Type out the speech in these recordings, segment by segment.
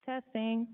Testing.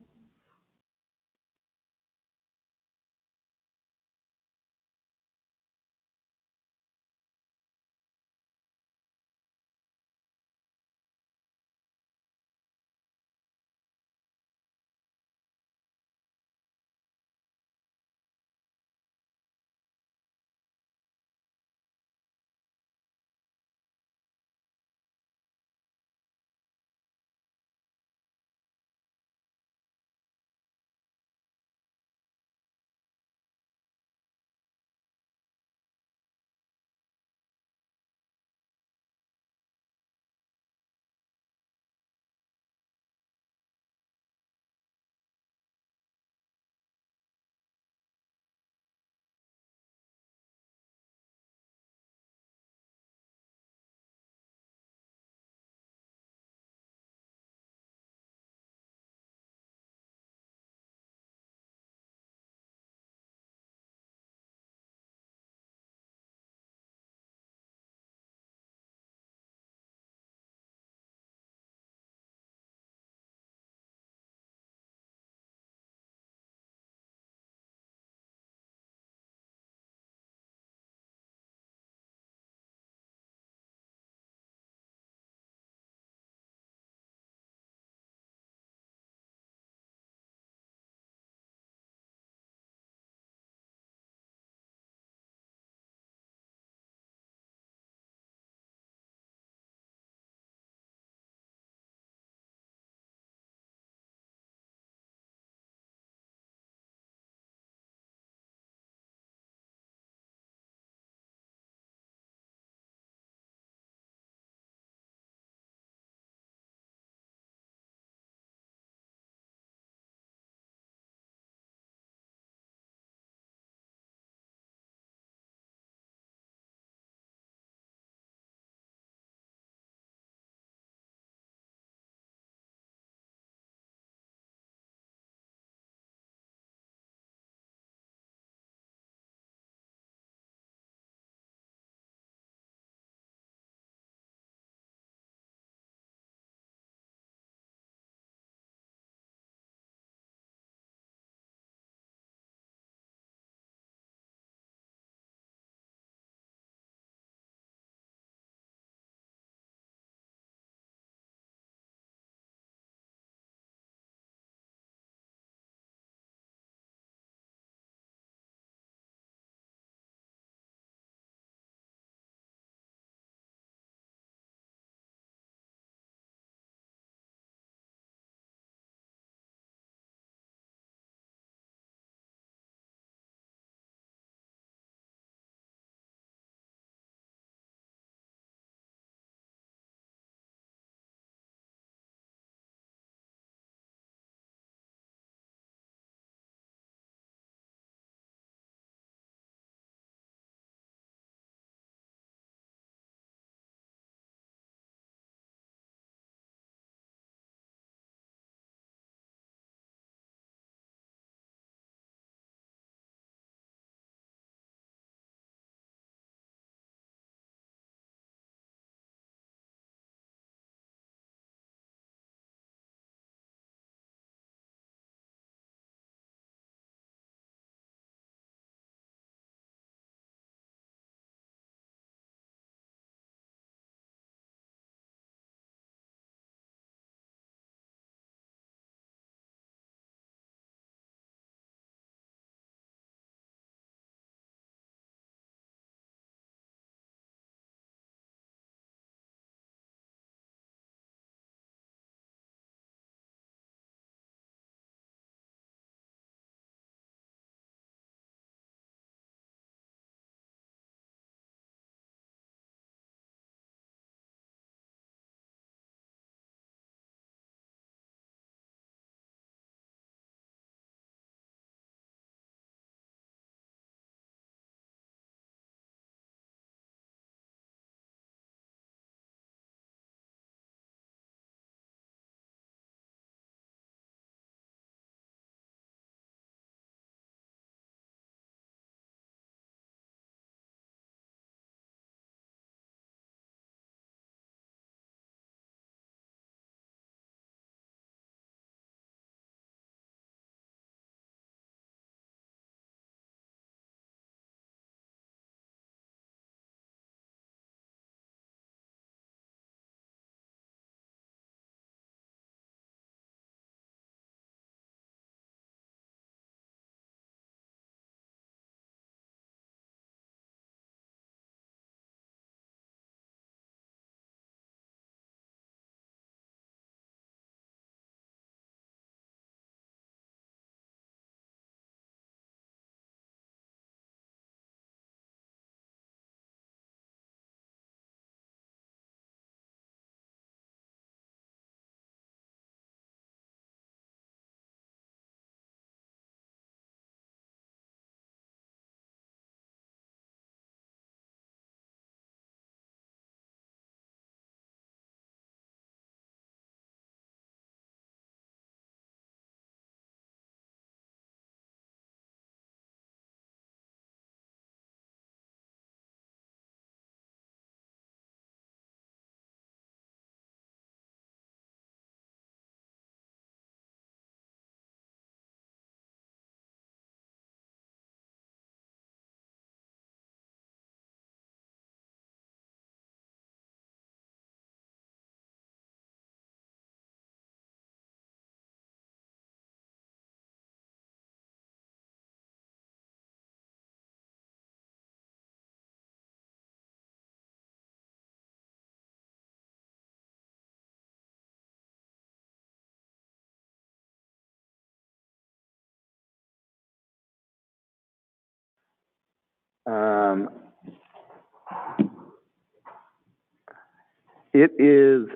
It is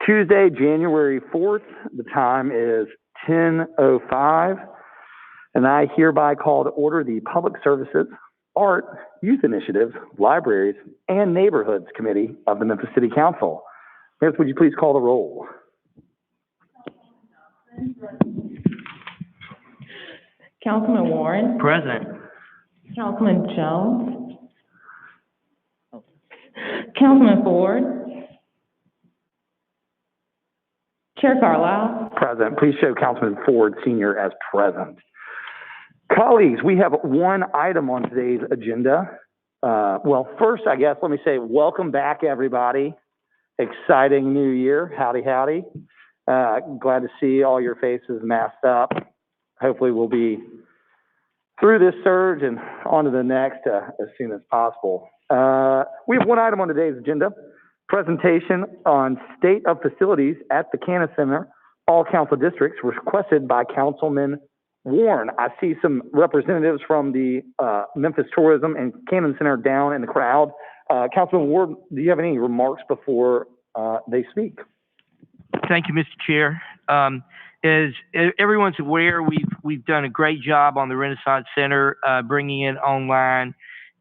Tuesday, January 4th. The time is 10:05, and I hereby call to order the Public Services, Art, Youth Initiatives, Libraries, and Neighborhoods Committee of the Memphis City Council. Mayor, would you please call the roll? Councilman Warren. Present. Councilman Jones. Councilman Ford. Chair Carlisle. Present. Please show Councilman Ford Sr. as present. Colleagues, we have one item on today's agenda. Well, first, I guess, let me say welcome back, everybody. Exciting new year. Howdy, howdy. Glad to see all your faces masked up. Hopefully we'll be through this surge and on to the next as soon as possible. We have one item on today's agenda, presentation on state of facilities at the Cannon Center, all council districts, requested by Councilman Warren. I see some representatives from the Memphis Tourism and Cannon Center down in the crowd. Councilman Warren, do you have any remarks before they speak? Thank you, Mr. Chair. As everyone's aware, we've done a great job on the Renaissance Center, bringing it online,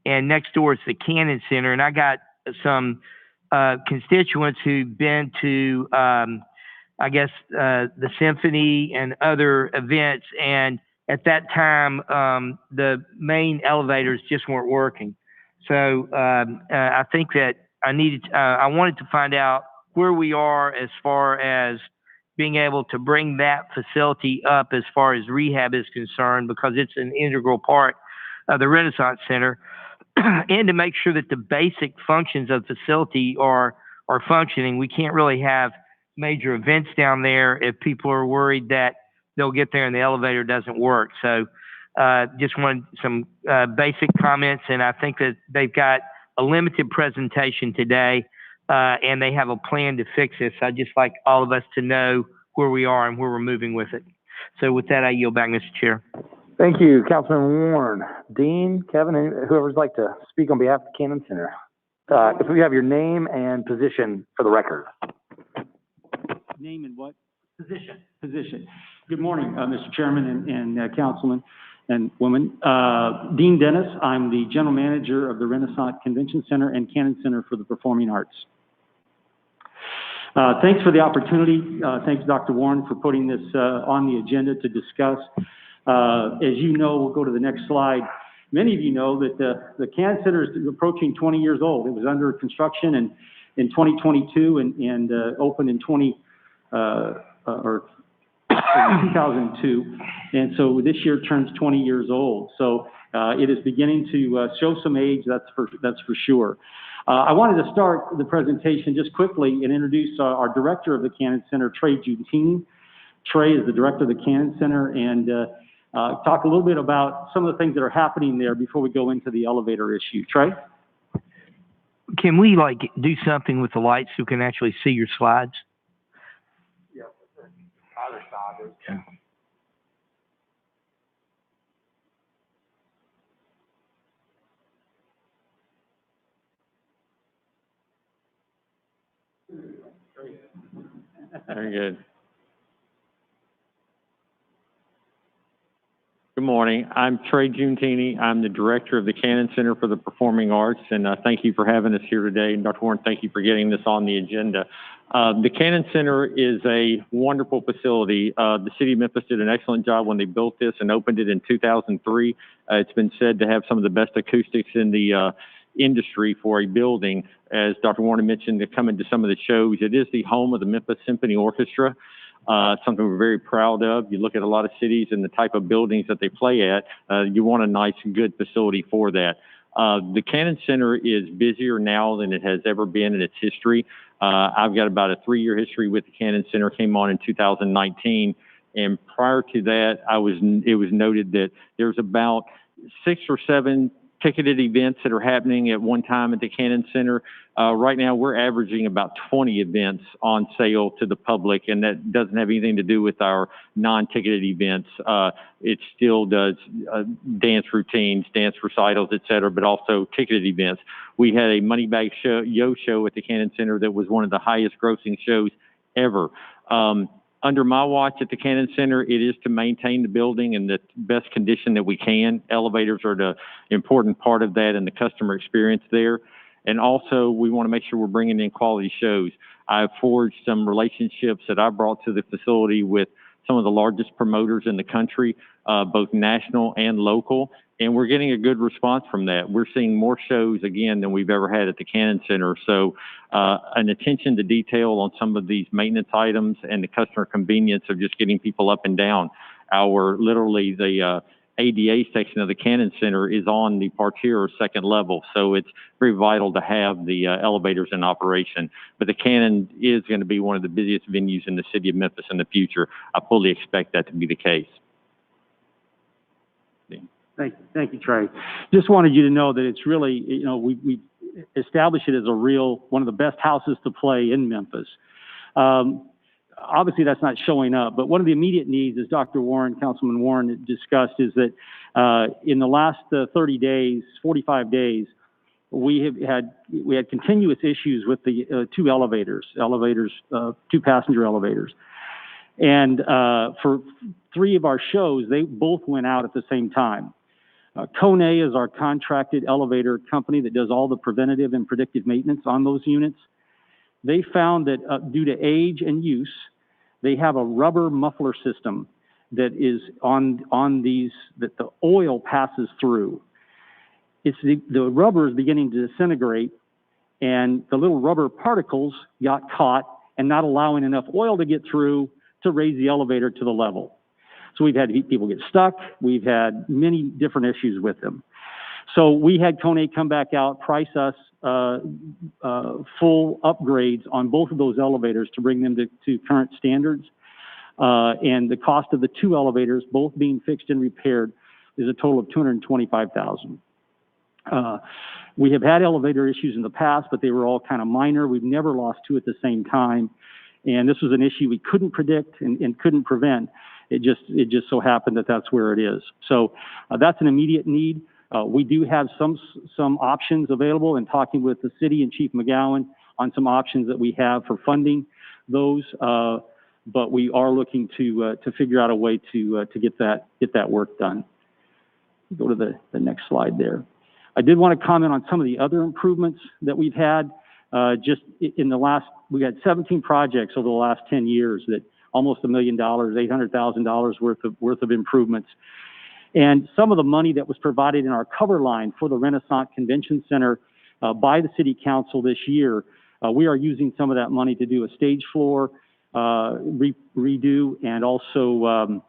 and next door is the Cannon Center. And I got some constituents who've been to, the symphony and other events, and at that time, the main elevators just weren't working. So I think that I wanted to find out where we are as far as being able to bring that facility up as far as rehab is concerned, because it's an integral part of the Renaissance Center, and to make sure that the basic functions of the facility are functioning. We can't really have major events down there if people are worried that they'll get there and the elevator doesn't work. So just wanted some basic comments, and I think that they've got a limited presentation today, and they have a plan to fix this. I'd just like all of us to know where we are and where we're moving with it. So with that, I yield back, Mr. Chair. Thank you, Councilman Warren. Dean, Kevin, whoever's like to speak on behalf of the Cannon Center. If we have your name and position for the record. Name and what? Position. Position. Good morning, Mr. Chairman and Councilman and woman. Dean Dennis, I'm the General Manager of the Renaissance Convention Center and Cannon Center for the Performing Arts. Thanks for the opportunity. Thanks, Dr. Warren, for putting this on the agenda to discuss. As you know, we'll go to the next slide. Many of you know that the Cannon Center is approaching 20 years old. It was under construction in 2022 and opened in 2002. And so this year turns 20 years old. So it is beginning to show some age, that's for sure. I wanted to start the presentation just quickly and introduce our director of the Cannon Center, Trey Giuntini. Trey is the director of the Cannon Center, and talk a little bit about some of the things that are happening there before we go into the elevator issue. Trey? Can we do something with the lights so we can actually see your slides? Yeah, either side. Okay. Very good. Good morning. I'm Trey Giuntini. I'm the director of the Cannon Center for the Performing Arts, and thank you for having us here today. And Dr. Warren, thank you for getting this on the agenda. The Cannon Center is a wonderful facility. The city of Memphis did an excellent job when they built this and opened it in 2003. It's been said to have some of the best acoustics in the industry for a building. As Dr. Warren mentioned, to come into some of the shows, it is the home of the Memphis Symphony Orchestra. Something we're very proud of. You look at a lot of cities and the type of buildings that they play at, you want a nice and good facility for that. The Cannon Center is busier now than it has ever been in its history. I've got about a 3-year history with the Cannon Center, came on in 2019. And prior to that, it was noted that there's about 6 or 7 ticketed events that are happening at one time at the Cannon Center. Right now, we're averaging about 20 events on sale to the public, and that doesn't have anything to do with our non-ticketed events. It still does dance routines, dance recitals, et cetera, but also ticketed events. We had a money bag yo show at the Cannon Center that was one of the highest grossing shows ever. Under my watch at the Cannon Center, it is to maintain the building in the best condition that we can. Elevators are the important part of that and the customer experience there. And also, we want to make sure we're bringing in quality shows. I've forged some relationships that I brought to the facility with some of the largest promoters in the country, both national and local, and we're getting a good response from that. We're seeing more shows, again, than we've ever had at the Cannon Center. So an attention to detail on some of these maintenance items and the customer convenience of just getting people up and down. Literally, the ADA section of the Cannon Center is on the parterre or second level, so it's very vital to have the elevators in operation. But the Cannon is going to be one of the busiest venues in the city of Memphis in the future. I fully expect that to be the case. Thank you, Trey. Just wanted you to know that it's really, you know, we established it as one of the best houses to play in Memphis. Obviously, that's not showing up, but one of the immediate needs, as Dr. Warren, Councilman Warren discussed, is that in the last 30 days, 45 days, we had continuous issues with the two passenger elevators. And for 3 of our shows, they both went out at the same time. Kone is our contracted elevator company that does all the preventative and predictive maintenance on those units. They found that due to age and use, they have a rubber muffler system that is on these, that the oil passes through. It's the rubber is beginning to disintegrate, and the little rubber particles got caught and not allowing enough oil to get through to raise the elevator to the level. So we've had people get stuck. We've had many different issues with them. So we had Kone come back out, price us full upgrades on both of those elevators to bring them to current standards. And the cost of the 2 elevators, both being fixed and repaired, is a total of $225,000. We have had elevator issues in the past, but they were all kind of minor. We've never lost 2 at the same time. And this was an issue we couldn't predict and couldn't prevent. It just so happened that that's where it is. So that's an immediate need. We do have some options available, and talking with the city and Chief McGowan on some options that we have for funding those. But we are looking to figure out a way to get that work done. Go to the next slide there. I did want to comment on some of the other improvements that we've had. Just in the last, we had 17 projects over the last 10 years that almost $1 million, $800,000 worth of improvements. And some of the money that was provided in our cover line for the Renaissance Convention Center by the City Council this year, we are using some of that money to do a stage floor redo, and also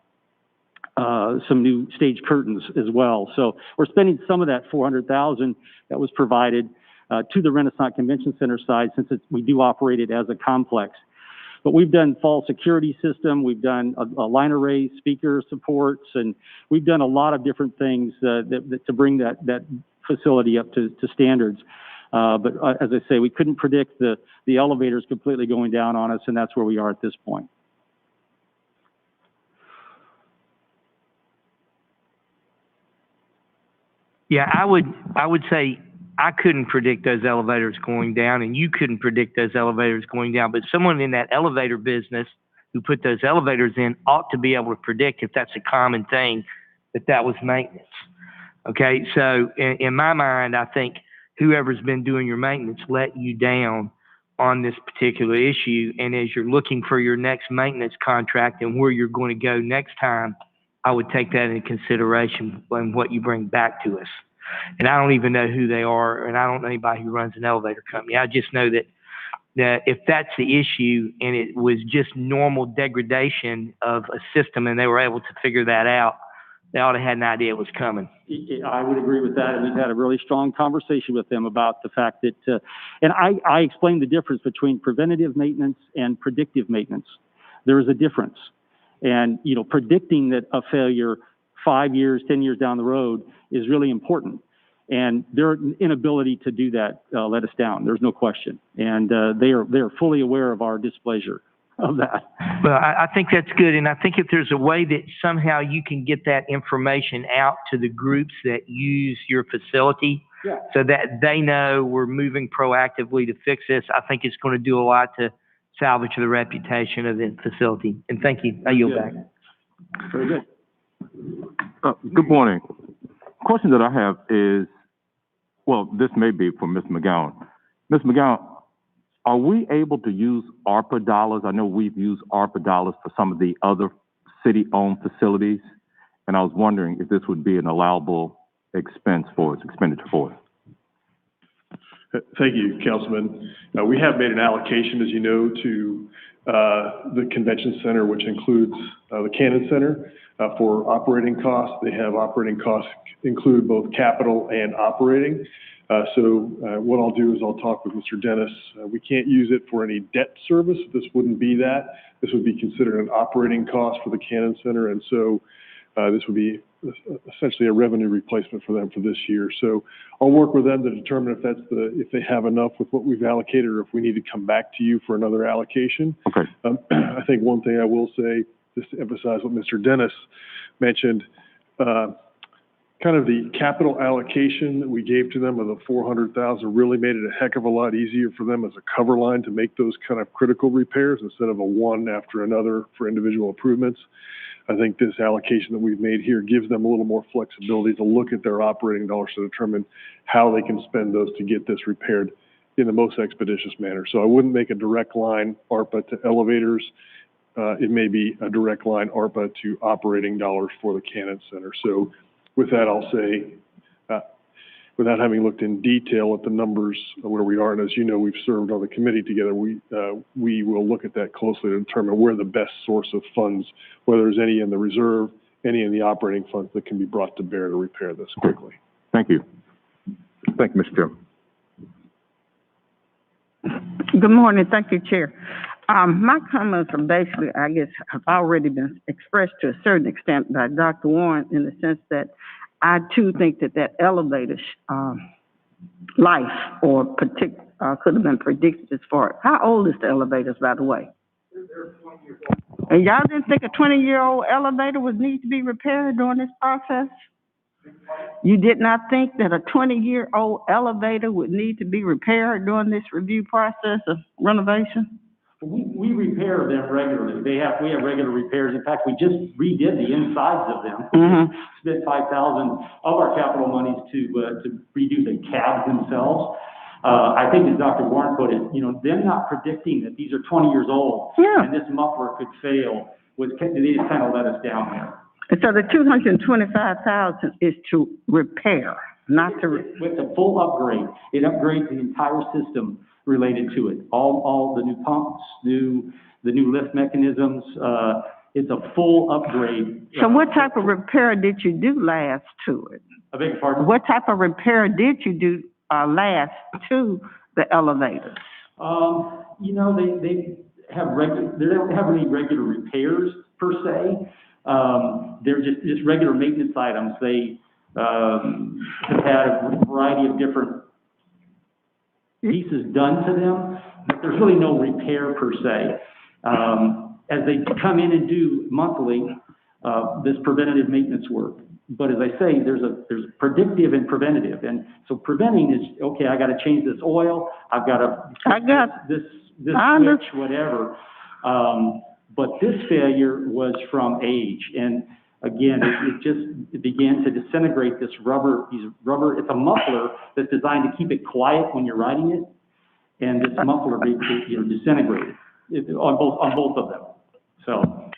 some new stage curtains as well. So we're spending some of that $400,000 that was provided to the Renaissance Convention Center side, since we do operate it as a complex. But we've done fall security system, we've done a line array, speaker supports, and we've done a lot of different things to bring that facility up to standards. But as I say, we couldn't predict the elevators completely going down on us, and that's where we are at this point. Yeah, I would say I couldn't predict those elevators going down, and you couldn't predict those elevators going down, but someone in that elevator business who put those elevators in ought to be able to predict, if that's a common thing, that was maintenance. Okay, so in my mind, I think whoever's been doing your maintenance let you down on this particular issue, and as you're looking for your next maintenance contract and where you're going to go next time, I would take that into consideration when what you bring back to us. And I don't even know who they are, and I don't know anybody who runs an elevator company. I just know that if that's the issue and it was just normal degradation of a system and they were able to figure that out, they ought to have had an idea it was coming. I would agree with that, and we've had a really strong conversation with them about the fact that, and I explained the difference between preventative maintenance and predictive maintenance. There is a difference. And, you know, predicting that a failure 5 years, 10 years down the road is really important. And their inability to do that let us down. There's no question. And they are fully aware of our displeasure of that. Well, I think that's good, and I think if there's a way that somehow you can get that information out to the groups that use your facility, Yeah. so that they know we're moving proactively to fix this, I think it's going to do a lot to salvage the reputation of the facility. And thank you. I yield back. Very good. Good morning. Question that I have is, well, this may be for Ms. McGowan. Ms. McGowan, are we able to use ARPA dollars? I know we've used ARPA dollars for some of the other city-owned facilities, and I was wondering if this would be an allowable expenditure for us. Thank you, Councilman. We have made an allocation, as you know, to the convention center, which includes the Cannon Center, for operating costs. They have operating costs include both capital and operating. So what I'll do is I'll talk with Mr. Dennis. We can't use it for any debt service. This wouldn't be that. This would be considered an operating cost for the Cannon Center, and so this would be essentially a revenue replacement for them for this year. So I'll work with them to determine if they have enough with what we've allocated, or if we need to come back to you for another allocation. Okay. I think one thing I will say, just to emphasize what Mr. Dennis mentioned, kind of the capital allocation that we gave to them of the $400,000 really made it a heck of a lot easier for them as a cover line to make those kind of critical repairs instead of a one after another for individual improvements. I think this allocation that we've made here gives them a little more flexibility to look at their operating dollars to determine how they can spend those to get this repaired in the most expeditious manner. So I wouldn't make a direct line ARPA to elevators. It may be a direct line ARPA to operating dollars for the Cannon Center. So with that, I'll say, without having looked in detail at the numbers where we are, and as you know, we've served on the committee together, we will look at that closely to determine where the best source of funds, whether there's any in the reserve, any in the operating funds that can be brought to bear to repair this quickly. Thank you. Thank you, Mr. Chairman. Good morning. Thank you, Chair. My comments are basically, I guess, have already been expressed to a certain extent by Dr. Warren, in the sense that I too think that elevator life or could have been predicted as far. How old is the elevators, by the way? They're 20 years old. And y'all didn't think a 20-year-old elevator would need to be repaired during this process? You did not think that a 20-year-old elevator would need to be repaired during this review process of renovation? We repair them regularly. We have regular repairs. In fact, we just redid the insides of them. Mm-hmm. Spent $5,000 of our capital monies to redo the cabs themselves. I think, as Dr. Warren put it, them not predicting that these are 20 years old, yeah, and this muffler could fail, they just kind of let us down there. And so the $225,000 is to repair, not to. It's a full upgrade. It upgrades the entire system related to it. All the new pumps, the new lift mechanisms. It's a full upgrade. So what type of repair did you do last to it? I beg your pardon? What type of repair did you do last to the elevators? They don't have any regular repairs per se. They're just regular maintenance items. They have had a variety of different pieces done to them, but there's really no repair per se. As they come in and do monthly this preventative maintenance work. But as I say, there's predictive and preventative, and so preventing is okay. I got to change this oil. I've got to this switch, whatever. But this failure was from age, and again, it began to disintegrate this rubber. It's a muffler that's designed to keep it quiet when you're riding it, and this muffler disintegrated on both of them. So.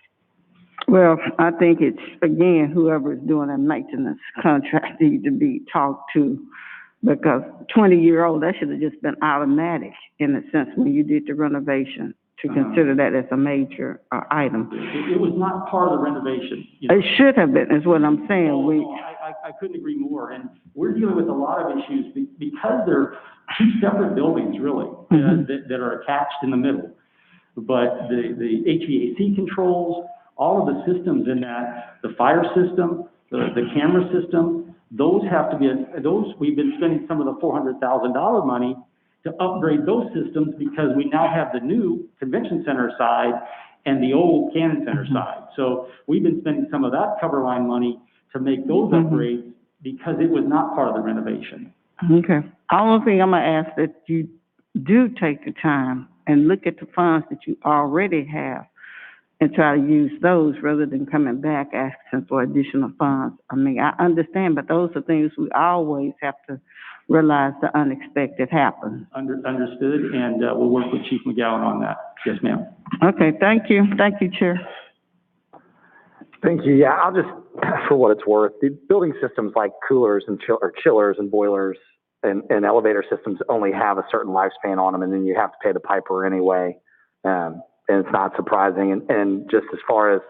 Well, I think it's, again, whoever is doing a maintenance contract needs to be talked to, because 20-year-old, that should have just been automatic in a sense when you did the renovation, to consider that as a major item. It was not part of the renovation. It should have been, is what I'm saying. I couldn't agree more. And we're dealing with a lot of issues because they're two separate buildings, really, that are attached in the middle. But the HVAC controls, all of the systems in that, the fire system, the camera system, those we've been spending some of the $400,000 money to upgrade those systems because we now have the new convention center side and the old Cannon Center side. So we've been spending some of that cover line money to make those upgrades because it was not part of the renovation. Okay. Only thing I'm gonna ask that you do take the time and look at the funds that you already have and try to use those rather than coming back asking for additional funds. I mean, I understand, but those are things we always have to realize the unexpected happens. Understood, and we'll work with Chief McGowan on that. Yes, ma'am. Okay, thank you. Thank you, Chair. Thank you. Yeah, I'll just, for what it's worth, the building systems like coolers and chillers and boilers and elevator systems only have a certain lifespan on them, and then you have to pay the piper anyway. And it's not surprising. And just as far as,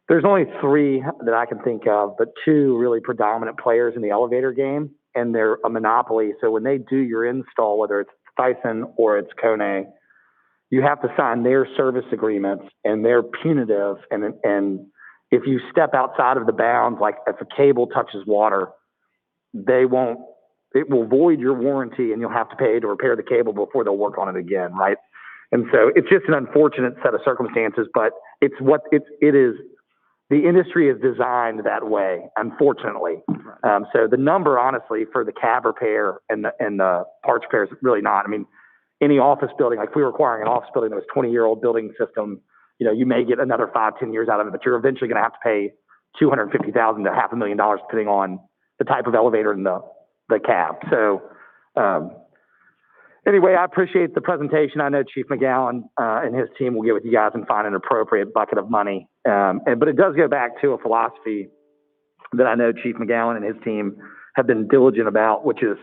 there's only 3 that I can think of, but 2 really predominant players in the elevator game, and they're a monopoly. So when they do your install, whether it's Thyssen or it's Kone, you have to sign their service agreements, and they're punitive. And if you step outside of the bounds, like if a cable touches water, it will void your warranty, and you'll have to pay to repair the cable before they'll work on it again, right? And so it's just an unfortunate set of circumstances, but it's what it is. The industry is designed that way, unfortunately. So the number, honestly, for the cab repair and the parts repair is really not. I mean, any office building, like if we were acquiring an office building that was 20-year-old building system, you know, you may get another 5-10 years out of it, but you're eventually going to have to pay $250,000 to $500,000 depending on the type of elevator and the cab. So anyway, I appreciate the presentation. I know Chief McGowan and his team will get with you guys and find an appropriate bucket of money. But it does go back to a philosophy that I know Chief McGowan and his team have been diligent about, which is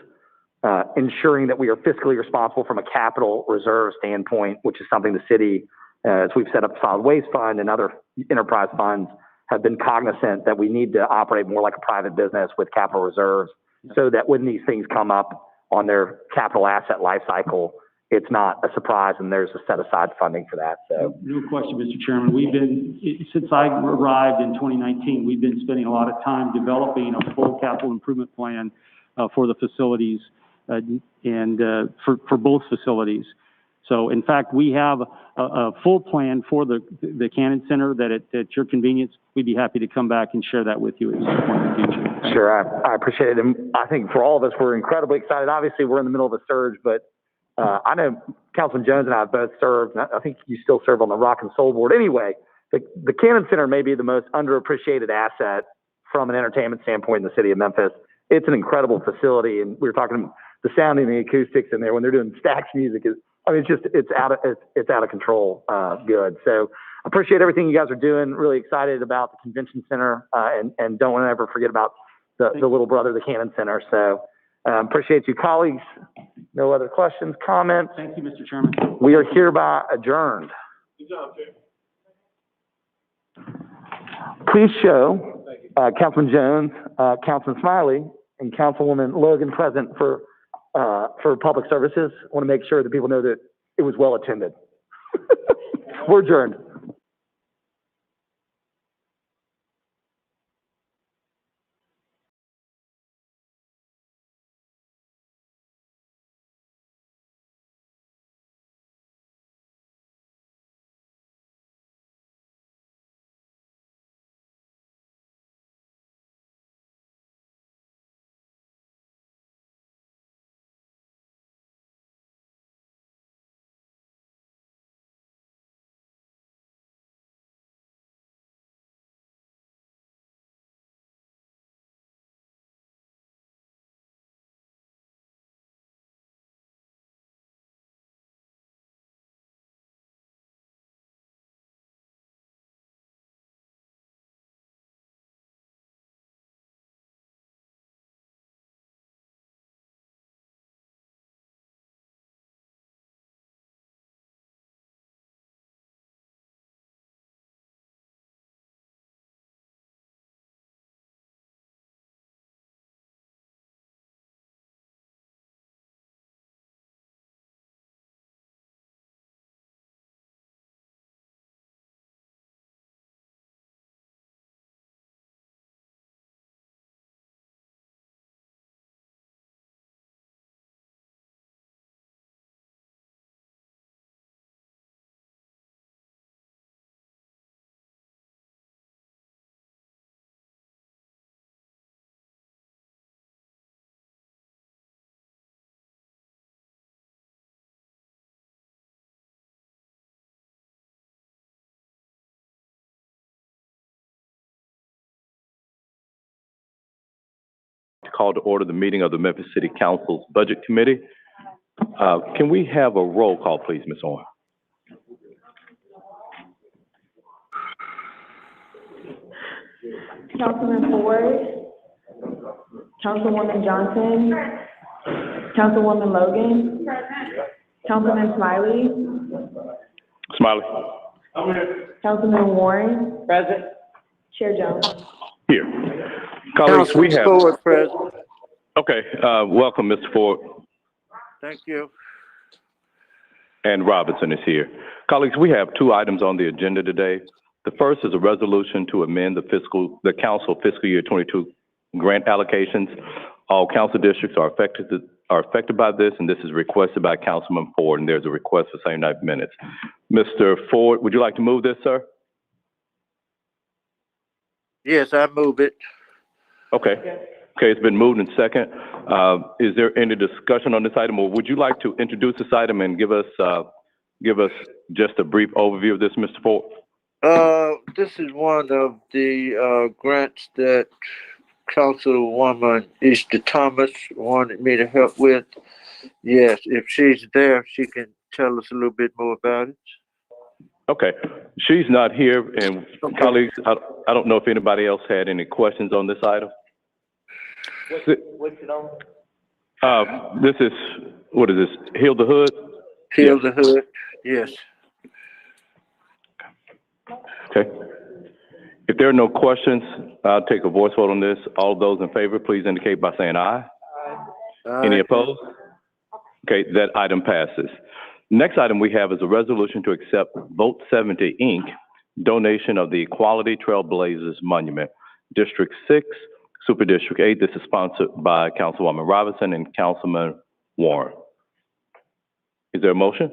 ensuring that we are fiscally responsible from a capital reserve standpoint, which is something the city, as we've set up a solid waste fund and other enterprise funds, have been cognizant that we need to operate more like a private business with capital reserves so that when these things come up on their capital asset life cycle, it's not a surprise and there's a set aside funding for that. So no question, Mr. Chairman. We've been, since I arrived in 2019, we've been spending a lot of time developing a full capital improvement plan for the facilities and for both facilities. So in fact, we have a full plan for the Cannon Center that at your convenience, we'd be happy to come back and share that with you at some point in the future. Sure, I appreciate it. And I think for all of us, we're incredibly excited. Obviously, we're in the middle of a surge, but I know Councilman Jones and I have both served. And I think you still serve on the Rock and Soul Board. Anyway, the Cannon Center may be the most underappreciated asset from an entertainment standpoint in the city of Memphis. It's an incredible facility, and we were talking the sound and the acoustics in there when they're doing Stax music is. I mean, it's out of control. Good. So appreciate everything you guys are doing. Really excited about the convention center, and don't want to ever forget about the little brother, the Cannon Center. So appreciate you, colleagues. No other questions, comments. Thank you, Mr. Chairman. We are hereby adjourned. Good job, Chair. Please show Councilman Jones, Councilman Smiley, and Councilwoman Logan present for public services. I want to make sure that people know that it was well attended. We're adjourned. call to order the meeting of the Memphis City Council's Budget Committee. Can we have a roll call, please, Ms. Owen? Councilman Ford, Councilwoman Johnson, Councilwoman Logan, Councilman Smiley, Smiley. Councilman Warren. Present. Chair Jones. Here. Colleagues, we have. Ford, President. Okay, welcome, Mr. Ford. Thank you. And Robinson is here. Colleagues, we have two items on the agenda today. The first is a resolution to amend the council fiscal year 22 grant allocations. All council districts are affected by this, and this is requested by Councilman Ford, and there's a request for 79 minutes. Mr. Ford, would you like to move this, sir? Yes, I move it. Okay. Okay, it's been moved and second. Is there any discussion on this item, or would you like to introduce this item and give us just a brief overview of this, Mr. Ford? This is one of the grants that Councilwoman Easter Thomas wanted me to help with. Yes, if she's there, she can tell us a little bit more about it. Okay, she's not here, and Okay. colleagues, I don't know if anybody else had any questions on this item. What's it on? This is, what is this, Heal the Hood? Heal the Hood, yes. Okay. If there are no questions, I'll take a voice vote on this. All those in favor, please indicate by saying aye. Any opposed? Okay, that item passes. Next item we have is a resolution to accept Vote 70, Inc., donation of the Equality Trailblazers Monument, District 6, Super District 8. This is sponsored by Councilwoman Robinson and Councilman Warren. Is there a motion?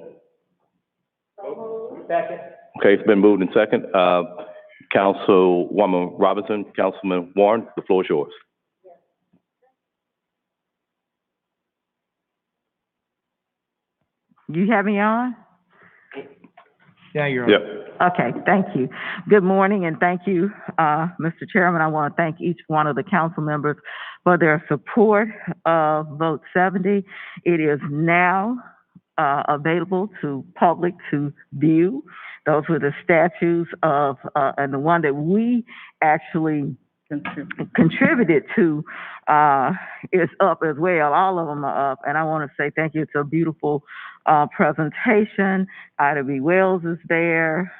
Second. Okay, it's been moved and second. Councilwoman Robinson, Councilman Warren, the floor is yours. You have me on? Yeah, you're on. Yep. Okay, thank you. Good morning, and thank you, Mr. Chairman. I want to thank each one of the council members for their support of Vote 70. It is now available to public to view. Those were the statues of, and the one that we actually contributed to is up as well. All of them are up, and I want to say thank you. It's a beautiful presentation. Ida B. Wells is there.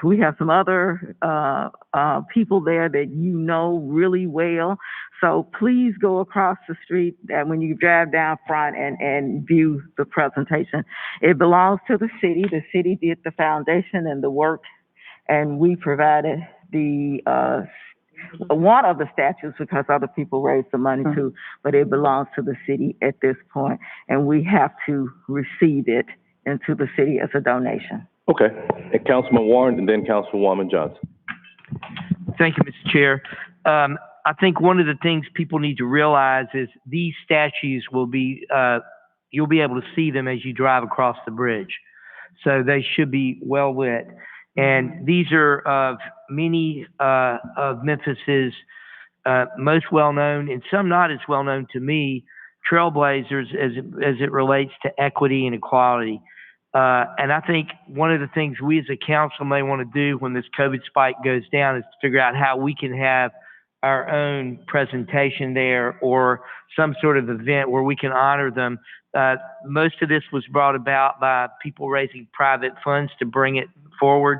We have some other people there that you know really well. So please go across the street and when you drive down front and view the presentation. It belongs to the city. The city did the foundation and the work, and we provided the one of the statues because other people raised the money too, but it belongs to the city at this point, and we have to receive it into the city as a donation. Okay, and Councilman Warren and then Councilwoman Johnson. Thank you, Mr. Chair. I think one of the things people need to realize is these statues will be, you'll be able to see them as you drive across the bridge. So they should be well lit. And these are of many of Memphis's most well-known, and some not as well-known to me, trailblazers as it relates to equity and equality. And I think one of the things we as a council may want to do when this COVID spike goes down is to figure out how we can have our own presentation there or some sort of event where we can honor them. Most of this was brought about by people raising private funds to bring it forward.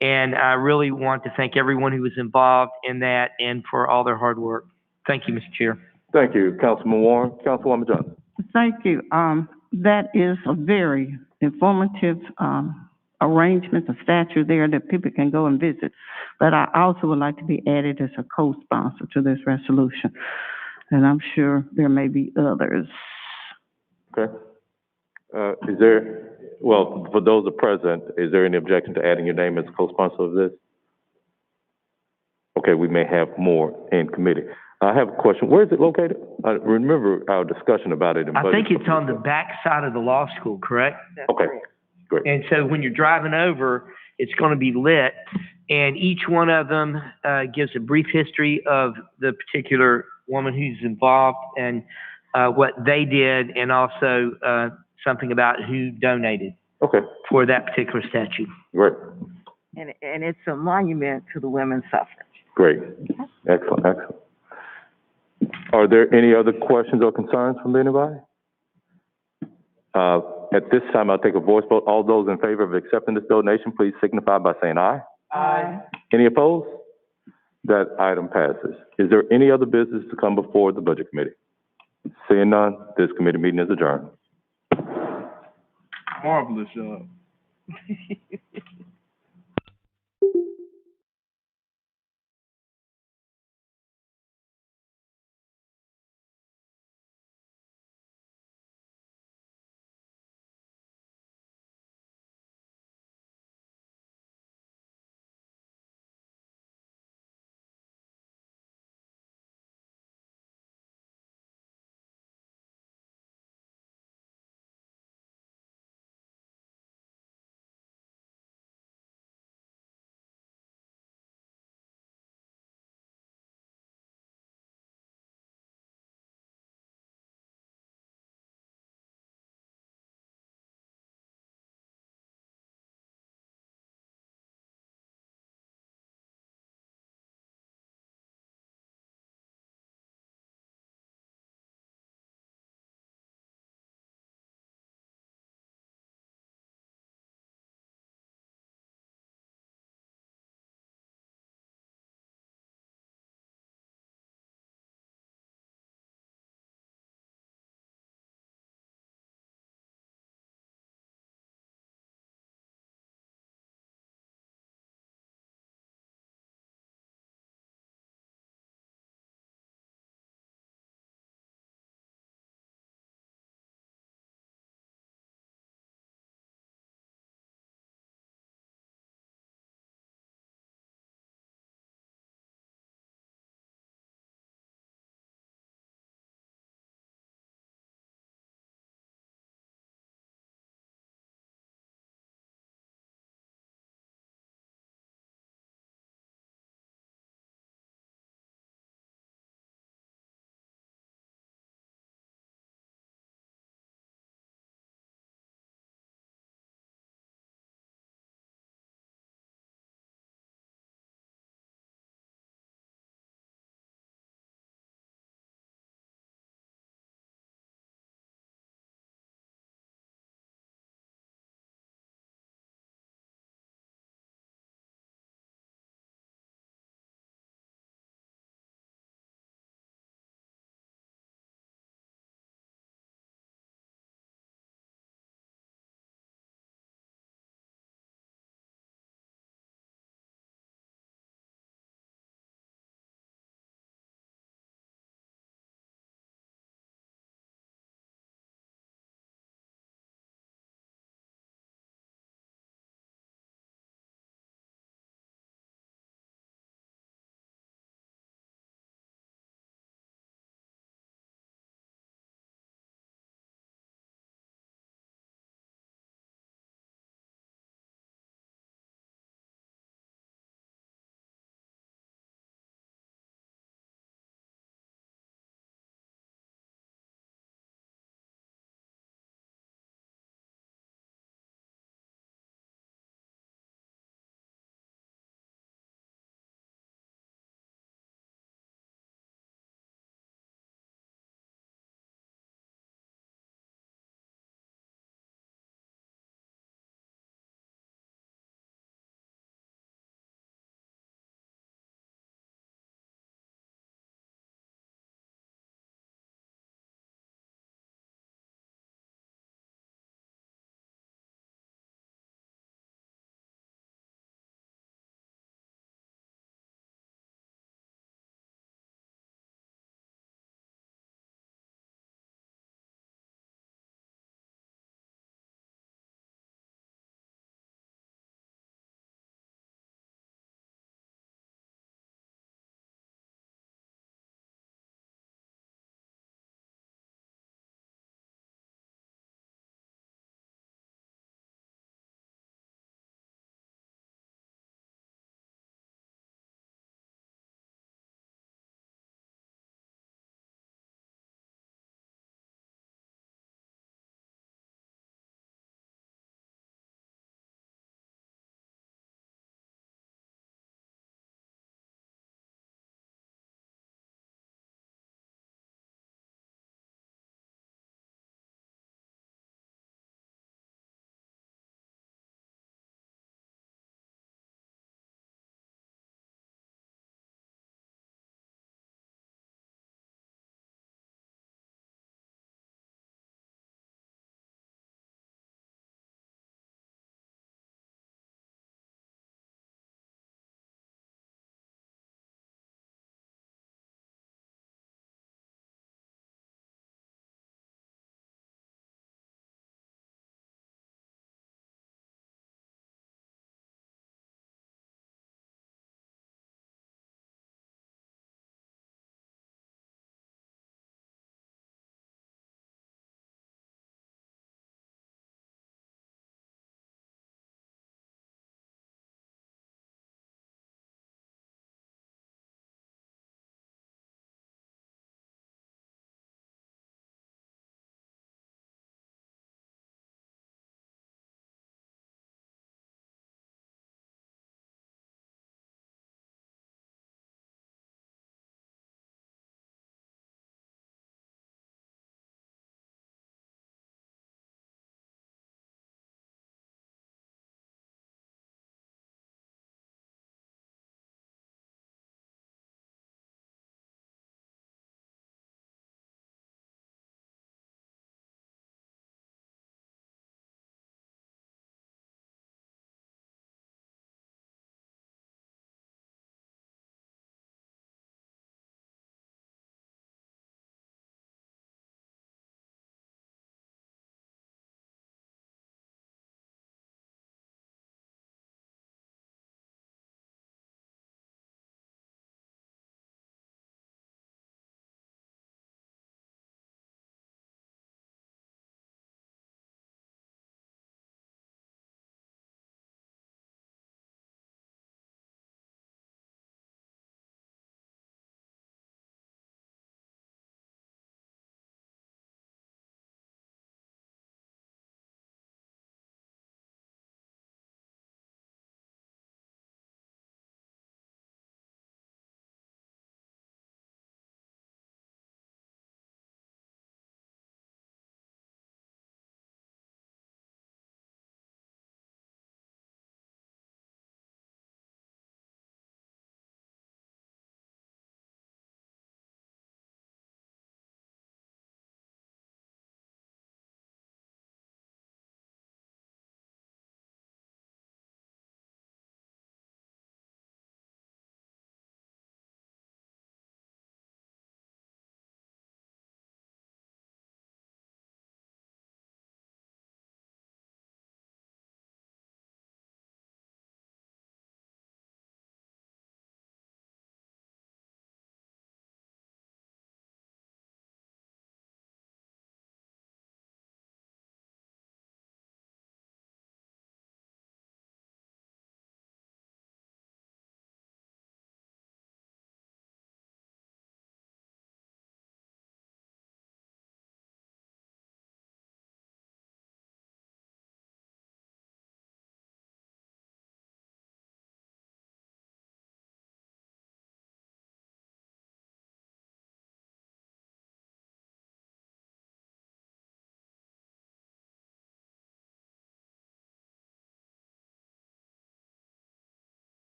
And I really want to thank everyone who was involved in that and for all their hard work. Thank you, Mr. Chair. Thank you, Councilman Warren. Councilwoman Johnson. Thank you. That is a very informative arrangement, a statue there that people can go and visit. But I also would like to be added as a co-sponsor to this resolution. And I'm sure there may be others. Okay. Is there, well, for those that are present, is there any objection to adding your name as a co-sponsor of this? Okay, we may have more in committee. I have a question. Where is it located? I remember our discussion about it in budget. I think it's on the back side of the law school, correct? Okay, great. And so when you're driving over, it's going to be lit, and each one of them gives a brief history of the particular woman who's involved and what they did, and also something about who donated Okay, for that particular statue. great, And it's a monument to the women's suffrage. great. Excellent, excellent. Are there any other questions or concerns from anybody? At this time, I'll take a voice vote. All those in favor of accepting this donation, please signify by saying aye. Aye. Any opposed? That item passes. Is there any other business to come before the Budget Committee? Seeing none, this committee meeting is adjourned. Marvelous job.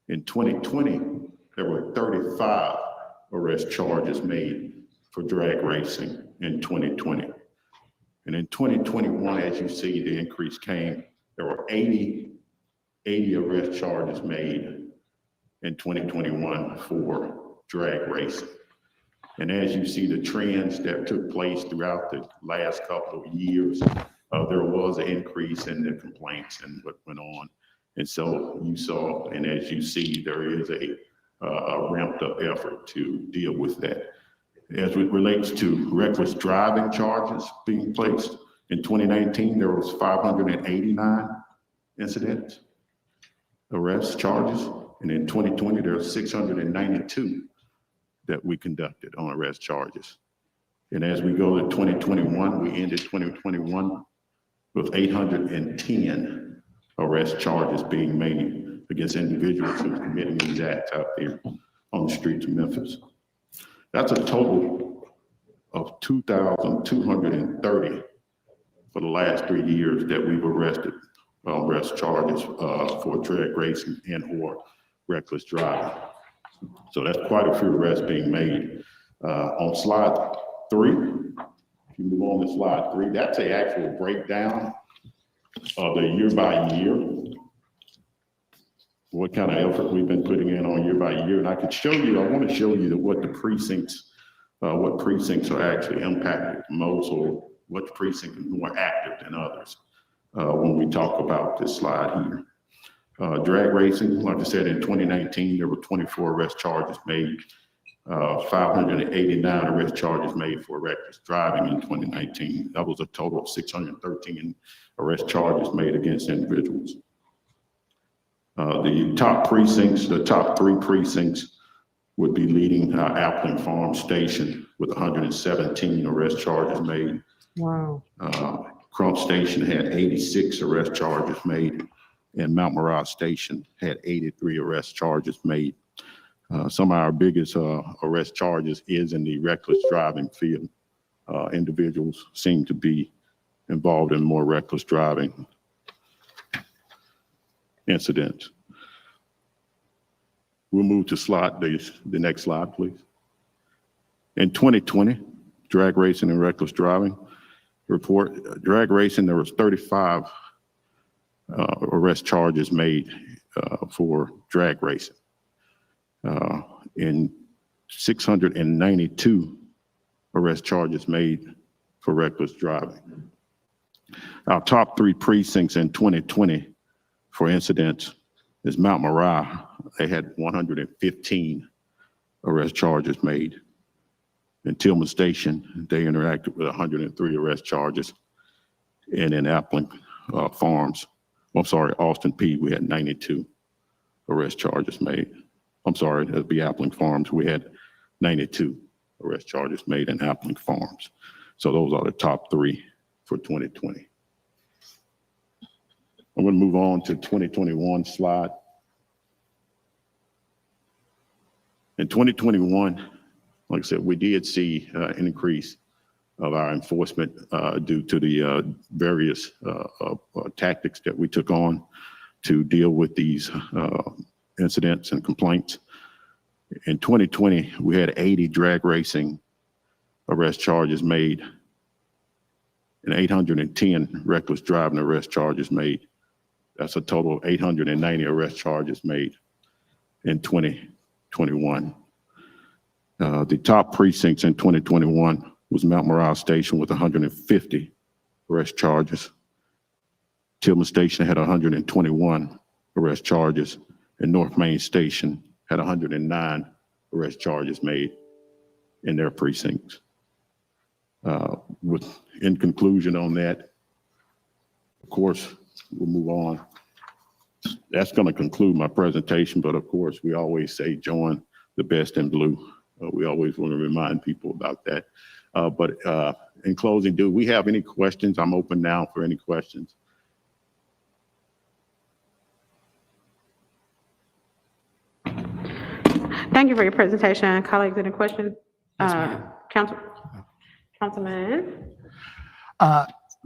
In 2020, there were 35 arrest charges made for drag racing in 2020. And in 2021, as you see, the increase came, there were 80 arrest charges made in 2021 for drag racing. And as you see the trends that took place throughout the last couple of years, there was an increase in the complaints and what went on. And so you saw, and as you see, there is a ramped up effort to deal with that. As it relates to reckless driving charges being placed, in 2019, there was 589 incidents, arrest charges. And in 2020, there were 692 that we conducted on arrest charges. And as we go to 2021, we ended 2021 with 810 arrest charges being made against individuals who are committing these acts out there on the streets of Memphis. That's a total of 2,230 for the last 3 years that we've arrested, arrest charges for drag racing and or reckless driving. So that's quite a few arrests being made. On slide 3, if you move on to slide 3, that's an actual breakdown of the year by year, what kind of effort we've been putting in on year by year. And I could show you, I want to show you what precincts are actually impacted most, or what precinct is more active than others when we talk about this slide here. Drag racing, like I said, in 2019, there were 24 arrest charges made, 589 arrest charges made for reckless driving in 2019. That was a total of 613 arrest charges made against individuals. The top precincts, the top 3 precincts would be leading Appling Farm Station with 117 arrest charges made. Wow. Crump Station had 86 arrest charges made, and Mount Moriah Station had 83 arrest charges made. Some of our biggest arrest charges is in the reckless driving field. Individuals seem to be involved in more reckless driving incidents. We'll move to the next slide, please. In 2020, drag racing and reckless driving report, drag racing, there was 35 arrest charges made for drag racing. And 692 arrest charges made for reckless driving. Our top 3 precincts in 2020 for incidents is Mount Moriah. They had 115 arrest charges made. In Tillman Station, they interacted with 103 arrest charges. And in Appling Farms, Austin P, we had 92 arrest charges made. I'm sorry, that'd be Appling Farms. We had 92 arrest charges made in Appling Farms. So those are the top 3 for 2020. I'm going to move on to 2021 slide. In 2021, like I said, we did see an increase of our enforcement due to the various tactics that we took on to deal with these incidents and complaints. In 2020, we had 80 drag racing arrest charges made and 810 reckless driving arrest charges made. That's a total of 890 arrest charges made in 2021. The top precincts in 2021 was Mount Moriah Station with 150 arrest charges. Tillman Station had 121 arrest charges, and North Main Station had 109 arrest charges made in their precincts. In conclusion on that, of course, we'll move on. That's going to conclude my presentation, but of course, we always say join the best in blue. We always want to remind people about that. But in closing, do we have any questions? I'm open now for any questions. Thank you for your presentation. Colleagues, any questions? Councilman?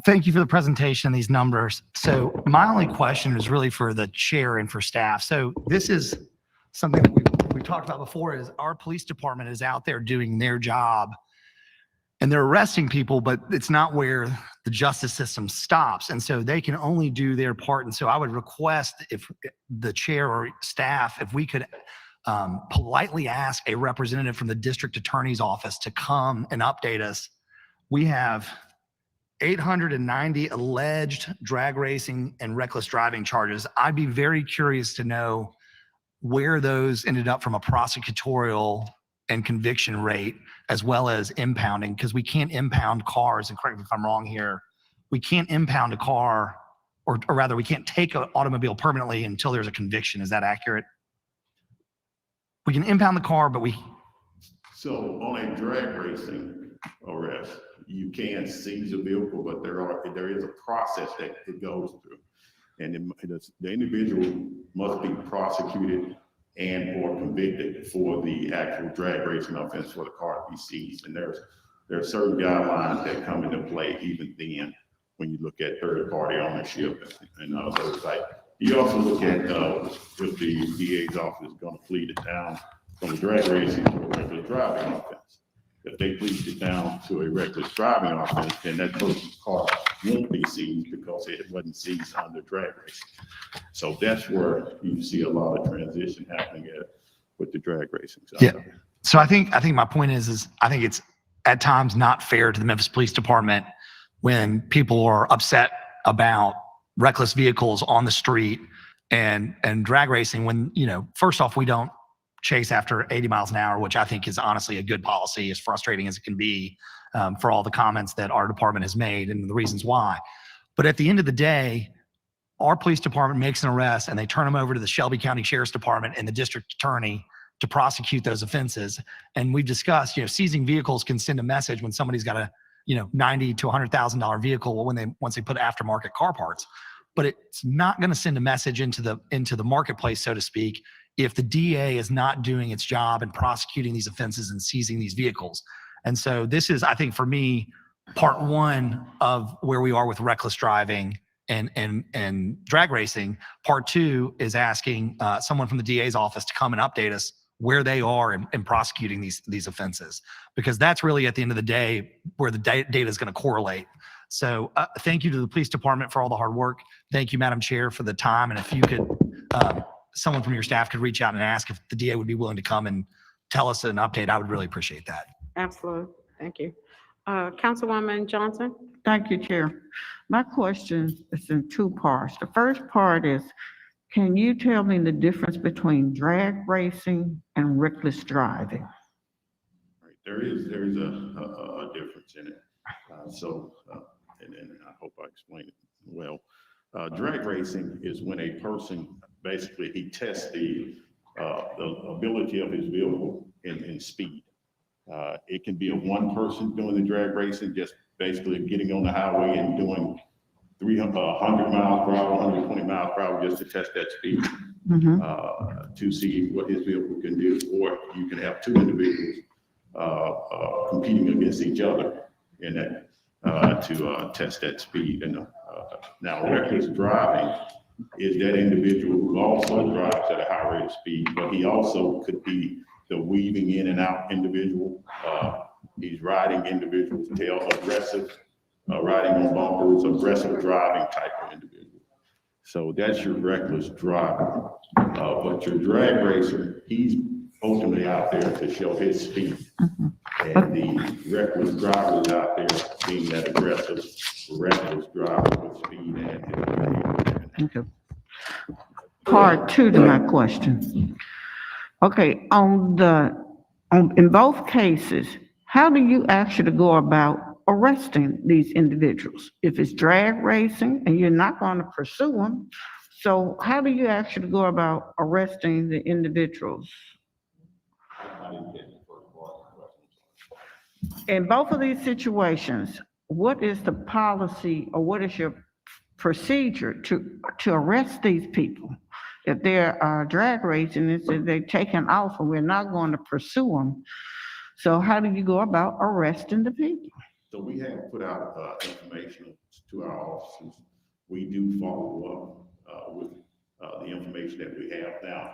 Thank you for the presentation, these numbers. So my only question is really for the chair and for staff. So this is something that we've talked about before is our police department is out there doing their job and they're arresting people, but it's not where the justice system stops. And so they can only do their part. And so I would request if the chair or staff, if we could politely ask a representative from the district attorney's office to come and update us. We have 890 alleged drag racing and reckless driving charges. I'd be very curious to know where those ended up from a prosecutorial and conviction rate, as well as impounding, because we can't impound cars, and correct me if I'm wrong here, we can't impound a car, or rather we can't take an automobile permanently until there's a conviction. Is that accurate? We can impound the car, but So on a drag racing arrest, you can seize a vehicle, but there is a process that it goes through. And the individual must be prosecuted and or convicted for the actual drag racing offense for the car to be seized. And there are certain guidelines that come into play even then when you look at third party ownership and those like. You also look at if the DA's office is going to plead it down from a drag racing to a reckless driving offense. If they plead it down to a reckless driving offense, then that person's car won't be seized because it wasn't seized under drag racing. So that's where you see a lot of transition happening with the drag racing side. Yeah. So I think my point is I think it's at times not fair to the Memphis Police Department when people are upset about reckless vehicles on the street and drag racing when, first off, we don't chase after 80 miles an hour, which I think is honestly a good policy, as frustrating as it can be for all the comments that our department has made and the reasons why. But at the end of the day, our police department makes an arrest and they turn them over to the Shelby County Sheriff's Department and the district attorney to prosecute those offenses. And we've discussed, seizing vehicles can send a message when somebody's got a, $90,000 to $100,000 vehicle once they put aftermarket car parts. But it's not going to send a message into the marketplace, so to speak, if the DA is not doing its job in prosecuting these offenses and seizing these vehicles. And so this is, I think, for me, part one of where we are with reckless driving and drag racing. Part two is asking someone from the DA's office to come and update us where they are in prosecuting these offenses, because that's really at the end of the day where the data is going to correlate. So thank you to the police department for all the hard work. Thank you, Madam Chair, for the time. And if you could, someone from your staff could reach out and ask if the DA would be willing to come and tell us an update, I would really appreciate that. Absolutely. Thank you. Councilwoman Johnson? Thank you, Chair. My question is in two parts. The first part is, can you tell me the difference between drag racing and reckless driving? Right. There is a difference in it. And I hope I explained it well. Drag racing is when a person, basically, he tests the ability of his vehicle in speed. It can be a one person doing the drag racing, just basically getting on the highway and doing 100 miles per hour, 120 miles per hour, just to test that speed, to see what his vehicle can do. Or you can have two individuals competing against each other in that to test that speed. And now reckless driving is that individual who also drives at a high rate of speed, but he also could be the weaving in and out individual. He's riding individuals, tail aggressive, riding on bumpers, aggressive driving type of individual. So that's your reckless driver. But your drag racer, he's ultimately out there to show his speed. And the reckless driver is out there being that aggressive, reckless driver with speed and Thank you. Part two to my question. Okay, in both cases, how do you actually go about arresting these individuals? If it's drag racing and you're not going to pursue them, so how do you actually go about arresting the individuals? In both of these situations, what is the policy or what is your procedure to arrest these people? If they're drag racing, it's that they're taken off and we're not going to pursue them. So how do you go about arresting the people? So we have put out information to our officers. We do follow up with the information that we have now.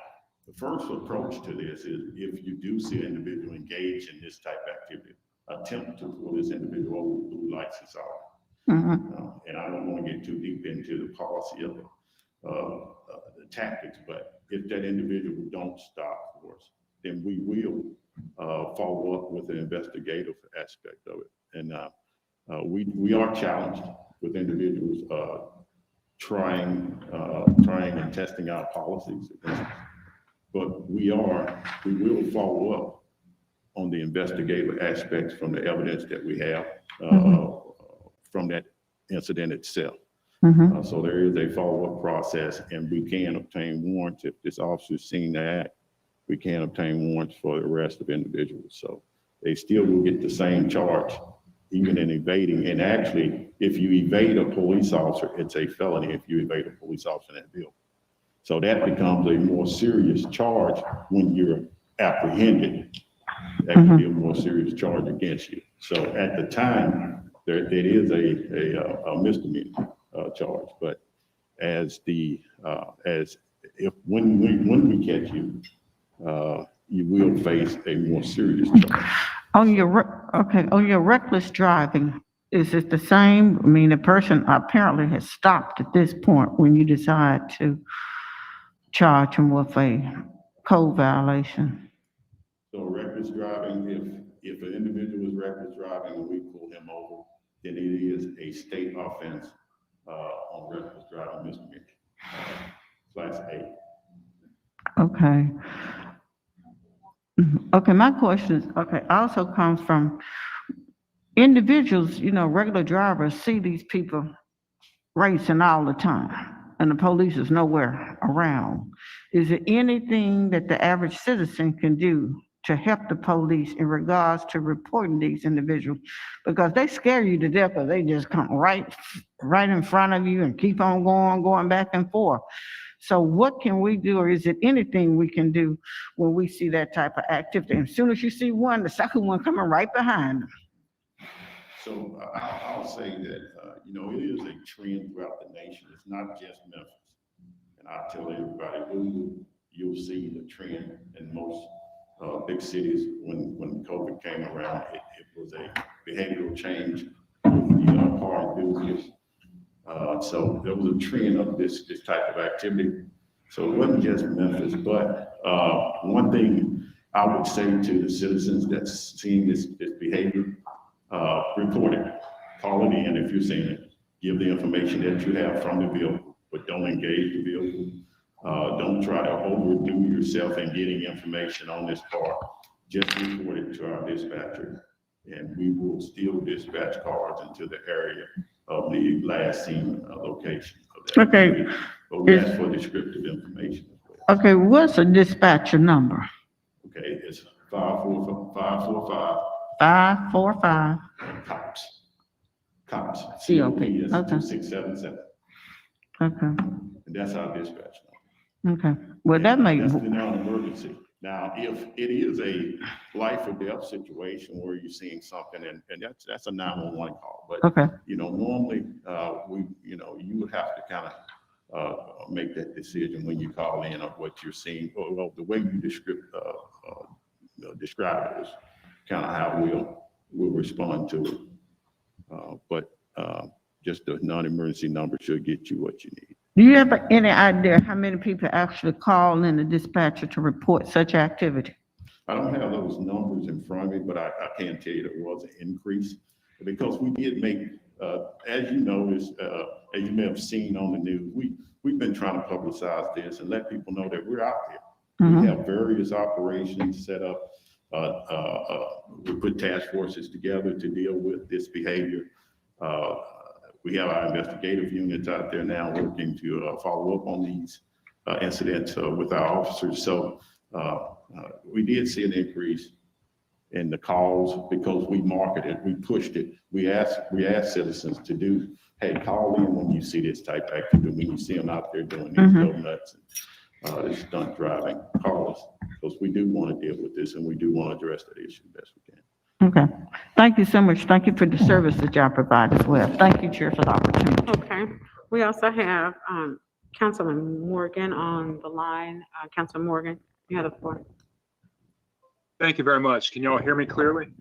The first approach to this is if you do see an individual engaged in this type of activity, attempt to pull this individual over with blue lights is all. And I don't want to get too deep into the policy of the tactics, but if that individual don't stop for us, then we will follow up with the investigative aspect of it. And we are challenged with individuals trying and testing out policies, but we will follow up on the investigative aspects from the evidence that we have from that incident itself. So there is a follow-up process, and we can obtain warrants if this officer's seen the act. We can obtain warrants for the arrest of individuals. So they still will get the same charge, even in evading. And actually, if you evade a police officer, it's a felony if you evade a police officer in that vehicle. So that becomes a more serious charge when you're apprehended. That can be a more serious charge against you. So at the time, it is a misdemeanor charge. But when we catch you, you will face a more serious charge. On your reckless driving, is it the same? I mean, the person apparently has stopped at this point when you decide to charge him with a code violation. So reckless driving, if an individual is reckless driving and we pull him over, then it is a state offense on reckless driving misdemeanor, class A. Okay. Okay, my question is, also comes from individuals, regular drivers see these people racing all the time, and the police is nowhere around. Is there anything that the average citizen can do to help the police in regards to reporting these individuals? Because they scare you to death, or they just come right in front of you and keep on going back and forth. So what can we do, or is it anything we can do when we see that type of activity? And as soon as you see one, the second one coming right behind them. So I'll say that, it is a trend throughout the nation. It's not just Memphis. And I tell everybody, you'll see the trend in most big cities. When COVID came around, it was a behavioral change with the car enthusiasts. So there was a trend of this type of activity. So it wasn't just Memphis, but one thing I would say to the citizens that's seeing this behavior, report it, call it in if you're seeing it, give the information that you have from the vehicle, but don't engage the vehicle. Don't try to overdo yourself in getting information on this car. Just report it to our dispatcher, and we will still dispatch cars into the area of the last scene location of that. Okay. But we ask for descriptive information as well. Okay, what's a dispatcher number? Okay, it's 545. 545. COPS. COP. Is Okay. 2677. Okay. And that's our dispatch number. Okay. Well, that may. That's the non-emergency. Now, if it is a life or death situation where you're seeing something, and that's a 911 call. But Okay. Normally you would have to kind of make that decision when you call in of what you're seeing. Well, the way you describe it is kind of how we'll respond to it. But just the non-emergency number should get you what you need. Do you have any idea how many people actually call in the dispatcher to report such activity? I don't have those numbers in front of me, but I can tell you there was an increase because we did make, as you noticed, as you may have seen on the news, we've been trying to publicize this and let people know that we're out there. We have various operations set up. We put task forces together to deal with this behavior. We have our investigative units out there now working to follow up on these incidents with our officers. So we did see an increase in the calls because we marketed, we pushed it. We asked citizens to do, hey, call in when you see this type of activity, when you see them out there doing these donuts and this stunt driving, call us, because we do want to deal with this and we do want to address that issue best we can. Okay. Thank you so much. Thank you for the service that y'all provide as well. Thank you, Chair, for the opportunity. Okay. We also have Councilman Morgan on the line. Councilman Morgan. You have the floor. Thank you very much. Can you all hear me clearly?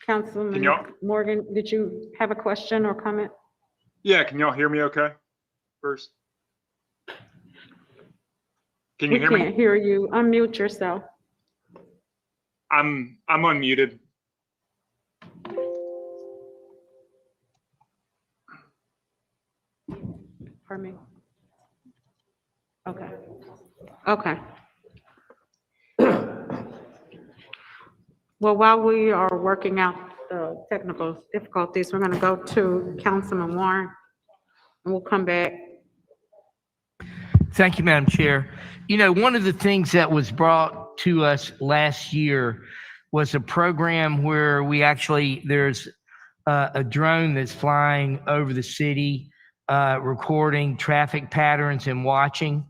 Councilman y'all- Morgan, did you have a question or comment? Yeah, can y'all hear me okay? First. Can you We hear me? can't hear you. Unmute yourself. I'm unmuted. Pardon me? Okay. Okay. Well, while we are working out the technical difficulties, we're gonna go to Councilman Warren, and we'll come back. Thank you, Madam Chair. You know, one of the things that was brought to us last year was a program where there's a drone that's flying over the city, recording traffic patterns and watching,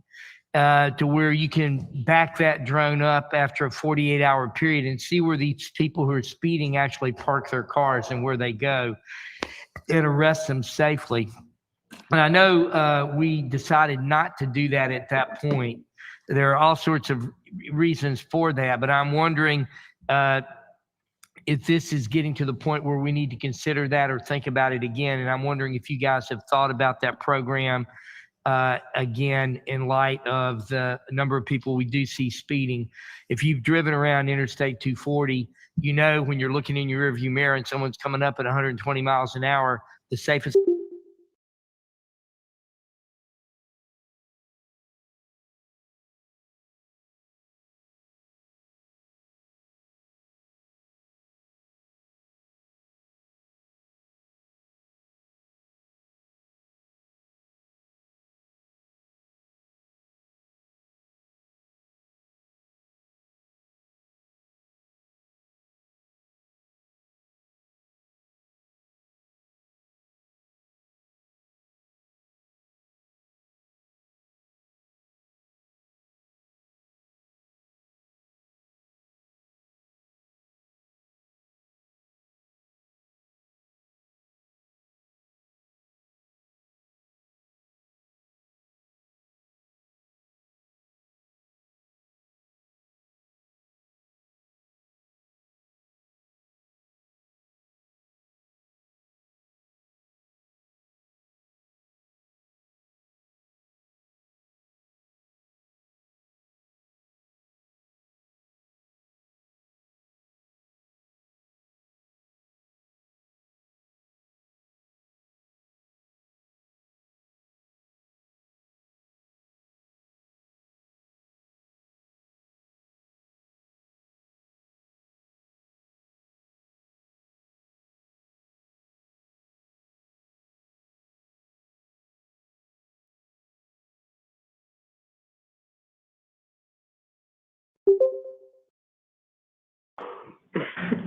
to where you can back that drone up after a 48-hour period and see where these people who are speeding actually park their cars and where they go and arrest them safely. And I know we decided not to do that at that point. There are all sorts of reasons for that, but I'm wondering if this is getting to the point where we need to consider that or think about it again. And I'm wondering if you guys have thought about that program again in light of the number of people we do see speeding. If you've driven around Interstate 240, you know when you're looking in your rearview mirror and someone's coming up at 120 miles an hour, the safest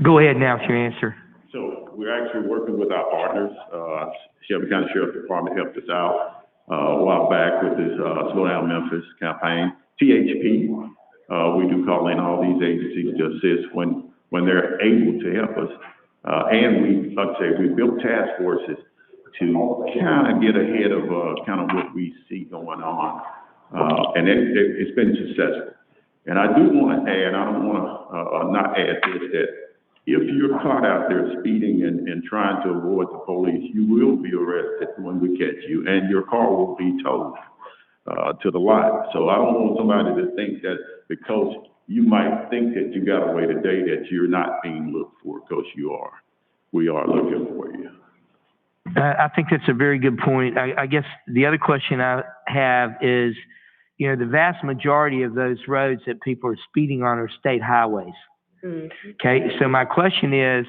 Go ahead now with your answer. So we're actually working with our partners. Shelby County Sheriff's Department helped us out a while back with this Slow Down Memphis campaign. THP, we do call in all these agencies to assist when they're able to help us. And we, like I say, we built task forces to kind of get ahead of kind of what we see going on. And it's been successful. And I do want to add, I don't want to not add this, that if you're caught out there speeding and trying to avoid the police, you will be arrested when we catch you, and your car will be towed to the lot. So I don't want somebody to think that because you might think that you got away today that you're not being looked for, because you are. We are looking for you. I think that's a very good point. I guess the other question I have is, you know, the vast majority of those roads that people are speeding on are state highways. Okay, so my question is,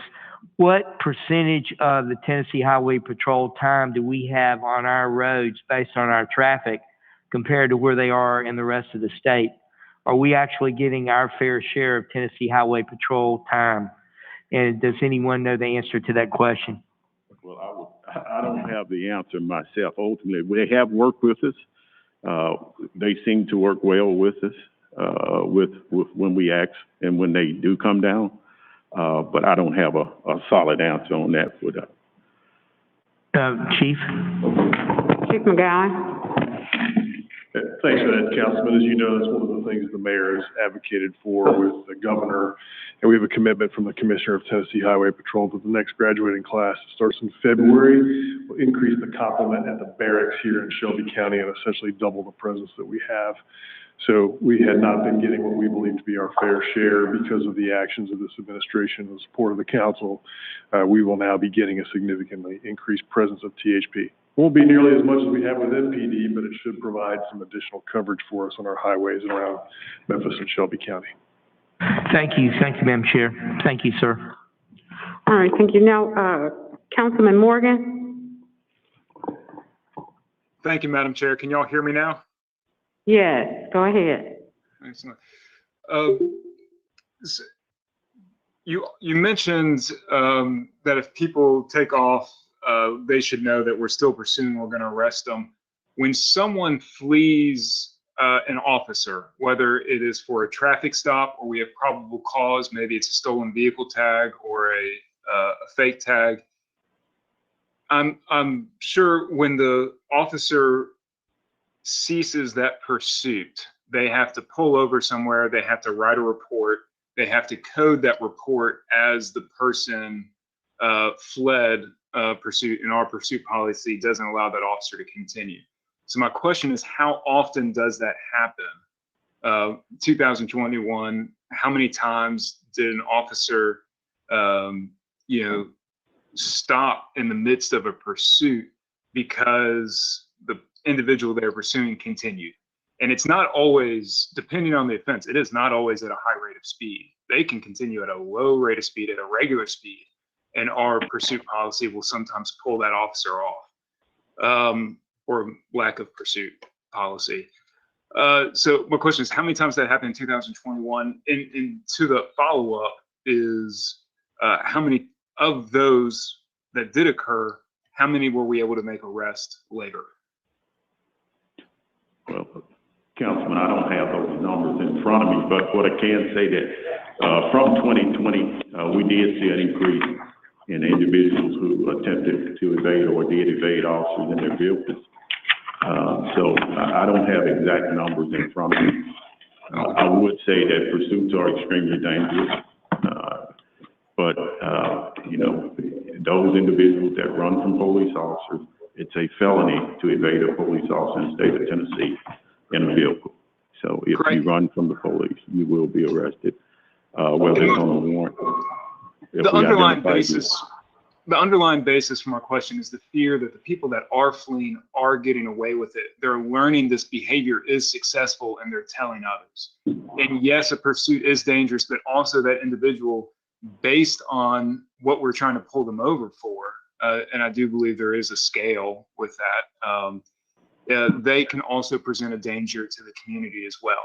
what percentage of the Tennessee Highway Patrol time do we have on our roads based on our traffic compared to where they are in the rest of the state? Are we actually getting our fair share of Tennessee Highway Patrol time? And does anyone know the answer to that question? Well, I don't have the answer myself. Ultimately, they have worked with us. They seem to work well with us, with when we ask and when they do come down. But I don't have a solid answer on that for that. Chief? Chief McGowan? Thanks for that, Councilman. As you know, that's one of the things the mayor has advocated for with the governor. And we have a commitment from the Commissioner of Tennessee Highway Patrol that the next graduating class that starts in February will increase the complement at the barracks here in Shelby County and essentially double the presence that we have. So we had not been getting what we believe to be our fair share because of the actions of this administration and the support of the council. We will now be getting a significantly increased presence of THP. Won't be nearly as much as we have with MPD, but it should provide some additional coverage for us on our highways and around Memphis and Shelby County. Thank you, Madam Chair. Thank you, sir. All right, thank you. Now, Councilman Morgan? Thank you, Madam Chair. Can y'all hear me now? Yes, go ahead. Excellent. You mentioned that if people take off, they should know that we're still pursuing, we're going to arrest them. When someone flees an officer, whether it is for a traffic stop or we have probable cause, maybe it's a stolen vehicle tag or a fake tag, I'm sure when the officer ceases that pursuit, they have to pull over somewhere, they have to write a report, they have to code that report as the person fled pursuit, and our pursuit policy doesn't allow that officer to continue. So my question is, how often does that happen? 2021, how many times did an officer, stop in the midst of a pursuit because the individual they're pursuing continued? And it's not always, depending on the offense, it is not always at a high rate of speed. They can continue at a low rate of speed, at a regular speed, and our pursuit policy will sometimes pull that officer off, or lack of pursuit policy. So my question is, how many times that happened in 2021? And to the follow-up is, how many of those that did occur, how many were we able to make arrest later? Well, Councilman, I don't have those numbers in front of me, but what I can say that from 2020, we did see an increase in individuals who attempted to evade or did evade officers in their vehicles. So I don't have exact numbers in front of me. I would say that pursuits are extremely dangerous. But those individuals that run from police officers, it's a felony to evade a police officer in the state of Tennessee in a vehicle. So if you run from the police, you will be arrested, whether it's on a warrant. The underlying basis from our question is the fear that the people that are fleeing are getting away with it. They're learning this behavior is successful and they're telling others. And yes, a pursuit is dangerous, but also that individual, based on what we're trying to pull them over for, and I do believe there is a scale with that, they can also present a danger to the community as well,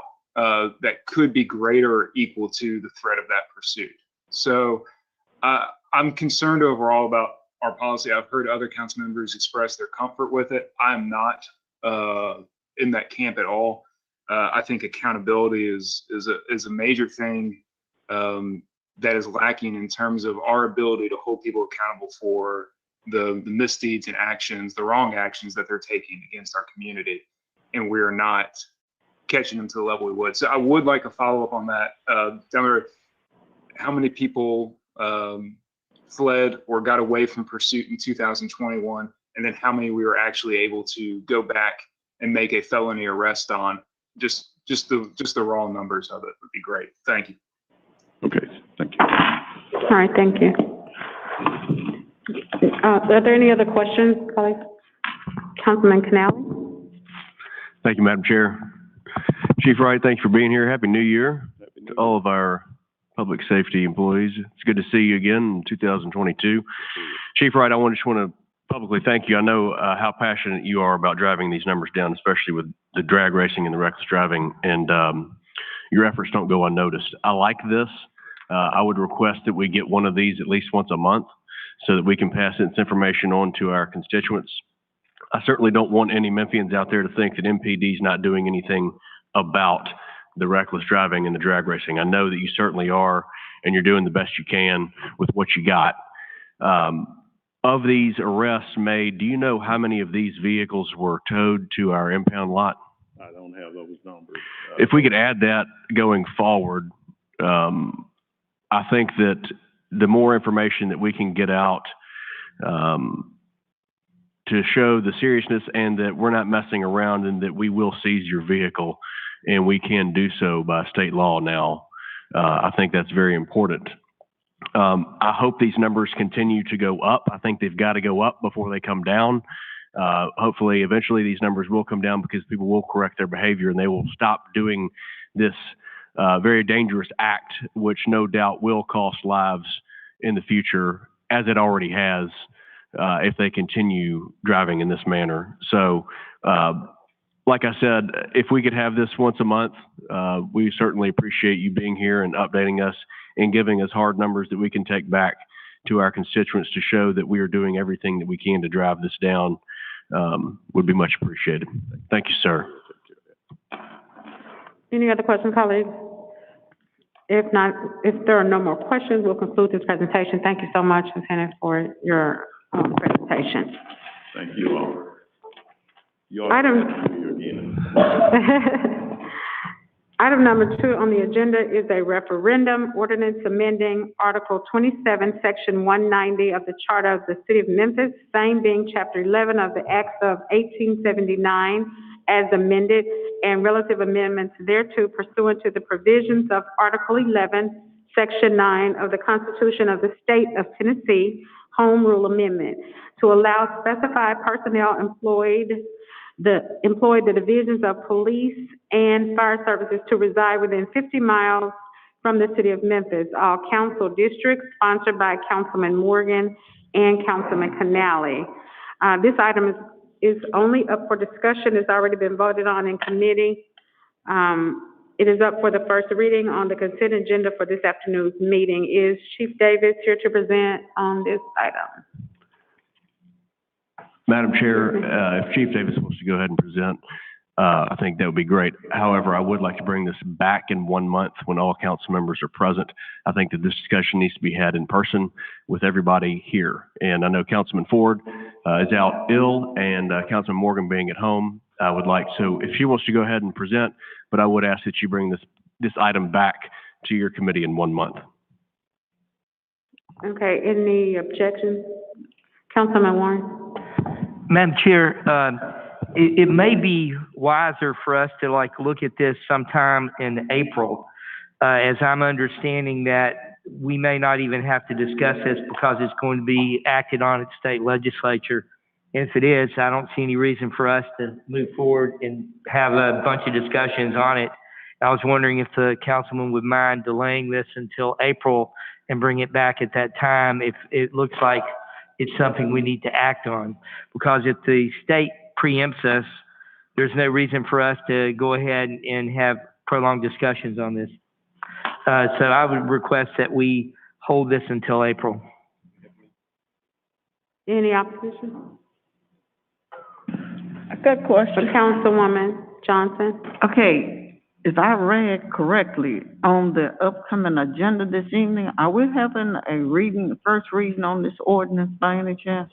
that could be greater or equal to the threat of that pursuit. So I'm concerned overall about our policy. I've heard other council members express their comfort with it. I'm not in that camp at all. I think accountability is a major thing that is lacking in terms of our ability to hold people accountable for the misdeeds and actions, the wrong actions that they're taking against our community, and we're not catching them to the level we would. So I would like a follow-up on that. How many people fled or got away from pursuit in 2021, and then how many we were actually able to go back and make a felony arrest on? Just the raw numbers of it would be great. Thank you. Okay, thank you. All right, thank you. Are there any other questions, colleagues? Councilman Canale? Thank you, Madam Chair. Chief Wright, thanks for being here. Happy New Year to all of our public safety employees. It's good to see you again in 2022. Chief Wright, I just want to publicly thank you. I know how passionate you are about driving these numbers down, especially with the drag racing and the reckless driving, and your efforts don't go unnoticed. I like this. I would request that we get one of these at least once a month so that we can pass this information on to our constituents. I certainly don't want any Memphians out there to think that MPD is not doing anything about the reckless driving and the drag racing. I know that you certainly are, and you're doing the best you can with what you got. Of these arrests made, do you know how many of these vehicles were towed to our impound lot? I don't have those numbers. If we could add that going forward, I think that the more information that we can get out to show the seriousness and that we're not messing around and that we will seize your vehicle, and we can do so by state law now, I think that's very important. I hope these numbers continue to go up. I think they've got to go up before they come down. Hopefully, eventually these numbers will come down because people will correct their behavior and they will stop doing this very dangerous act, which no doubt will cost lives in the future, as it already has, if they continue driving in this manner. So, like I said, if we could have this once a month, we certainly appreciate you being here and updating us and giving us hard numbers that we can take back to our constituents to show that we are doing everything that we can to drive this down. Would be much appreciated. Thank you, sir. Any other questions, colleagues? If not, if there are no more questions, we'll conclude this presentation. Thank you so much, Lieutenant, for your presentation. Thank you all. Item number 2 on the agenda is a referendum ordinance amending Article 27, Section 190 of the Charter of the City of Memphis, same being Chapter 11 of the Acts of 1879 as amended, and relative amendments thereto pursuant to the provisions of Article 11, Section 9 of the Constitution of the State of Tennessee, Home Rule Amendment, to allow specified personnel employed the divisions of police and fire services to reside within 50 miles from the city of Memphis, all council districts, sponsored by Councilman Morgan and Councilman Canale. This item is only up for discussion. It's already been voted on in committee. It is up for the first reading on the consent agenda for this afternoon's meeting. Is Chief Davis here to present on this item? Madam Chair, if Chief Davis wants to go ahead and present, I think that would be great. However, I would like to bring this back in 1 month when all council members are present. I think that this discussion needs to be had in person with everybody here. And I know Councilman Ford is out ill, and Councilman Morgan being at home. I would like, so if she wants to go ahead and present, but I would ask that you bring this item back to your committee in 1 month. Okay, any objections? Councilman Warren? Madam Chair, it may be wiser for us to look at this sometime in April, as I'm understanding that we may not even have to discuss this because it's going to be acted on at state legislature. And if it is, I don't see any reason for us to move forward and have a bunch of discussions on it. I was wondering if the councilman would mind delaying this until April and bring it back at that time if it looks like it's something we need to act on. Because if the state preempts us, there's no reason for us to go ahead and have prolonged discussions on this. So I would request that we hold this until April. Any opposition? A good question. Councilwoman Johnson? Okay, if I read correctly, on the upcoming agenda this evening, are we having a first reading on this ordinance by any chance?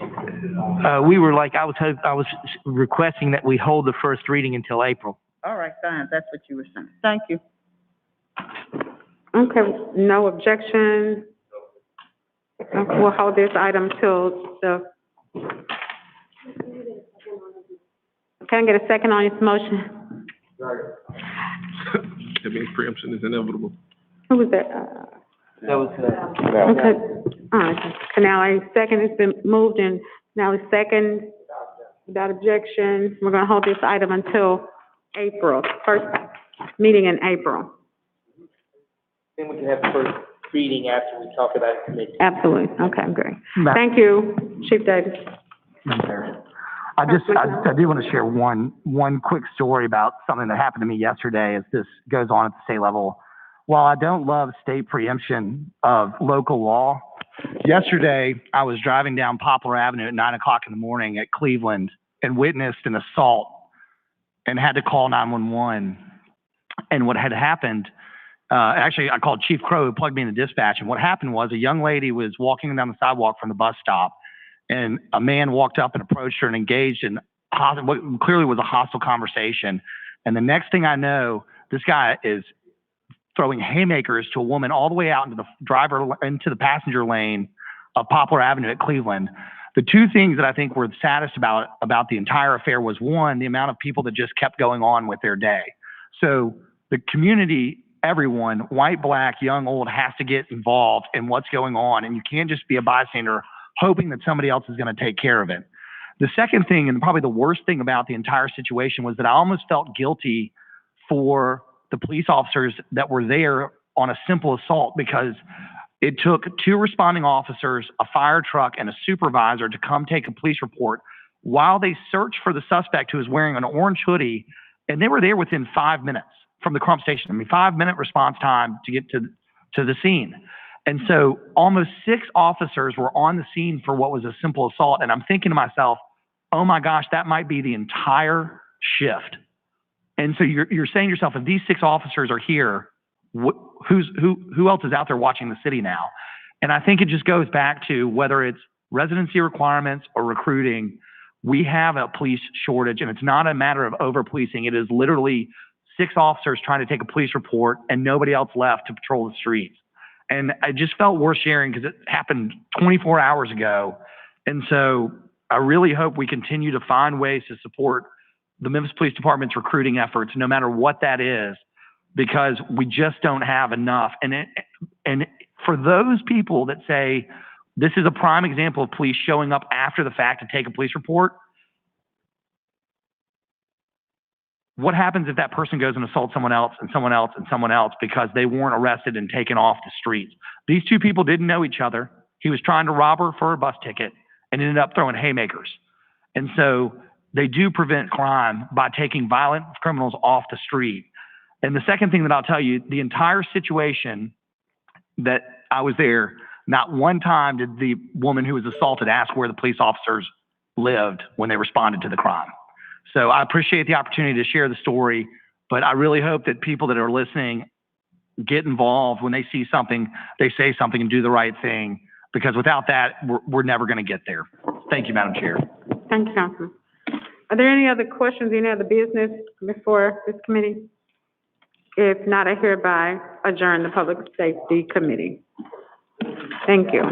I was requesting that we hold the first reading until April. All right, fine, that's what you were saying. Thank you. Okay, no objection. Okay, we'll hold this item till can I get a second on this motion? That means preemption is inevitable. Who was that? That was, Okay, all right, Canale, second, it's been moved and now second, without objection. We're gonna hold this item until April, first meeting in April. then we can have the first reading after we talk about it in committee. Absolutely, okay, great. Thank you, Chief Davis. I do want to share one quick story about something that happened to me yesterday as this goes on at the state level. While I don't love state preemption of local law, yesterday I was driving down Poplar Avenue at 9 o'clock in the morning at Cleveland and witnessed an assault and had to call 911. And what had happened, actually I called Chief Crow, who plugged me into dispatch. And what happened was a young lady was walking down the sidewalk from the bus stop, and a man walked up and approached her and engaged in what clearly was a hostile conversation. And the next thing I know, this guy is throwing haymakers to a woman all the way out into the passenger lane of Poplar Avenue at Cleveland. The two things that I think were the saddest about the entire affair was, one, the amount of people that just kept going on with their day. So the community, everyone, white, black, young, old, has to get involved in what's going on, and you can't just be a bystander hoping that somebody else is going to take care of it. The second thing, and probably the worst thing about the entire situation, was that I almost felt guilty for the police officers that were there on a simple assault, because it took 2 responding officers, a fire truck, and a supervisor to come take a police report while they searched for the suspect, who was wearing an orange hoodie, and they were there within 5 minutes from the Crump station. I mean, 5-minute response time to get to the scene. And so almost 6 officers were on the scene for what was a simple assault. And I'm thinking to myself, oh my gosh, that might be the entire shift. And so you're saying to yourself, if these 6 officers are here, who else is out there watching the city now? And I think it just goes back to, whether it's residency requirements or recruiting, we have a police shortage, and it's not a matter of over-policing. It is literally 6 officers trying to take a police report and nobody else left to patrol the streets. And it just felt worth sharing because it happened 24 hours ago. And so I really hope we continue to find ways to support the Memphis Police Department's recruiting efforts, no matter what that is, because we just don't have enough. And for those people that say this is a prime example of police showing up after the fact to take a police report, what happens if that person goes and assaults someone else and someone else and someone else because they weren't arrested and taken off the streets? These 2 people didn't know each other. He was trying to rob her for a bus ticket and ended up throwing haymakers. And so they do prevent crime by taking violent criminals off the street. And the second thing that I'll tell you, the entire situation that I was there, not one time did the woman who was assaulted ask where the police officers lived when they responded to the crime. So I appreciate the opportunity to share the story, but I really hope that people that are listening get involved. When they see something, they say something and do the right thing, because without that, we're never going to get there. Thank you, Madam Chair. Thank you, Councilman. Are there any other questions, any other business before this committee? If not, I hereby adjourn the Public Safety Committee. Thank you.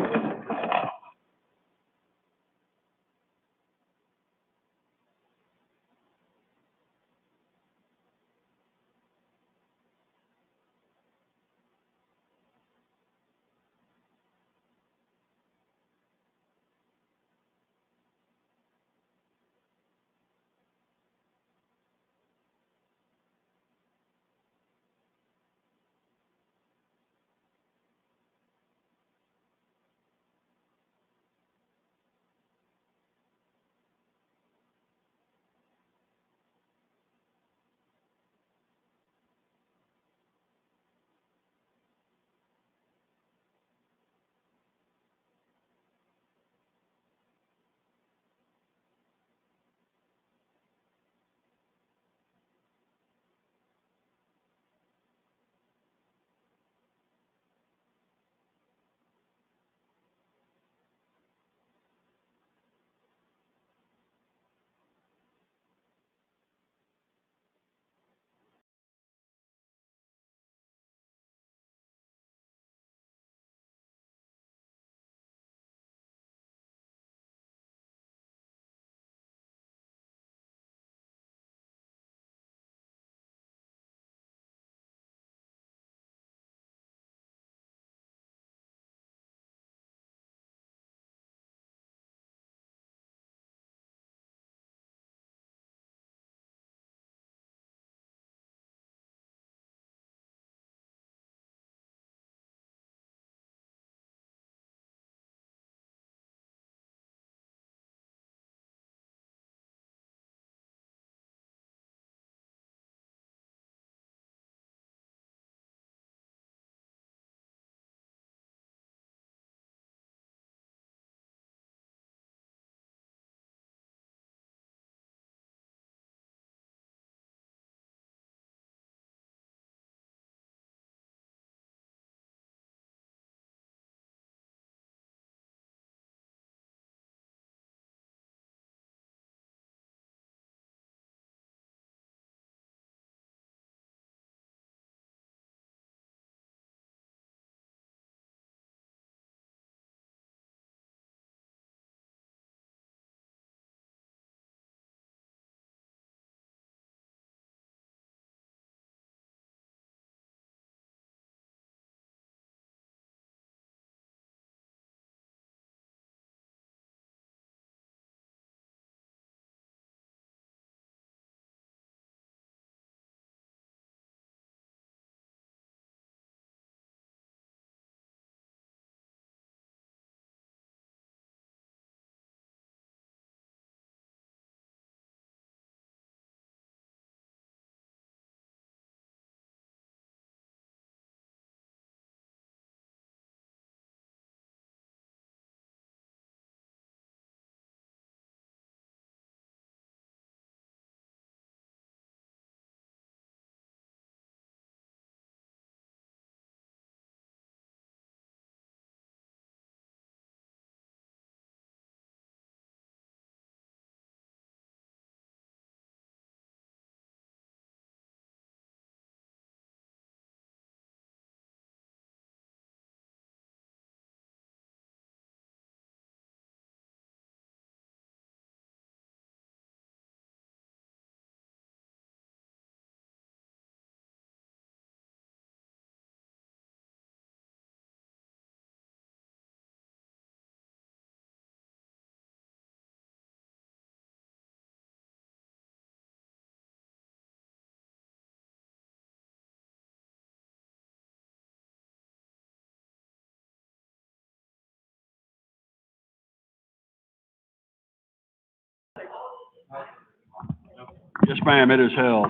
Yes, ma'am, it is held.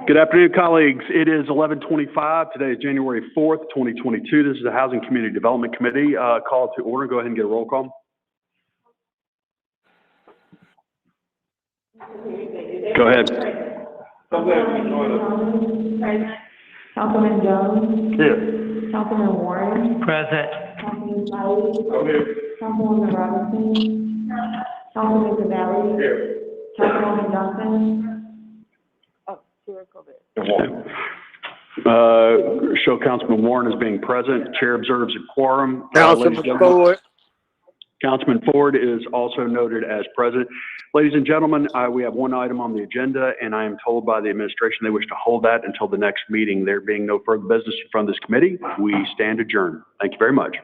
Good afternoon, colleagues. It is 11:25. Today is January 4th, 2022. This is the Housing Community Development Committee call to order. Go ahead and get a roll call. Go ahead. Councilman Jones. Here. Councilman Warren. Present. Councilman Smiley. Councilwoman Robinson. Councilman Canali. Here. Councilwoman Johnson. Show Councilman Warren as being present. Chair observes a quorum. Councilman Ford. Councilman Ford is also noted as present. Ladies and gentlemen, we have one item on the agenda, and I am told by the administration they wish to hold that until the next meeting. There being no further business in front of this committee, we stand adjourned. Thank you very much.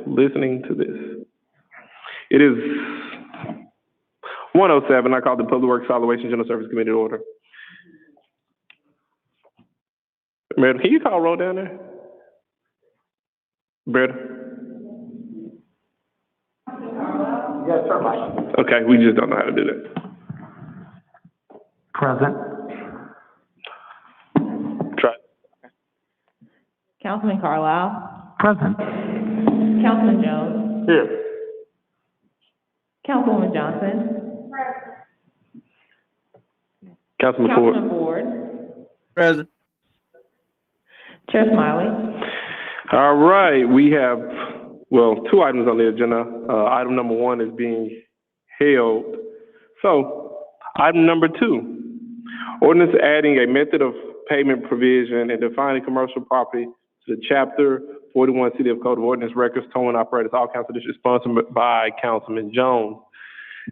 listening to this. It is 1:07. I call the Public Works, Solid Waste, and General Service Committee to order. Meredith, can you call roll down there? Meredith? Yes, sir, Mike. Okay, we just don't know how to do that. Present. Try. Councilman Carlisle. Present. Councilman Jones. Here. Councilwoman Johnson. Councilman Ford. Councilman Ford. Present. Chair Smiley. All right, we have, well, two items on the agenda. Item number one is being held. So, item number two, ordinance adding a method of payment provision and defining commercial property to the Chapter 41 City of Code of Ordinance Records, towing operators, all council districts, sponsored by Councilman Jones.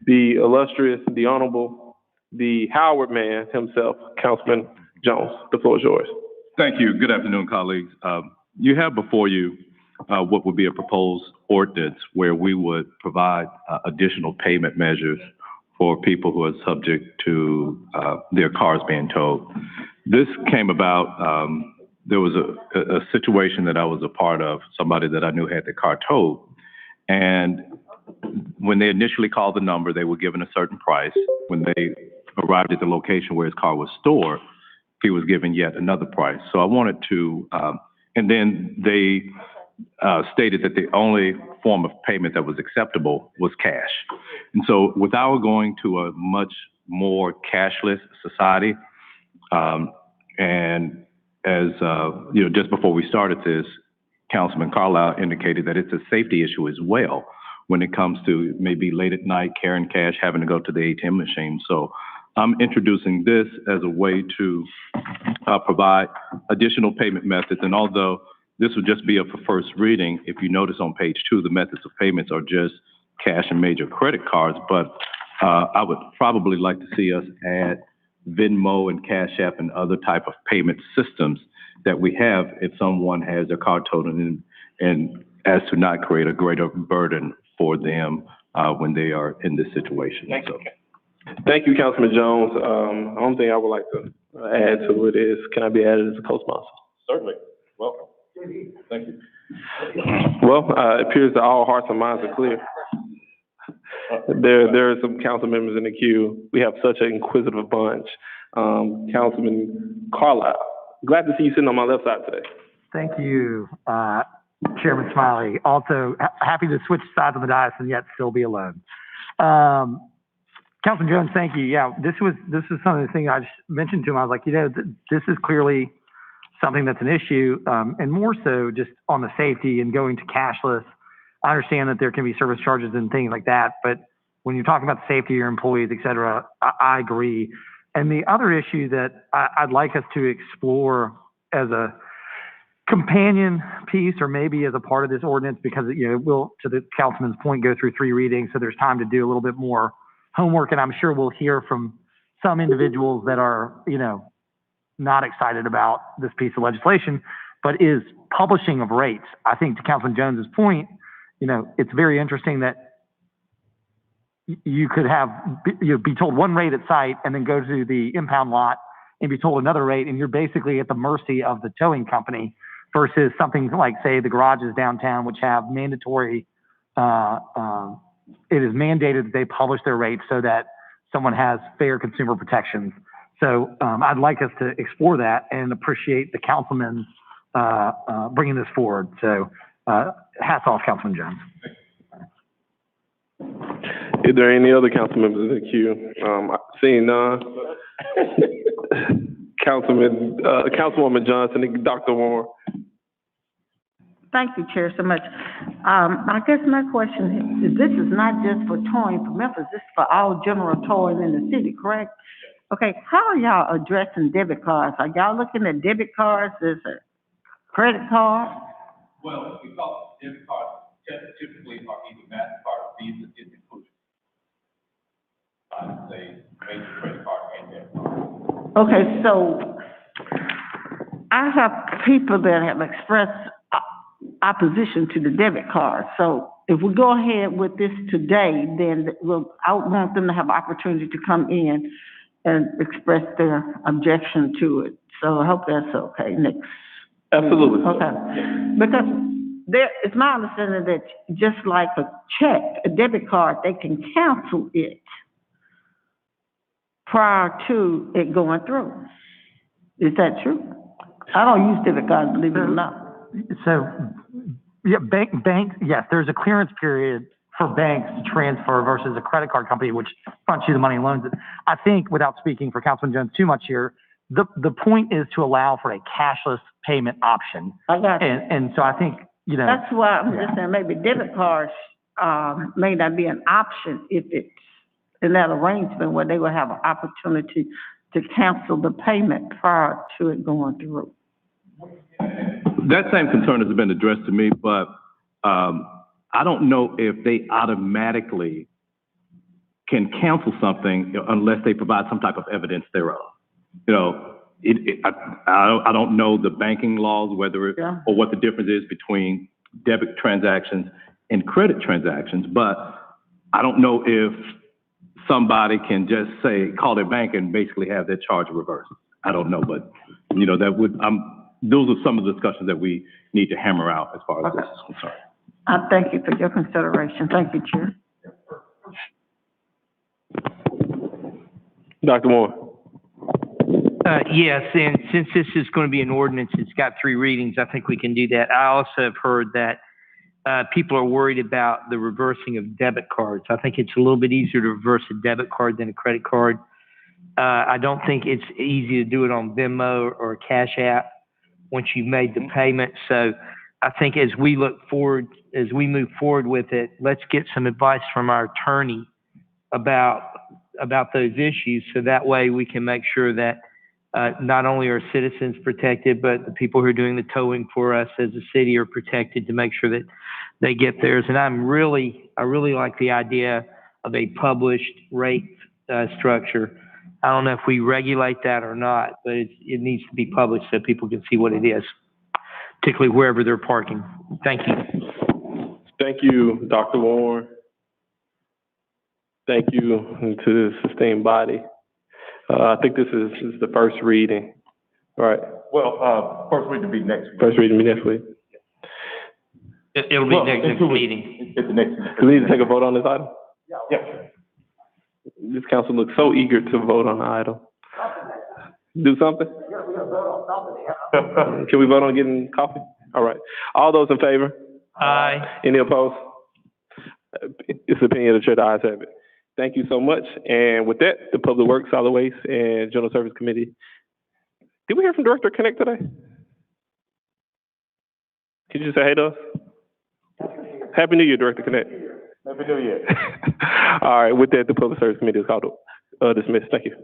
The illustrious, the honorable, the Howard man himself, Councilman Jones. The floor is yours. Thank you. Good afternoon, colleagues. You have before you what would be a proposed ordinance where we would provide additional payment measures for people who are subject to their cars being towed. This came about, there was a situation that I was a part of, somebody that I knew had their car towed. And when they initially called the number, they were given a certain price. When they arrived at the location where his car was stored, he was given yet another price. So I wanted to, and then they stated that the only form of payment that was acceptable was cash. And so with our going to a much more cashless society, and as, you know, just before we started this, Councilman Carlisle indicated that it's a safety issue as well when it comes to maybe late at night carrying cash, having to go to the ATM machine. So I'm introducing this as a way to provide additional payment methods. And although this will just be a first reading, if you notice on page 2, the methods of payments are just cash and major credit cards. But I would probably like to see us add Venmo and Cash App and other type of payment systems that we have if someone has their car towed, and as to not create a greater burden for them when they are in this situation. Thank you, Councilman Jones. The only thing I would like to add to it is, can I be added as a co-sponsor? Certainly. Welcome. Thank you. Well, it appears that all hearts and minds are clear. There are some council members in the queue. We have such an inquisitive bunch. Councilman Carlisle, glad to see you sitting on my left side today. Thank you, Chairman Smiley. Also, happy to switch sides of the dais and yet still be alone. Councilman Jones, thank you. Yeah, this was some of the things I just mentioned to him. I was like, you know, this is clearly something that's an issue, and more so just on the safety and going to cashless. I understand that there can be service charges and things like that, but when you're talking about the safety of your employees, et cetera, I agree. And the other issue that I'd like us to explore as a companion piece, or maybe as a part of this ordinance, because, you know, we'll, to the councilman's point, go through 3 readings, so there's time to do a little bit more homework, and I'm sure we'll hear from some individuals that are, you know, not excited about this piece of legislation, but is publishing of rates. I think to Councilman Jones's point, you know, it's very interesting that you could have, you know, be told one rate at site and then go to the impound lot and be told another rate, and you're basically at the mercy of the towing company, versus something like, say, the garages downtown, which have mandatory, it is mandated that they publish their rates so that someone has fair consumer protections. So I'd like us to explore that and appreciate the councilman bringing this forward. So hats off, Councilman Jones. Is there any other council members in the queue? Seeing none. Councilwoman Johnson and Dr. Warren. Thank you, Chair, so much. I guess my question is, this is not just for towing for Memphis, this is for all general towing in the city, correct? Okay, how are y'all addressing debit cards? Are y'all looking at debit cards as a credit card? Well, we call debit cards typically are either MasterCard or Visa is included. I would say major credit card and debit card. Okay, so I have people that have expressed opposition to the debit card. So if we go ahead with this today, then I would want them to have opportunity to come in and express their objection to it. So I hope that's okay, next. Absolutely. Okay. Because it's my understanding that just like a check, a debit card, they can cancel it prior to it going through. Is that true? I don't use debit cards, believe it or not. So, yeah, bank, yes, there's a clearance period for banks to transfer versus a credit card company, which fronts you the money and loans it. I think, without speaking for Councilman Jones too much here, the point is to allow for a cashless payment option. I got you. And so I think, you know. That's why I'm just saying maybe debit cards, may not be an option if it's in that arrangement where they will have an opportunity to cancel the payment prior to it going through. That same concern has been addressed to me, but I don't know if they automatically can cancel something unless they provide some type of evidence thereof. You know, I don't know the banking laws, whether it, or what the difference is between debit transactions and credit transactions, but I don't know if somebody can just say, call their bank and basically have their charge reversed. I don't know, but you know, that would, those are some of the discussions that we need to hammer out as far as this is concerned. I thank you for your consideration. Thank you, Chair. Dr. Moore. Yes, and since this is going to be an ordinance, it's got 3 readings, I think we can do that. I also have heard that people are worried about the reversing of debit cards. I think it's a little bit easier to reverse a debit card than a credit card. I don't think it's easy to do it on Venmo or Cash App once you've made the payment. So I think as we look forward, as we move forward with it, let's get some advice from our attorney about those issues, so that way we can make sure that not only are citizens protected, but the people who are doing the towing for us as a city are protected, to make sure that they get theirs. And I really like the idea of a published rate structure. I don't know if we regulate that or not, but it needs to be published so people can see what it is, particularly wherever they're parking. Thank you. Thank you, Dr. Warren. Thank you to the sustained body. I think this is the first reading, right? Well, first reading will be next week. First reading will be next week. It'll be next meeting. It's the next. Do we need to take a vote on this item? Yeah. This council looks so eager to vote on the item. Do something? Can we vote on getting coffee? All right. All those in favor? Aye. Any opposed? It's the opinion of the chair, the ayes have it. Thank you so much. And with that, the Public Works, Solid Waste, and General Service Committee. Did we hear from Director Connect today? Can you just say hey to us? Happy New Year, Director Connect. Happy New Year. All right, with that, the Public Service Committee is called dismissed. Thank you.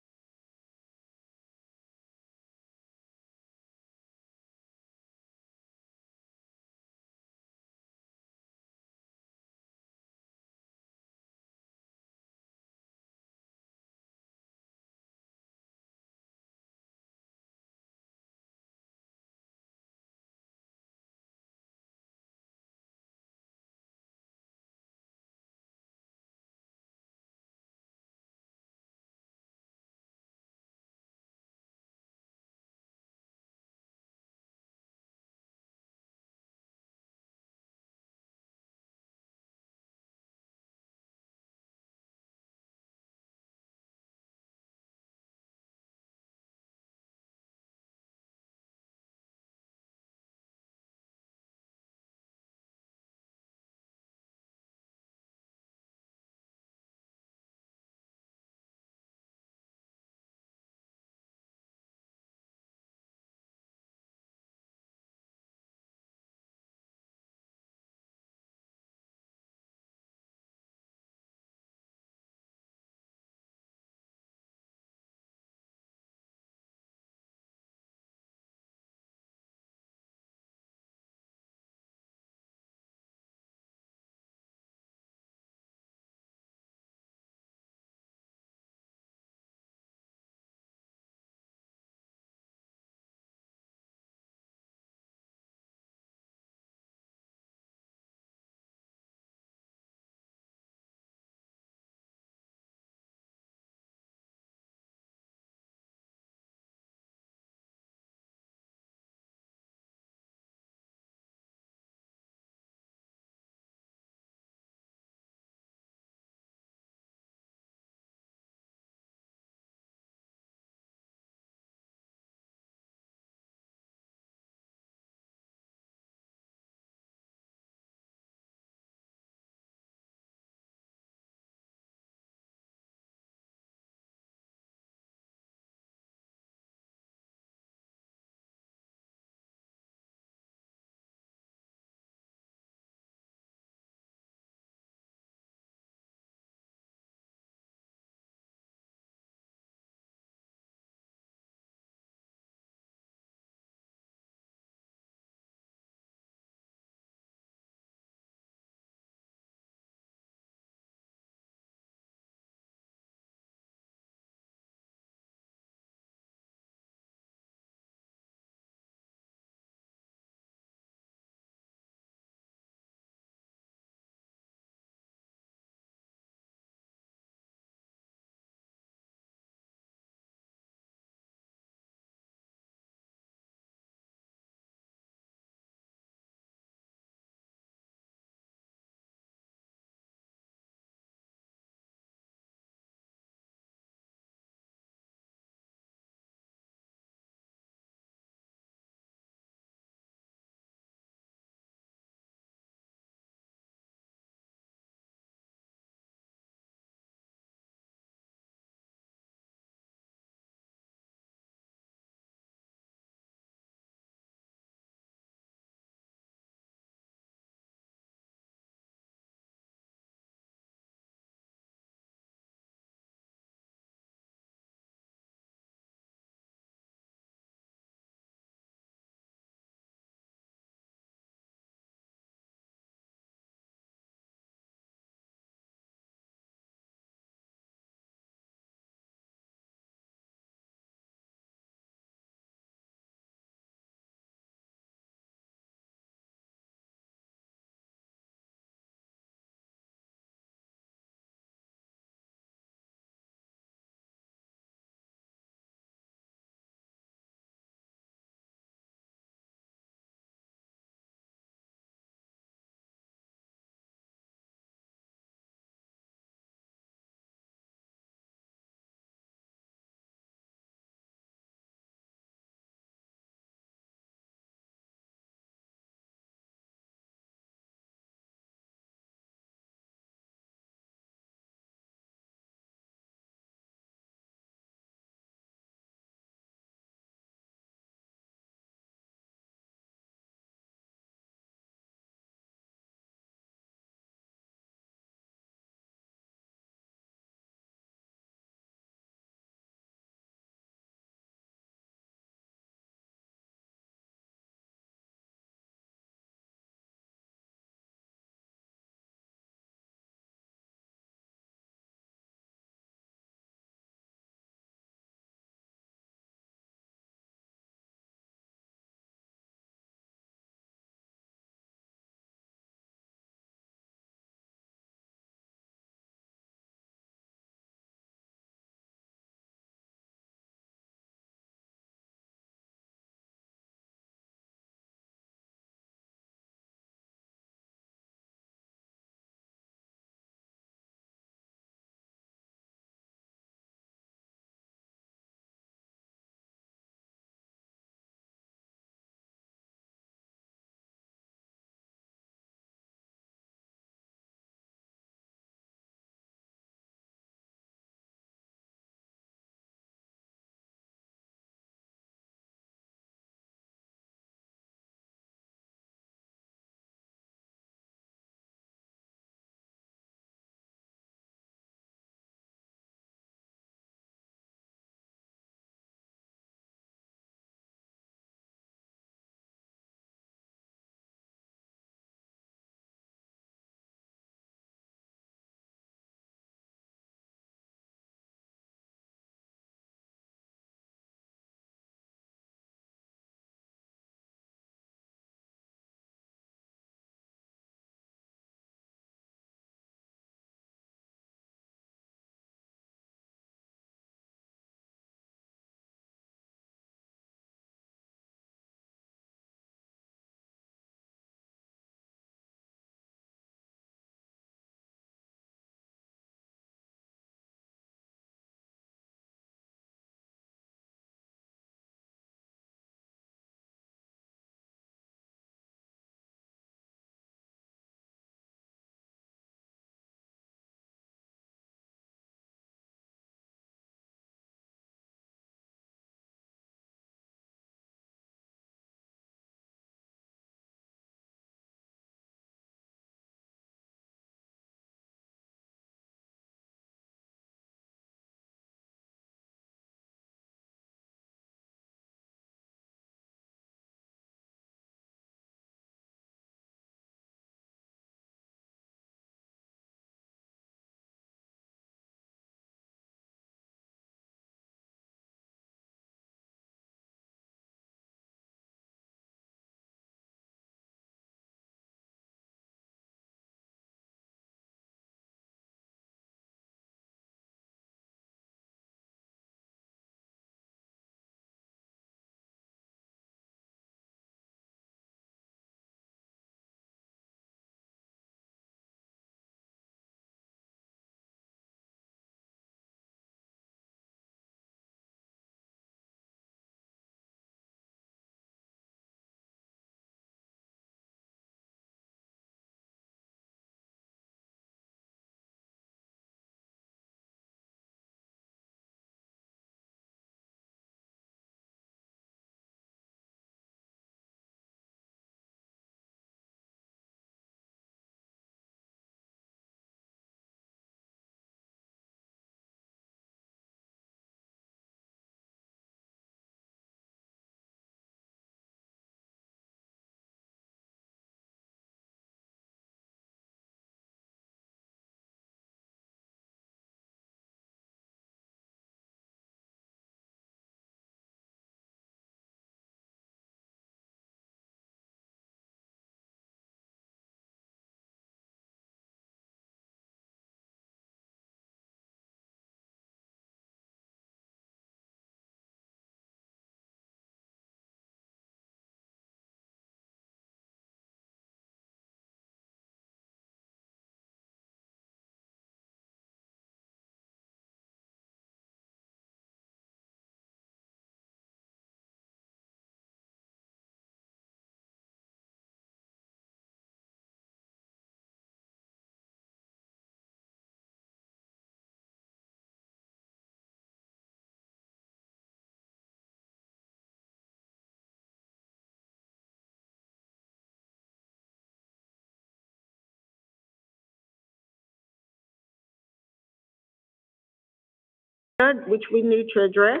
which we need to address.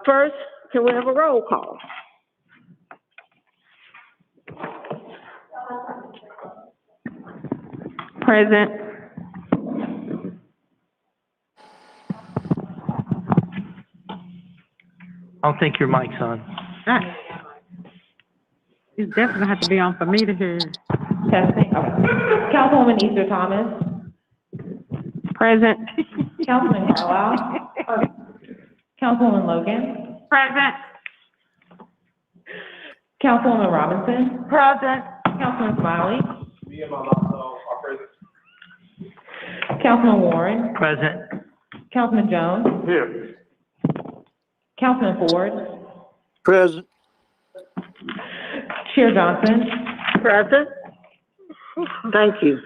First, can we have a roll call? Present. I don't think your mic's on. It's definitely gonna have to be on for me to hear. Testing. Councilwoman Easter Thomas. Present. Councilman Carlisle. Councilwoman Logan. Present. Councilwoman Robinson. Present. Councilman Smiley. Me and my mom are present. Councilman Warren. Present. Councilman Jones. Here. Councilman Ford. Present. Chair Johnson. Present. Thank you.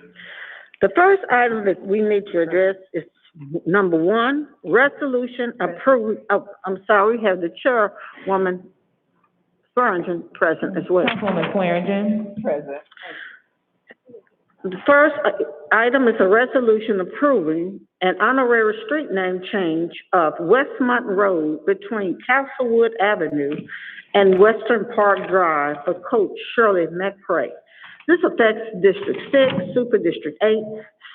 The first item that we need to address is number 1, resolution approved, we have the chairwoman Swearingen present as well. Councilwoman Swearingen. Present. The first item is a resolution approving an honorary street name change of Westmont Road between Castlewood Avenue and Western Park Drive for Coach Shirley McCray. This affects District 6, Super District 8,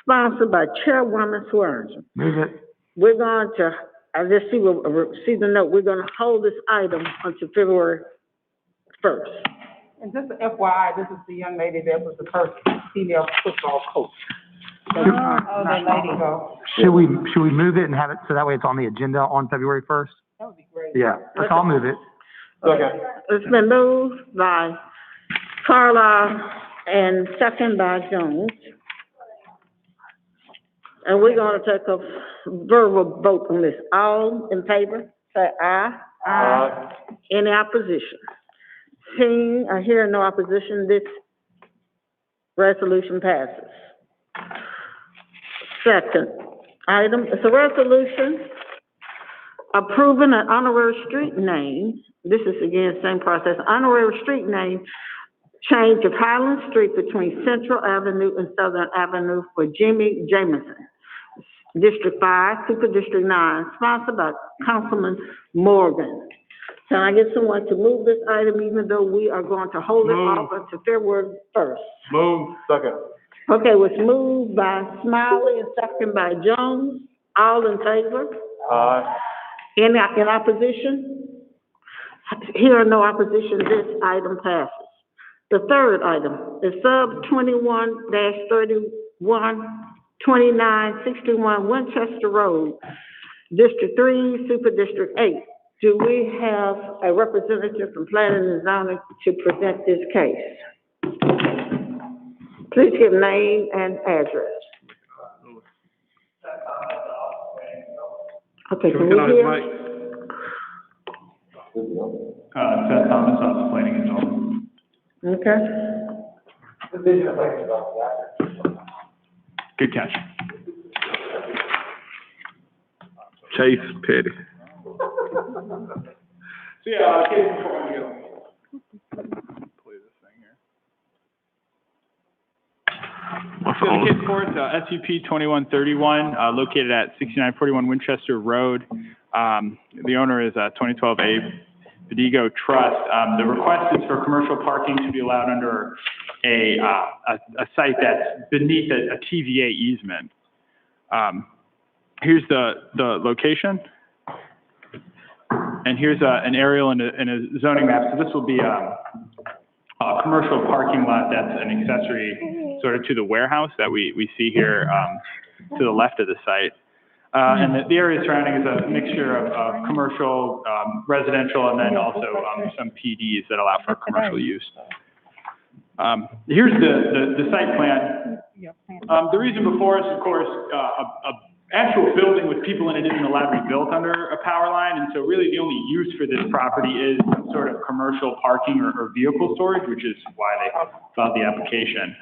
sponsored by Chairwoman Swearingen. Move it. We're going to, I just see the note, we're gonna hold this item until February 1st. And just an FYI, this is the young lady that was the first female football coach. Oh, the lady. Should we move it and have it, so that way it's on the agenda on February 1st? That would be great. Yeah, I'll move it. Okay. It's been moved by Carlisle and second by Jones. And we're gonna take a verbal vote on this. All in favor, say aye. Aye. Any opposition? Seeing or hearing no opposition, this resolution passes. Second item is a resolution approving an honorary street name. This is again, same process, honorary street name change of Highland Street between Central Avenue and Southern Avenue for Jimmy Jamison. District 5, Super District 9, sponsored by Councilman Morgan. Can I get someone to move this item even though we are going to hold it off until February 1st? Move. Second. Okay, it was moved by Smiley and second by Jones. All in favor? Aye. Any in opposition? Hearing no opposition, this item passes. The third item is sub 21-31-2961 Winchester Road, District 3, Super District 8. Do we have a representative from Planning and Zoning to present this case? Please give name and address. Okay, can we hear? Seth Thomas, Office of Planning and Zoning. Okay. Good catch. Chase Petty. So yeah, case before we go. Play this thing here. So the case before it's SUP 2131, located at 6941 Winchester Road. The owner is 2012 A Vidigo Trust. The request is for commercial parking to be allowed under a site that's beneath a TVA easement. Here's the location. And here's an aerial and a zoning map. So this will be a commercial parking lot that's an accessory sort of to the warehouse that we see here to the left of the site. And the area surrounding is a mixture of commercial, residential, and then also some PDs that allow for commercial use. Here's the site plan. The reason before us, of course, a actual building with people in it isn't allowed to be built under a power line, and so really the only use for this property is some sort of commercial parking or vehicle storage, which is why they filed the application.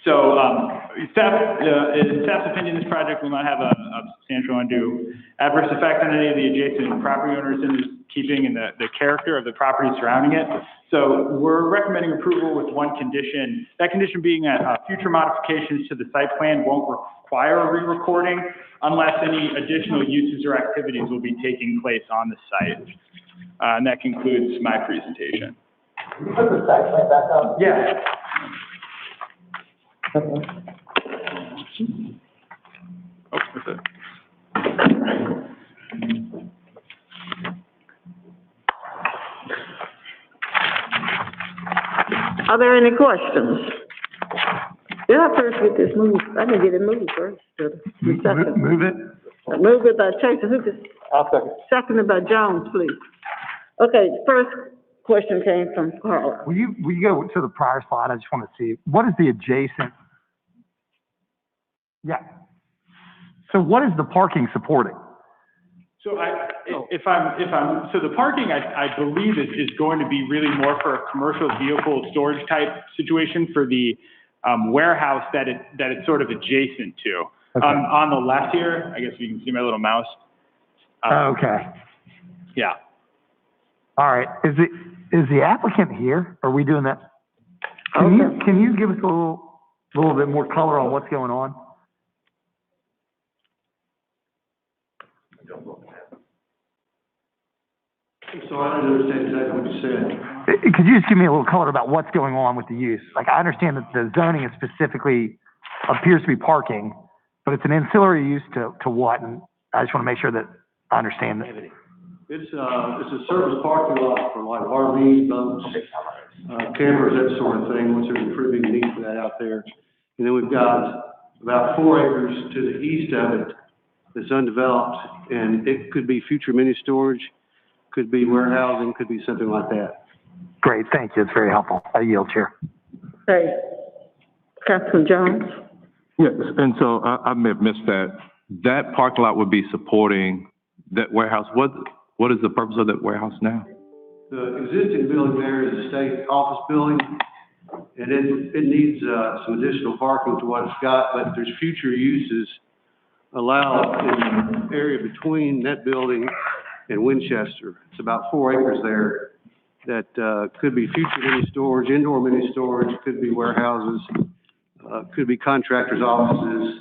In staff's opinion, this project will not have a substantial undue adverse effect on any of the adjacent property owners in keeping in the character of the property surrounding it. So we're recommending approval with one condition, that condition being that future modifications to the site plan won't require require a re-recording unless any additional uses or activities will be taking place on the site. And that concludes my presentation. Put the site plan back up. Yeah. Oh, that's it. Are there any questions? Did I first get this moved? I didn't get it moved first. Second. Move it. Move it by Chaser. Who just? I'll second. Seconded by Jones, please. Okay, first question came from Carla. Will you go to the prior slide? I just want to see, what is the adjacent? Yeah. So what is the parking supporting? So so the parking, I believe is going to be really more for a commercial vehicle storage type situation for the warehouse that it's sort of adjacent to. Okay. On the left here, I guess you can see my little mouse. Okay. Yeah. All right. Is the applicant here? Are we doing that? Can you give us a little bit more color on what's going on? So I don't understand exactly what you said. Could you just give me a little color about what's going on with the use? Like, I understand that the zoning is specifically appears to be parking, but it's an ancillary use to what? And I just want to make sure that I understand that. It's a service parking lot for like RVs, boats, campers, that sort of thing, which there's a pretty big need for that out there. And then we've got about 4 acres to the east of it that's undeveloped, and it could be future mini storage, could be warehousing, could be something like that. Great, thank you. It's very helpful. I yield, Chair. Okay. Councilman Jones? Yes, and so I may have missed that. That parking lot would be supporting that warehouse. What is the purpose of that warehouse now? The existing building there is a state office building, and it needs some additional parking to what it's got, but there's future uses allowed in the area between that building and Winchester. It's about 4 acres there that could be future mini storage, indoor mini storage, could be warehouses, could be contractors' offices,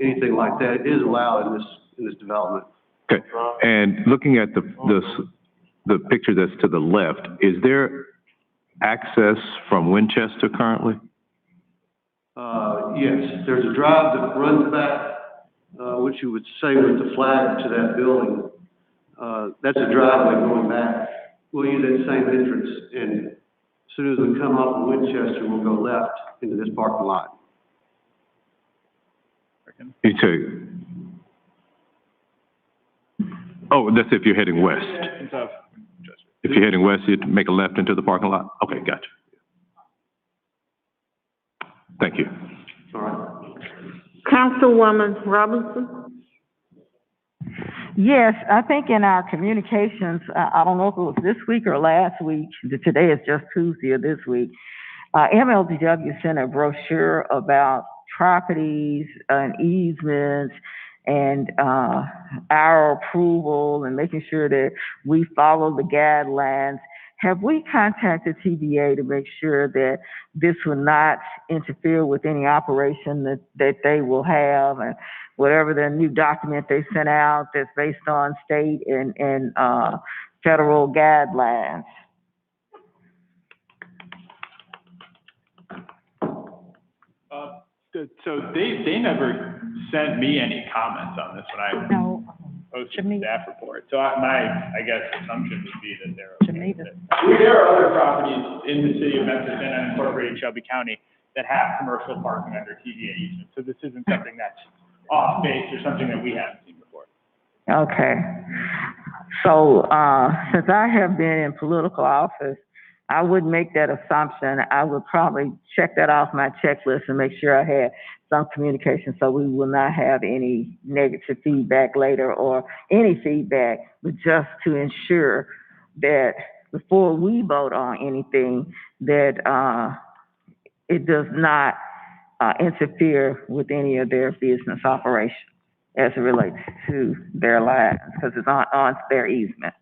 anything like that. It is allowed in this development. Okay, and looking at the picture that's to the left, is there access from Winchester currently? Yes, there's a drive that runs back, which you would say with the flag to that building. That's a driveway going back. We'll use that same entrance, and as soon as we come off of Winchester, we'll go left into this parking lot. You take. Oh, that's if you're heading west. If you're heading west, you'd make a left into the parking lot? Okay, gotcha. Thank you. All right. Councilwoman Robinson? Yes, I think in our communications, I don't know if it was this week or last week, today is just Tuesday of this week, MLDW sent a brochure about properties and easements and our approval and making sure that we follow the guidelines. Have we contacted TBA to make sure that this will not interfere with any operation that they will have, and whatever the new document they sent out that's based on state and federal guidelines? So they never sent me any comments on this when I posted the staff report. So I guess assumption would be that they're okay with it. There are other properties in the city of Memphis and unincorporated Shelby County that have commercial parking under TDA easement. So this isn't something that's off base or something that we haven't seen before. Okay. So since I have been in political office, I would make that assumption. I would probably check that off my checklist and make sure I had some communication so we will not have any negative feedback later or any feedback, but just to ensure that before we vote on anything, that it does not interfere with any of their business operations as it relates to their lives, because it's on their easement.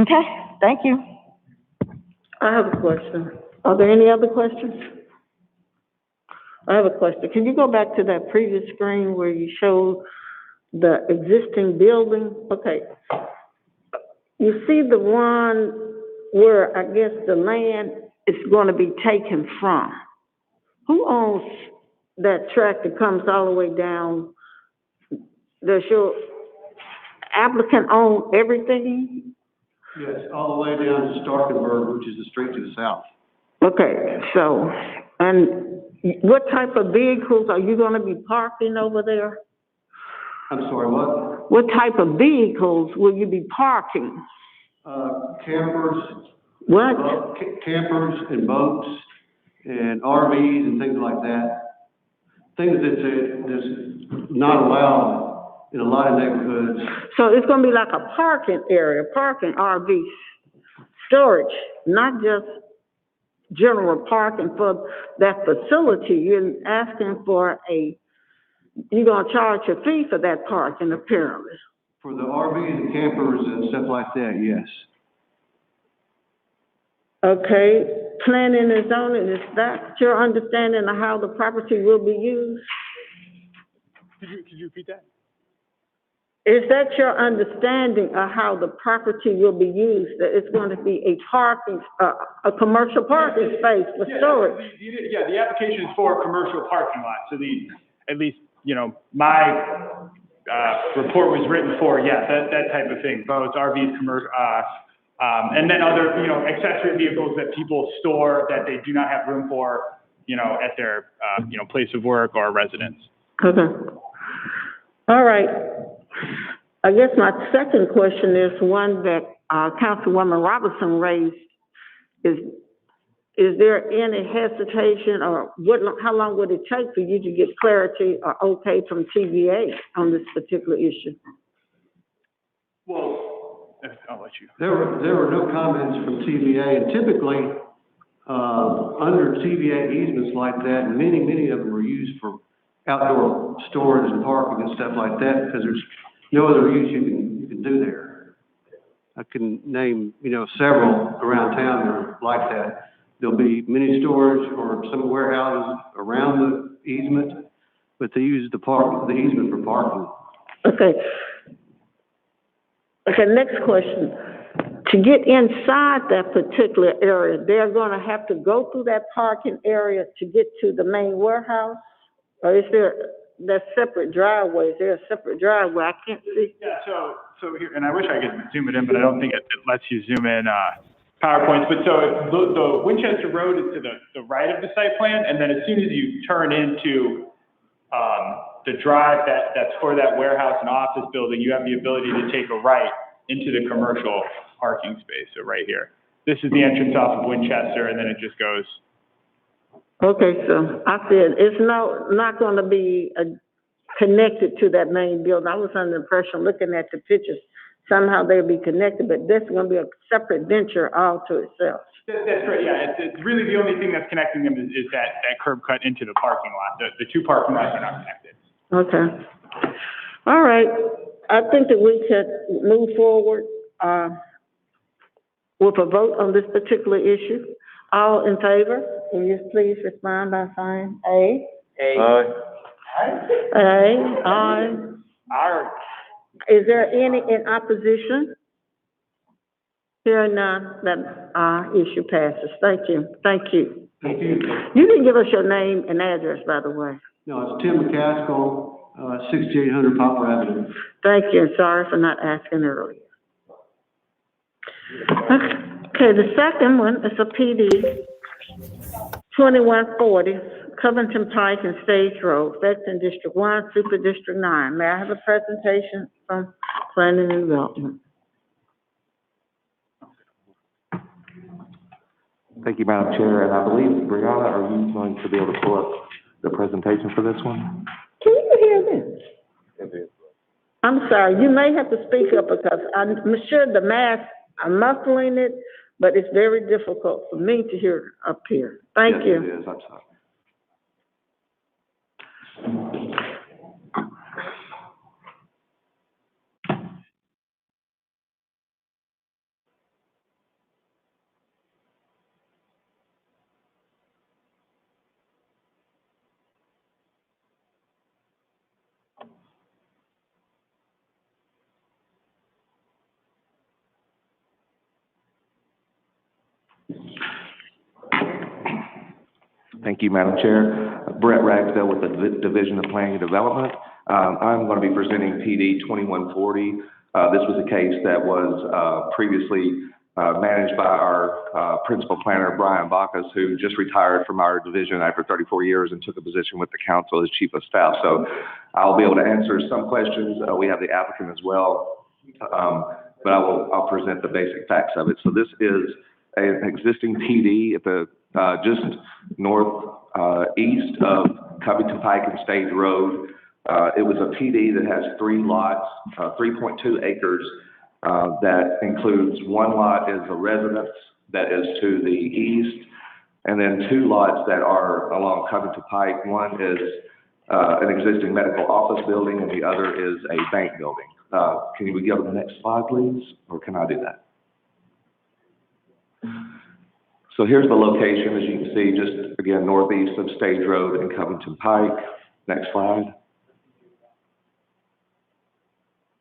Okay, thank you. I have a question. Are there any other questions? I have a question. Can you go back to that previous screen where you showed the existing building? Okay. You see the one where I guess the land is going to be taken from? Who owns that tract that comes all the way down? Does your applicant own everything? Yes, all the way down to Starkenburg, which is the street to the south. Okay, so, and what type of vehicles are you gonna be parking over there? I'm sorry, what? What type of vehicles will you be parking? Campers. What? Campers and boats and RVs and things like that. Things that's not allowed in a lot of neighborhoods. So it's gonna be like a parking area, parking RV storage, not just general parking for that facility. You're asking for you're gonna charge a fee for that parking apparently. For the RVs and campers and stuff like that, yes. Okay, planning and zoning, is that your understanding of how the property will be used? Could you repeat that? Is that your understanding of how the property will be used? That it's going to be a parking, a commercial parking space for storage? Yeah, the application is for a commercial parking lot, so at least, my, report was written for, that type of thing, boats, RVs, commercial, and then other, accessory vehicles that people store that they do not have room for, at their, place of work or residence. Okay. All right. I guess my second question is one that, Councilwoman Robinson raised. Is there any hesitation or how long would it take for you to get clarity or okay from TVA on this particular issue? Well, I'll let you. There were no comments from TVA, and typically, under TVA easements like that, many of them are used for outdoor storage and parking and stuff like that, because there's no other use you can do there. I can name, several around town that are like that. There'll be mini storage or some warehouses around the easement, but they use the easement for parking. Okay. Okay, next question. To get inside that particular area, they're gonna have to go through that parking area to get to the main warehouse? Or is there separate driveway? Is there a separate driveway? I can't see. Yeah, so here, and I wish I could zoom it in, but I don't think it lets you zoom in, PowerPoints. But so the Winchester Road is to the right of the site plan, and then as soon as you turn into, the drive that's for that warehouse and office building, you have the ability to take a right into the commercial parking space, so right here. This is the entrance off of Winchester, and then it just goes. Okay, so I said it's not going to be connected to that main building. I was under the impression, looking at the pictures, somehow they'll be connected, but this is going to be a separate venture all to itself. That's right, yeah. It's really the only thing that's connecting them is that curb cut into the parking lot. The two parking lots are not connected. Okay. All right. I think that we could move forward with a vote on this particular issue. All in favor, will you please respond by saying aye? Aye. Aye. Aye. Aye. Is there any in opposition? Hearing none, that issue passes. Thank you. Thank you. Thank you. You didn't give us your name and address, by the way. No, it's Tim McCaskill, 6800 Poplar Avenue. Thank you. Sorry for not asking earlier. Okay, the second one is a PD 2140, Covington Pike and Stage Road, Vexton District 1, Super District 9. May I have a presentation from Planning and Development? Thank you, Madam Chair, and I believe, Brianna, are you going to be able to pull up the presentation for this one? Can you hear this? I'm sorry, you may have to speak up because I'm sure the mask, I'm muffling it, but it's very difficult for me to hear up here. Thank you. Yes, it is, I'm sorry. Thank you, Madam Chair. Brett Ragsdale with the Division of Planning and Development. I'm going to be presenting PD 2140. This was a case that was previously managed by our principal planner, Brian Bacchus, who just retired from our division after 34 years and took a position with the council as chief of staff. So I'll be able to answer some questions. We have the applicant as well, but I'll present the basic facts of it. So this is an existing PD at the just northeast of Covington Pike and Stage Road. It was a PD that has 3 lots, 3.2 acres, that includes 1 lot is a residence that is to the east, and then 2 lots that are along Covington Pike. One is an existing medical office building, and the other is a bank building. Can we go to the next slide, please, or can I do that? So here's the location, as you can see, just again, northeast of Stage Road and Covington Pike. Next slide.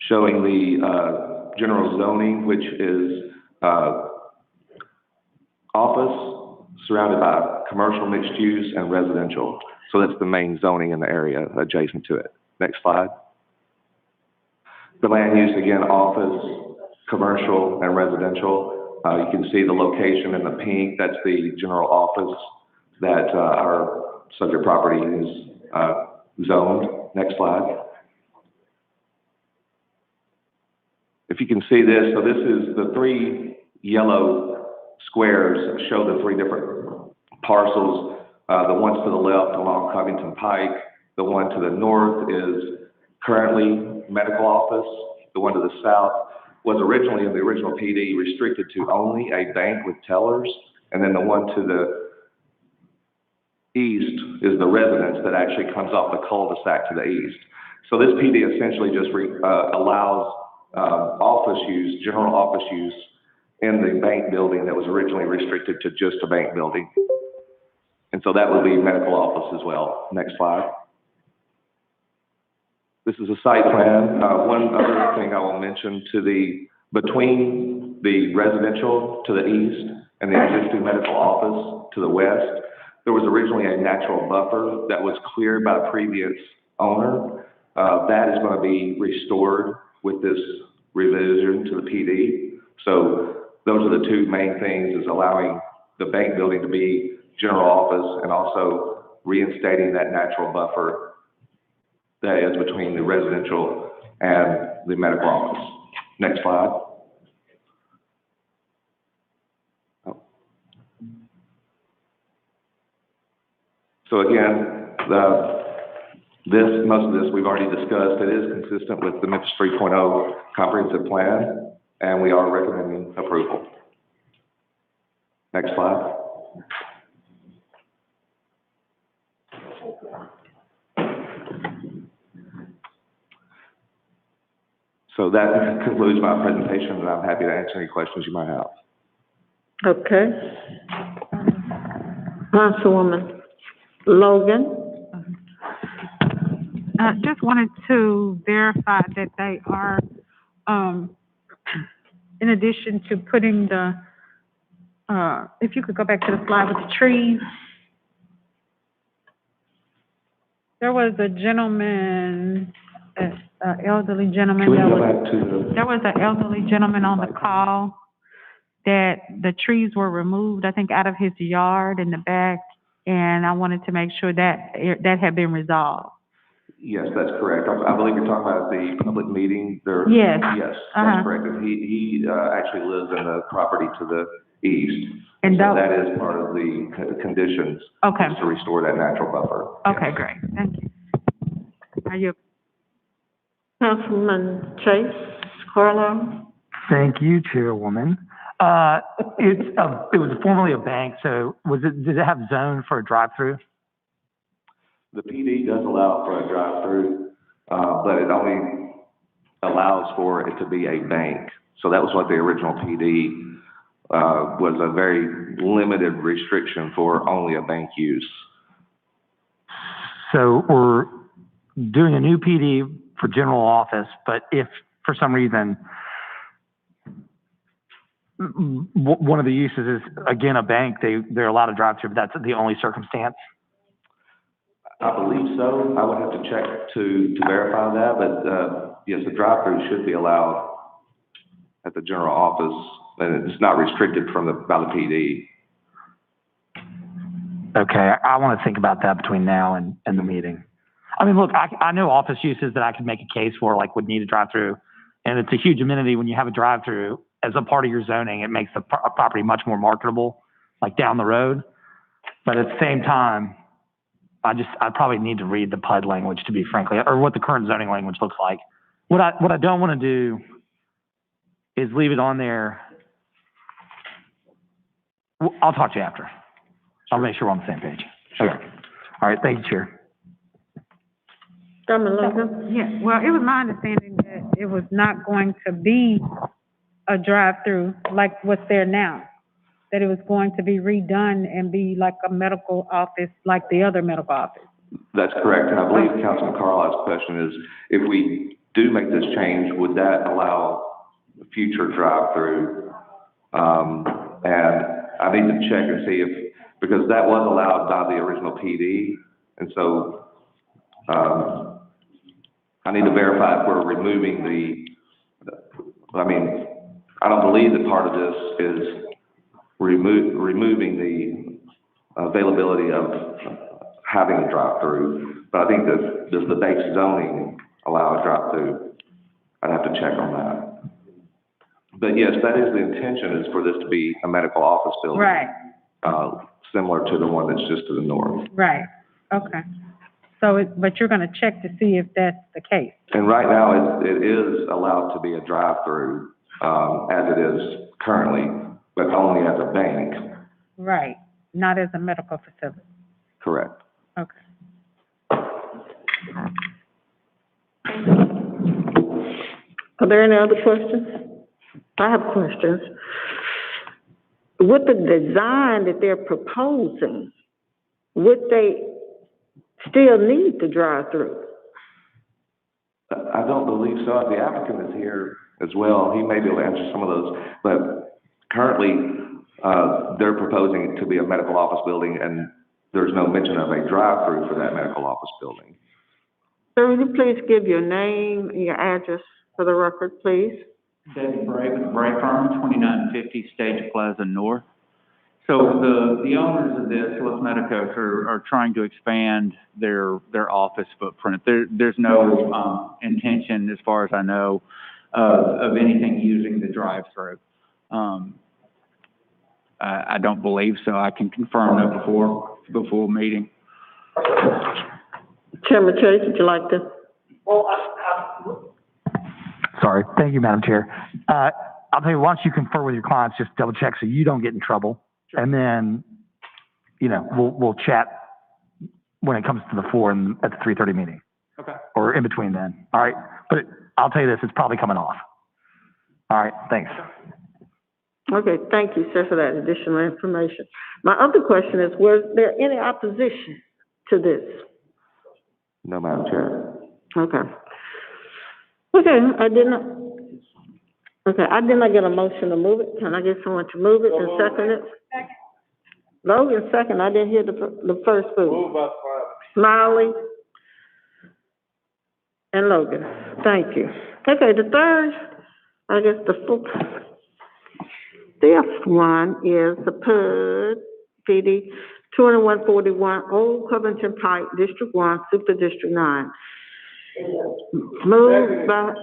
Showing the general zoning, which is office surrounded by commercial mixed use and residential. So that's the main zoning in the area adjacent to it. Next slide. The land use, again, office, commercial, and residential. You can see the location in the pink. That's the general office that our subject property is zoned. Next slide. If you can see this, so this is the 3 yellow squares show the 3 different parcels. The ones to the left along Covington Pike. The one to the north is currently medical office. The one to the south was originally in the original PD restricted to only a bank with tellers. And then the one to the east is the residence that actually comes off the cul-de-sac to the east. So this PD essentially just allows office use, general office use in the bank building that was originally restricted to just a bank building. And so that would be medical office as well. Next slide. This is a site plan. One other thing I will mention between the residential to the east and the existing medical office to the west, there was originally a natural buffer that was cleared by the previous owner. That is going to be restored with this revision to the PD. So those are the 2 main things, is allowing the bank building to be general office and also reinstating that natural buffer that is between the residential and the medical office. Next slide. So again, most of this we've already discussed. It is consistent with the Memphis 3.0 comprehensive plan, and we are recommending approval. Next slide. So that concludes my presentation, and I'm happy to answer any questions you might have. Okay. Councilwoman Logan. I just wanted to verify that they are, in addition to putting the, if you could go back to the slide with the trees. There was a gentleman, elderly gentleman. Can we go back to There was an elderly gentleman on the call that the trees were removed, I think, out of his yard in the back, and I wanted to make sure that that had been resolved. Yes, that's correct. I believe you're talking about the public meeting there. Yes. Yes, that's correct. And he actually lives in the property to the east. And so that is part of the conditions. Okay. To restore that natural buffer. Okay, great. Thank you. Are you? Councilman Chase Carlisle. Thank you, Chairwoman. It was formerly a bank, so did it have zone for a drive-through? The PD does allow for a drive-through, but it only allows for it to be a bank. So that was what the original PD was, a very limited restriction for only a bank use. So we're doing a new PD for general office, but if for some reason one of the uses is, again, a bank, they're allowed to drive through, but that's the only circumstance? I believe so. I would have to check to verify that, but, yes, the drive-through should be allowed at the general office, and it's not restricted by the PD. Okay, I want to think about that between now and the meeting. I mean, look, I know office uses that I could make a case for, like would need a drive-through, and it's a huge amenity when you have a drive-through as a part of your zoning. It makes the property much more marketable, like down the road. But at the same time, I probably need to read the PUD language, to be frankly, or what the current zoning language looks like. What I don't want to do is leave it on there. I'll talk to you after. I'll make sure we're on the same page. Okay. All right, thank you, Chair. Yeah, well, it was my understanding that it was not going to be a drive-through like what's there now. That it was going to be redone and be like a medical office, like the other medical office. That's correct, and I believe Councilman Carlisle's question is, if we do make this change, would that allow a future drive-through? And I need to check and see because that was allowed by the original PD, and so, I need to verify if we're removing I don't believe that part of this is removing the availability of having a drive-through, but I think that, does the base zoning allow a drive-through? I'd have to check on that. But yes, that is the intention, is for this to be a medical office building. Right. Similar to the one that's just to the north. Right, okay. So but you're gonna check to see if that's the case? And right now, it is allowed to be a drive-through, as it is currently, but only as a bank. Right, not as a medical facility? Correct. Okay. Are there any other questions? I have questions. With the design that they're proposing, would they still need the drive-through? I don't believe so. The applicant is here as well. He may be able to answer some of those, but currently, they're proposing it to be a medical office building, and there's no mention of a drive-through for that medical office building. Sir, will you please give your name and your address for the record, please? David Bray with Bray Firm, 2950 Stage Plaza North. So the owners of this, Los Medicos, are trying to expand their office footprint. There's no intention, as far as I know, of anything using the drive-through. I don't believe so. I can confirm that before meeting. Chairman Chase, would you like to? Sorry. Thank you, Madam Chair. I'll tell you, once you confer with your clients, just double check so you don't get in trouble. Sure. And then, we'll chat when it comes to the floor at the 3:30 meeting. Okay. Or in between then. All right. But I'll tell you this, it's probably coming off. All right. Thanks. Okay, thank you, sir, for that additional information. My other question is, was there any opposition to this? No, Madam Chair. Okay. Okay, I did not get a motion to move it. Can I get someone to move it and second it? Second. Logan, second. I didn't hear the first move. Move by Smiley and Logan. Thank you. Okay, the third, fifth one is the PUD, PD 2141, Old Covington Pike, District 1, Super District 9. Moved by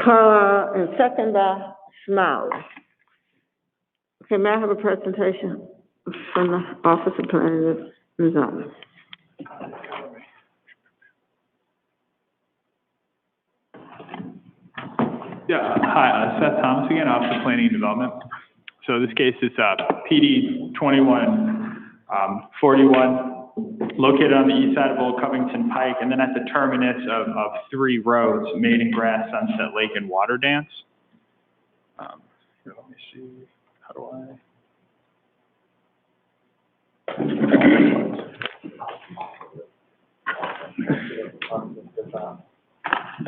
Carr and second by Smiley. Okay, may I have a presentation from the Office of Planning and Zoning? Yeah, hi, Seth Thomas again, Office of Planning and Development. So this case is PD 2141, located on the east side of Old Covington Pike, and then at the terminus of three roads, Maiden Grass, Sunset Lake, and Water Dance. Here, let me see, how do I?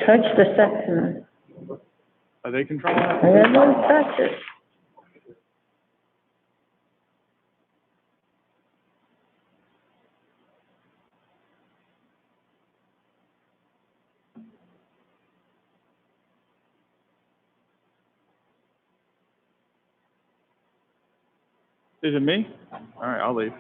Touch the section. Are they controlling it? I don't touch it. Is it me? All right, I'll leave.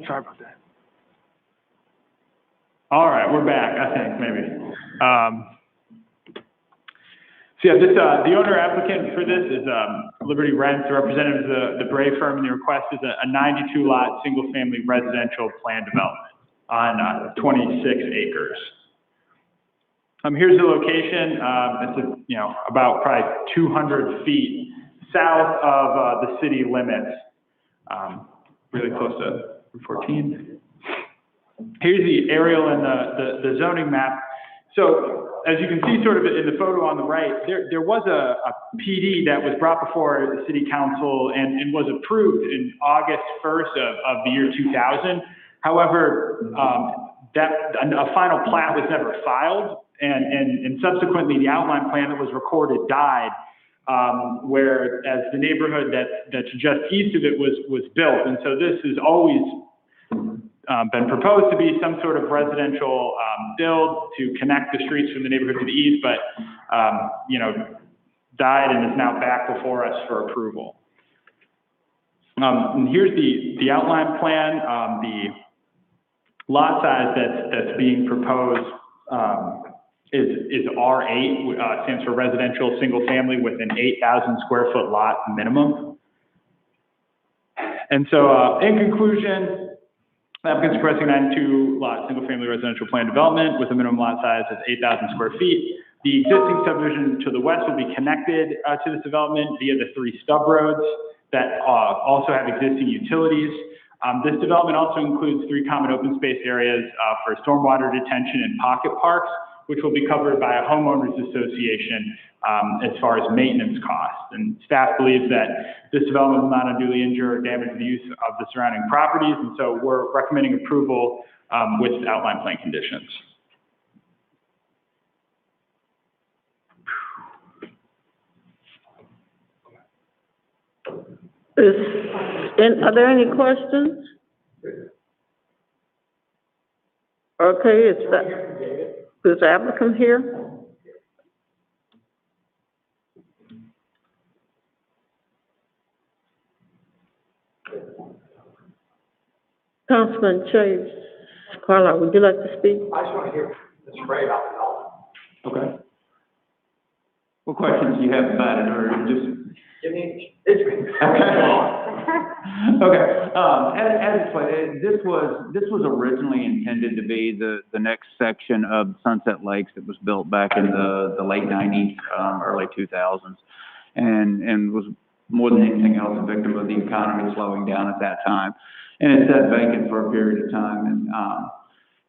Sorry about that. All right, we're back, I think, maybe. So yeah, this, the owner applicant for this is Liberty Rents, the representative of the Bray firm, and the request is a 92-lot, single-family residential plan development on 26 acres. Here's the location. It's about probably 200 feet south of the city limits, really close to Route 14. Here's the aerial and the zoning map. So as you can see sort of in the photo on the right, there was a PD that was brought before the city council and was approved in August 1st of the year 2000. However, a final plat was never filed, and subsequently the outline plan that was recorded died, whereas the neighborhood that's just east of it was built. And so this has always been proposed to be some sort of residential build to connect the streets from the neighborhood to the east, but died and is now back before us for approval. And here's the outline plan. The lot size that's being proposed is R8, stands for residential single family with an 8,000 square foot lot minimum. And so in conclusion, the applicant's requesting 92-lot single-family residential plan development with a minimum lot size of 8,000 square feet. The existing subdivision to the west will be connected to this development via the 3 stub roads that also have existing utilities. This development also includes 3 common open space areas for stormwater detention and pocket parks, which will be covered by a homeowners association as far as maintenance costs. And staff believes that this development will not unduly injure or damage the use of the surrounding properties, and so we're recommending approval with outline plan conditions. Are there any questions? Okay, is the applicant here? Councilman Chase Carlisle, would you like to speak? I just want to hear Mr. Ray about the development. Okay. What questions do you have about it, or just? Give me, it's me. Okay, as explained, this was originally intended to be the next section of Sunset Lakes that was built back in the late 90s, early 2000s, and was more than anything else a victim of the economy slowing down at that time. And it sat vacant for a period of time, and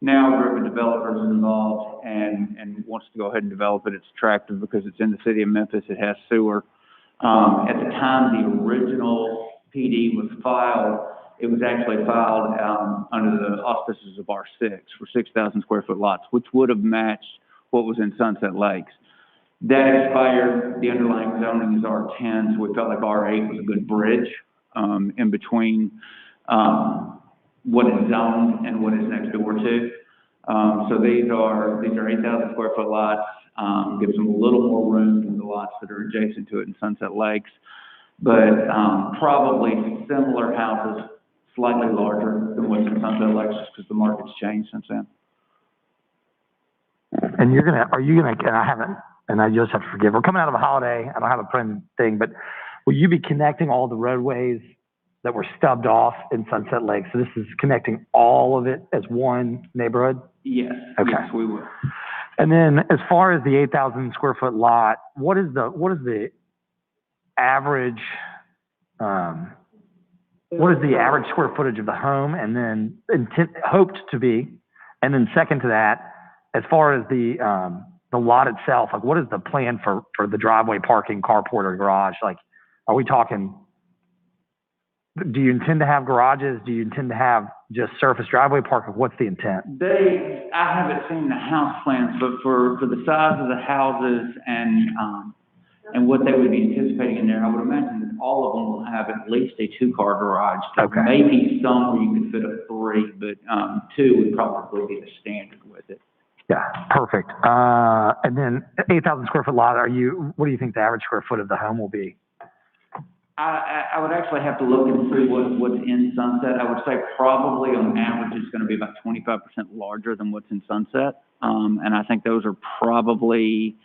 now a group of developers is involved and wants to go ahead and develop it. It's attractive because it's in the city of Memphis, it has sewer. At the time the original PD was filed, it was actually filed under the auspices of R6 for 6,000 square foot lots, which would have matched what was in Sunset Lakes. That expired. The underlying zoning is R10, so we felt like R8 was a good bridge in between what is zoned and what is next door to. So these are 8,000 square foot lots. Gives them a little more room than the lots that are adjacent to it in Sunset Lakes, but probably similar houses, slightly larger than what's in Sunset Lakes, just because the market's changed since then. And and I just have to forgive, we're coming out of a holiday, I don't have a printed thing, but will you be connecting all the roadways that were stubbed off in Sunset Lake? So this is connecting all of it as one neighborhood? Yes. Okay. Yes, we will. And then as far as the 8,000 square foot lot, what is the average, what is the average square footage of the home, and then hoped to be? And then second to that, as far as the lot itself, like what is the plan for the driveway, parking, carport, or garage? Like, are we talking, do you intend to have garages? Do you intend to have just surface driveway parking? What's the intent? I haven't seen the house plans, but for the size of the houses and what they would be anticipating in there, I would imagine that all of them will have at least a 2-car garage. There may be some where you could fit a 3, but 2 would probably be the standard with it. Yeah, perfect. And then 8,000 square foot lot, what do you think the average square foot of the home will be? I would actually have to look and see what's in Sunset. I would say probably on average it's going to be about 25% larger than what's in Sunset. And I think those are probably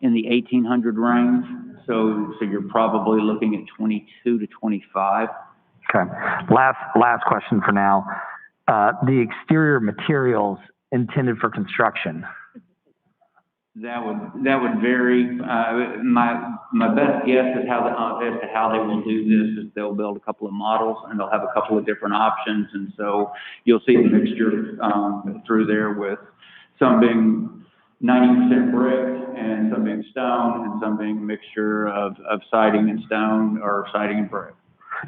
in the 1,800 range. So you're probably looking at 22 to 25. Okay. Last question for now. The exterior materials intended for construction. That would vary. My best guess is as to how they will do this is they'll build a couple of models and they'll have a couple of different options, and so you'll see the mixture through there with some being 90% brick and some being stone and some being a mixture of siding and stone or siding and brick.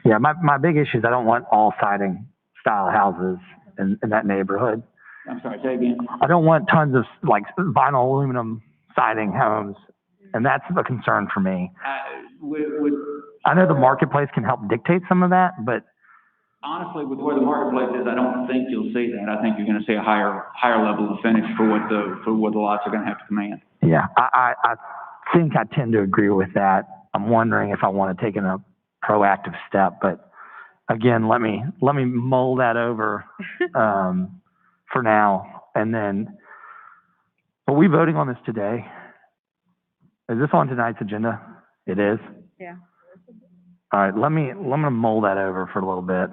Yeah, my big issue is I don't want all siding style houses in that neighborhood. I'm sorry, say again. I don't want tons of like vinyl aluminum siding homes, and that's a concern for me. I know the marketplace can help dictate some of that, but honestly, with where the marketplace is, I don't think you'll see that. I think you're going to see a higher level of finish for what the lots are going to have to command. Yeah, I think I tend to agree with that. I'm wondering if I want to take a proactive step, but again, let me mull that over. For now, and then, are we voting on this today? Is this on tonight's agenda? It is? Yeah. All right, I'm gonna mull that over for a little bit.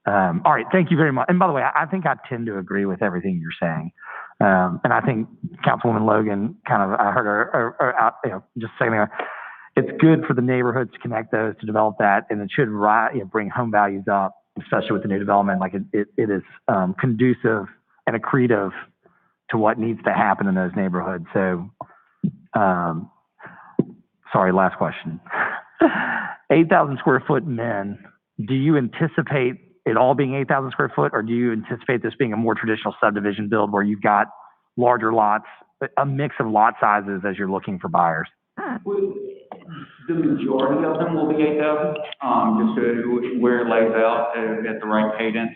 All right, thank you very much. And by the way, I think I tend to agree with everything you're saying. And I think Councilwoman Logan I heard her, just saying, it's good for the neighborhoods to connect those, to develop that, and it should bring home values up, especially with the new development. Like it is conducive and accretive to what needs to happen in those neighborhoods. So, sorry, last question. 8,000 square foot men, do you anticipate it all being 8,000 square foot, or do you anticipate this being a more traditional subdivision build where you've got larger lots, a mix of lot sizes as you're looking for buyers? The majority of them will be 8,000, just where it lays out at the right cadence,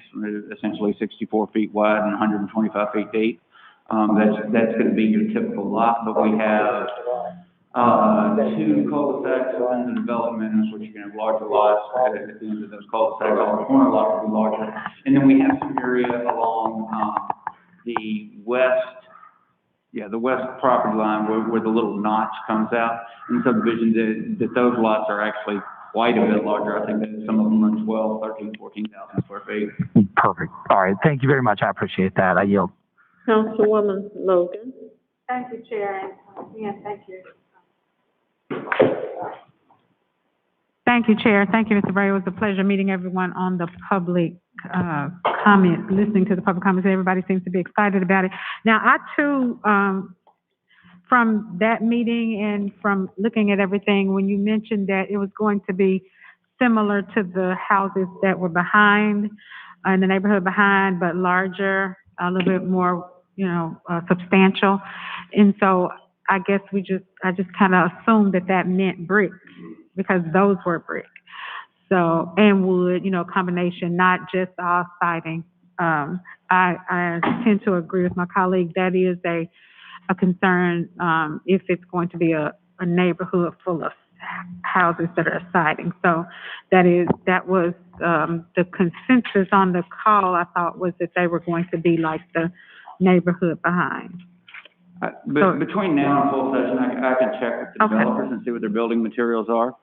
essentially 64 feet wide and 125 feet deep. That's going to be your typical lot, but we have two cul-de-sacs within the development, and so you're going to have larger lots at the end of those cul-de-sacs. All the corner lots will be larger, and then we have some area along the west property line where the little notch comes out in subdivision, that those lots are actually quite a bit larger. I think that some of them are 12, 13, 14,000 square feet. Perfect. All right. Thank you very much. I appreciate that. I yield. Councilwoman Logan. Thank you, Chair, and again, thank you. Thank you, Chair. Thank you, Mr. Bray. It was a pleasure meeting everyone on the public comments, listening to the public comments. Everybody seems to be excited about it. Now, I too, from that meeting and from looking at everything, when you mentioned that it was going to be similar to the houses that were behind, in the neighborhood behind, but larger, a little bit more, substantial. And so I guess I just kind of assumed that meant brick, because those were brick. So, and wood, combination, not just all siding. I tend to agree with my colleague. That is a concern, if it's going to be a neighborhood full of houses that are siding. So that was the consensus on the call, I thought, was that they were going to be like the neighborhood behind. Between now and full session, I can check with the developers and see what their building materials are.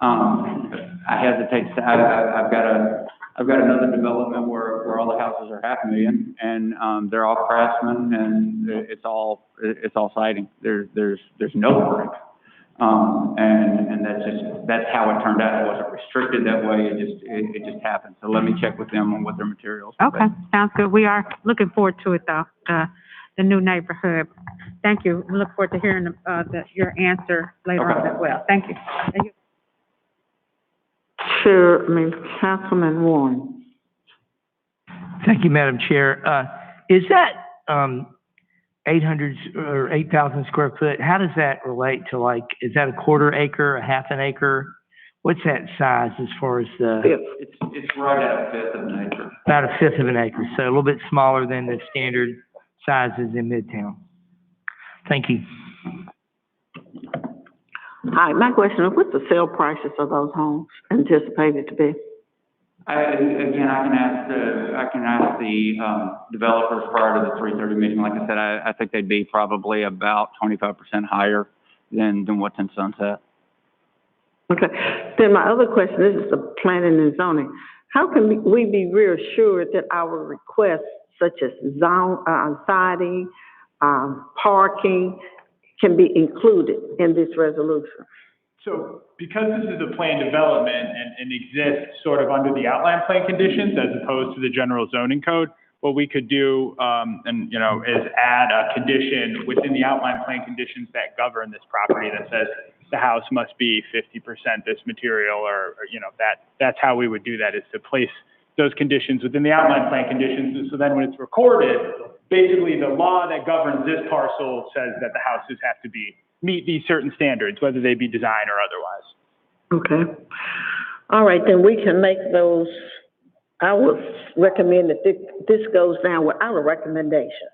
I hesitate to say, I've got another development where all the houses are $500,000, and they're all craftsmen, and it's all siding. There's no brick. And that's how it turned out. It wasn't restricted that way. It just happened. So let me check with them on what their materials are. Okay, sounds good. We are looking forward to it, though, the new neighborhood. Thank you. We look forward to hearing your answer later on as well. Thank you. Thank you. Councilman Warren. Thank you, Madam Chair. Is that 800 or 8,000 square foot? How does that relate to, is that a quarter acre, a half an acre? What's that size as far as the? It's right at a fifth of an acre. About a fifth of an acre, so a little bit smaller than the standard sizes in Midtown. Thank you. Hi, my question is, what's the sale prices of those homes anticipated to be? I can ask the developers prior to the 3:30 meeting. Like I said, I think they'd be probably about 25% higher than what's in Sunset. Okay. Then my other question, this is the planning and zoning. How can we be reassured that our requests, such as siding, parking, can be included in this resolution? So because this is a planned development and exists sort of under the outline plan conditions as opposed to the general zoning code, what we could do, is add a condition within the outline plan conditions that govern this property that says the house must be 50% this material, or that's how we would do that, is to place those conditions within the outline plan conditions. And so then when it's recorded, basically the law that governs this parcel says that the houses have to meet these certain standards, whether they be design or otherwise. Okay. All right, then we can make those. I would recommend that this goes down without a recommendation.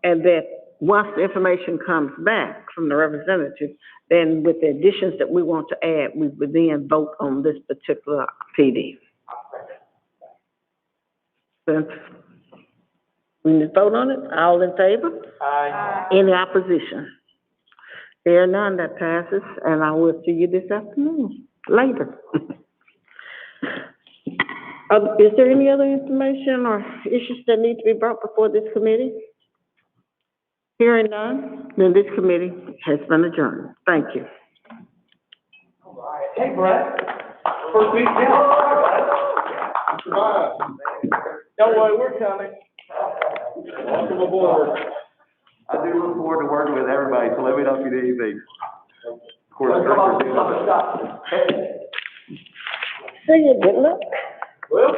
And that once the information comes back from the representative, then with the additions that we want to add, we would then vote on this particular PD. We need to vote on it. All in favor? Aye. Any opposition? There are none, that passes, and I will see you this afternoon, later. Is there any other information or issues that need to be brought before this committee? Hearing none, then this committee has been adjourned. Thank you. All right. Hey, Brett. First meeting. Don't worry, we're coming. Welcome aboard. I do look forward to working with everybody, so let me know if you need anything. Of course, Stop. See you, good luck. Well.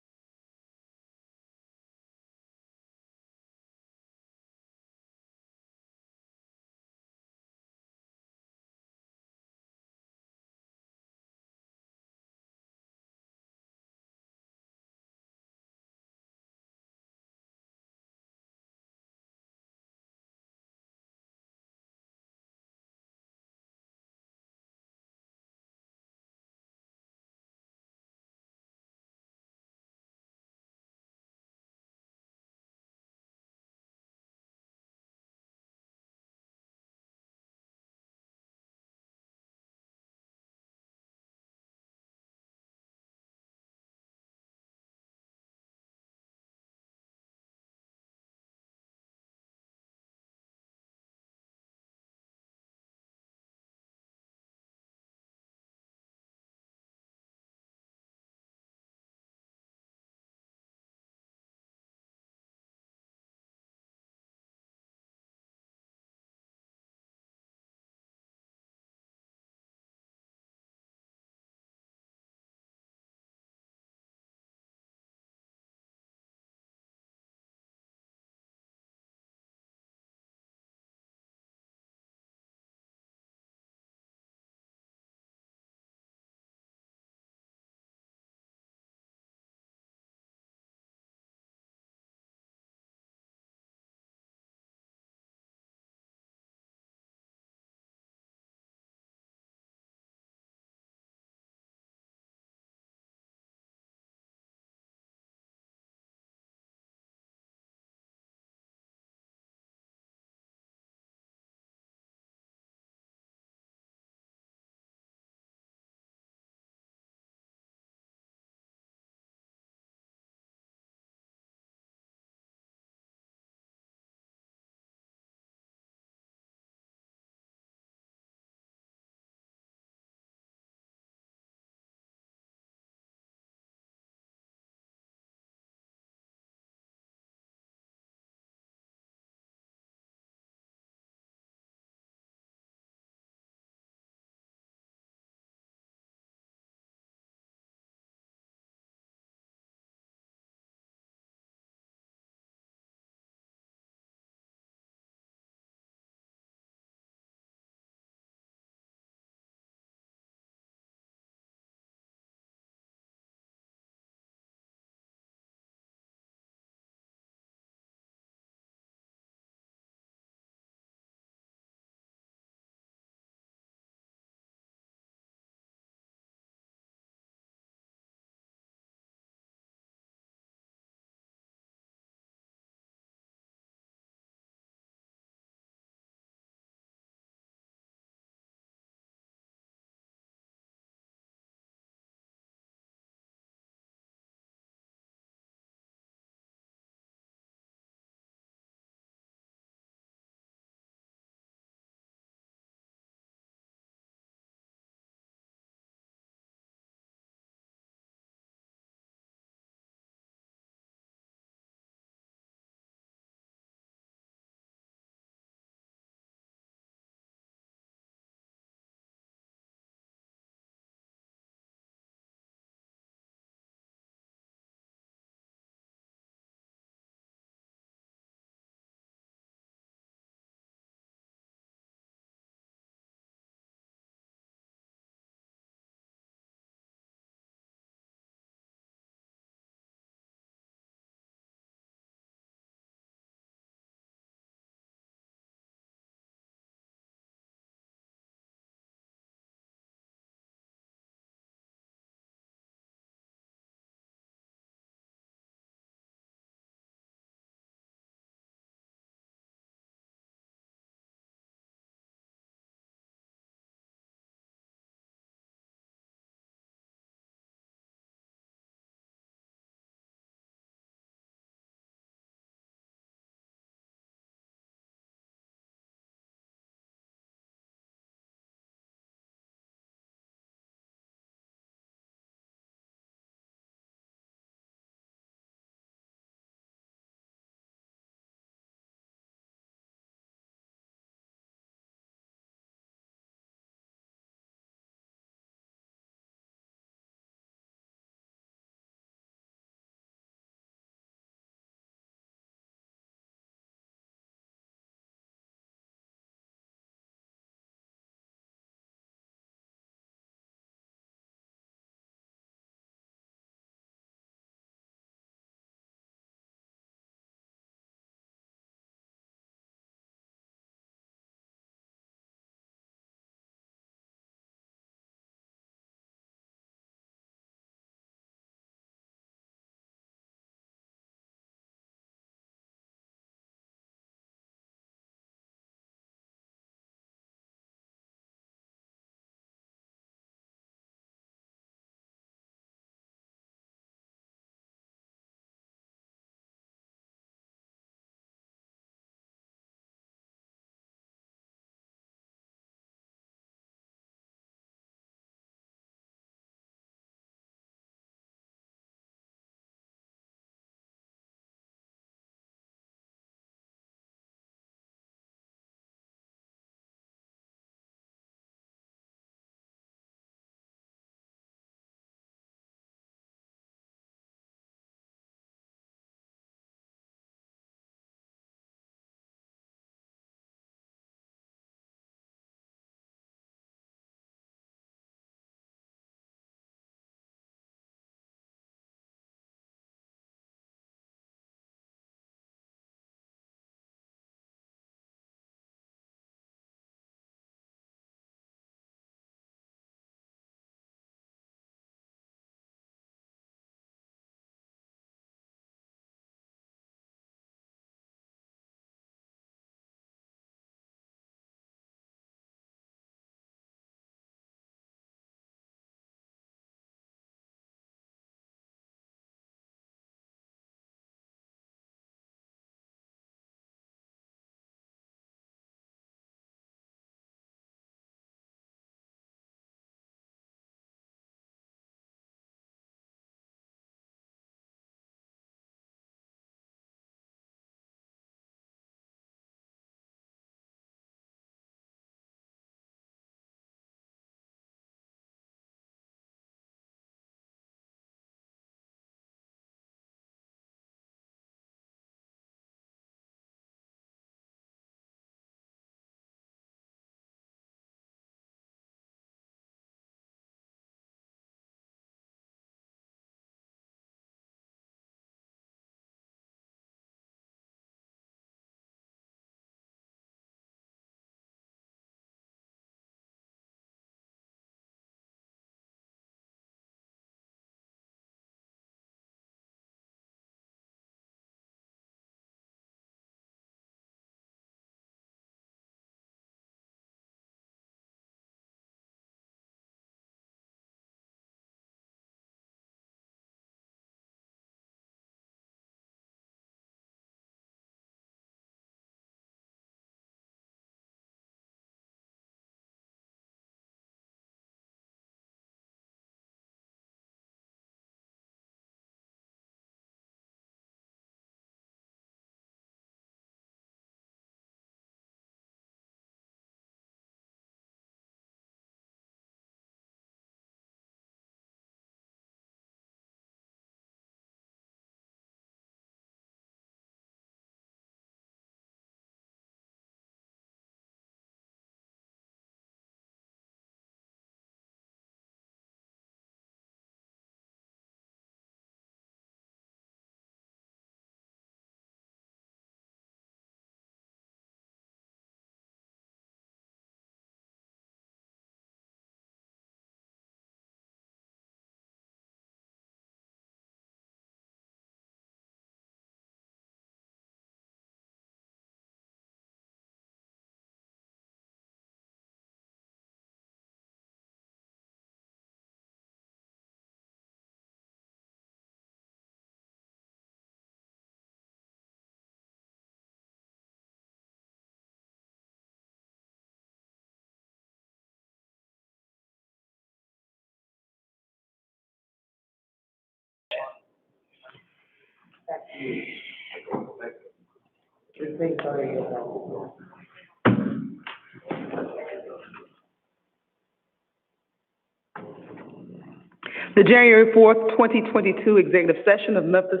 The January 4th, 2022 executive session of Memphis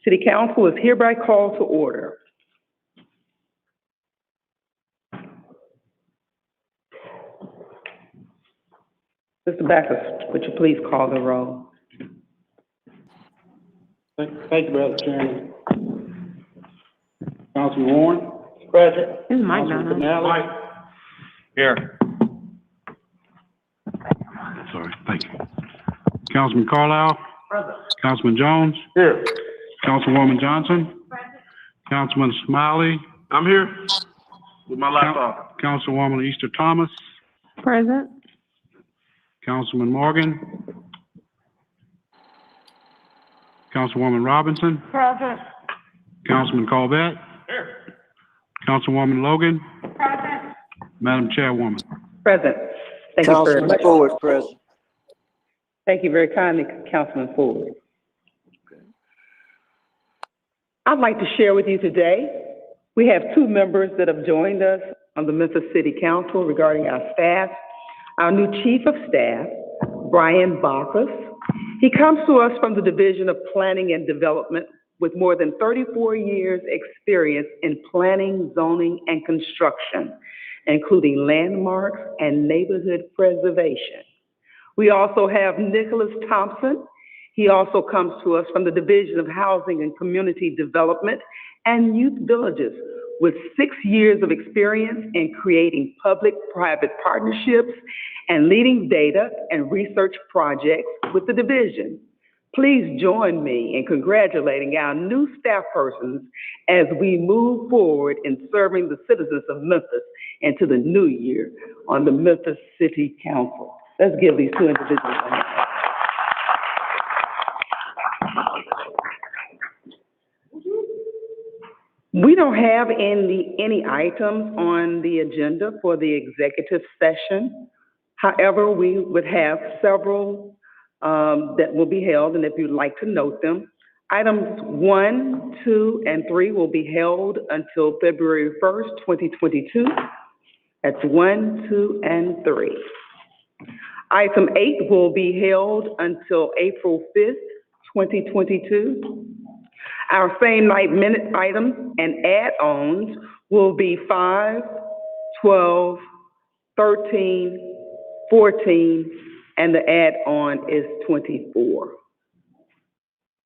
City Council is hereby called to order. Mr. Backus, would you please call the roll? Thank you, Madam Chairman. Councilman Warren? Present. Councilman Canale? Here. Sorry, thank you. Councilman Carlisle? Present. Councilman Jones? Here. Councilwoman Johnson? Councilman Smiley? I'm here with my laptop. Councilwoman Easter Thomas? Present. Councilman Morgan? Councilwoman Robinson? Present. Councilman Corbett? Here. Councilwoman Logan? Present. Madam Chairwoman? Present. Thank you very Councilman much. Ford, present. Thank you very kindly, Councilman Ford. I'd like to share with you today, we have two members that have joined us on the Memphis City Council regarding our staff. Our new Chief of Staff, Brian Bacchus. He comes to us from the Division of Planning and Development with more than 34 years' experience in planning, zoning, and construction, including landmarks and neighborhood preservation. We also have Nicholas Thompson. He also comes to us from the Division of Housing and Community Development and Youth Villages with 6 years of experience in creating public-private partnerships and leading data and research projects with the division. Please join me in congratulating our new staff persons as we move forward in serving the citizens of Memphis into the new year on the Memphis City Council. Let's give these two individuals a hand. We don't have any items on the agenda for the executive session. However, we would have several that will be held, and if you'd like to note them, items 1, 2, and 3 will be held until February 1st, 2022. That's 1, 2, and 3. Item 8 will be held until April 5th, 2022. Our same night minute items and add-ons will be 5, 12, 13, 14, and the add-on is 24.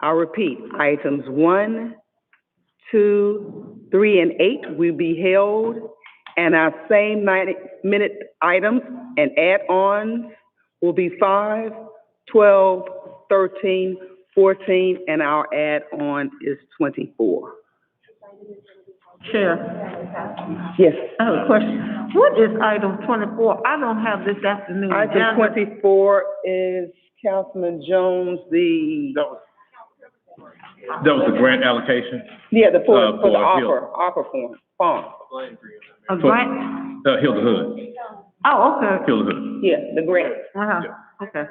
I'll repeat, items 1, 2, 3, and 8 will be held, and our same minute items and add-ons will be 5, 12, 13, 14, and our add-on is 24. Chair, Yes. I have a question. What is item 24? I don't have this afternoon Item agenda. 24 is Councilman Jones, That was the grant allocation? for the for offer form. A grant? Hill the Hood, Oh, okay. Hill the Hood. Yeah, the grant. Uh-huh, okay.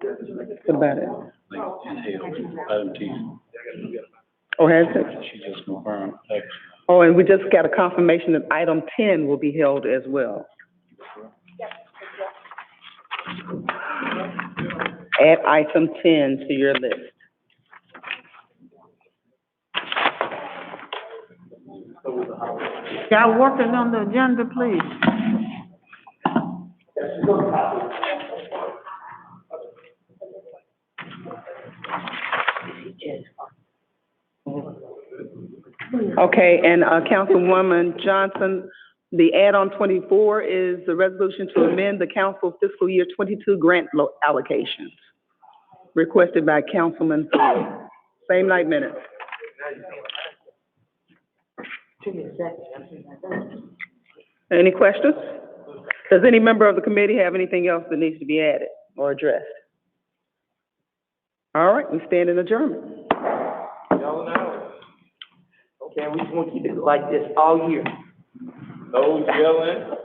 That's about it. Item T. Oh, has it? She just confirmed. Oh, and we just got a confirmation that item 10 will be held as well. Add item 10 to your list. Y'all working on the agenda, please? Okay, and Councilwoman Johnson, the add-on 24 is the resolution to amend the council fiscal year 22 grant allocations requested by Councilman Ford. Same night minutes. Any questions? Does any member of the committee have anything else that needs to be added or addressed? All right, we stand in adjournment. Y'all know. Okay, we just want to keep it like this all year. No yelling,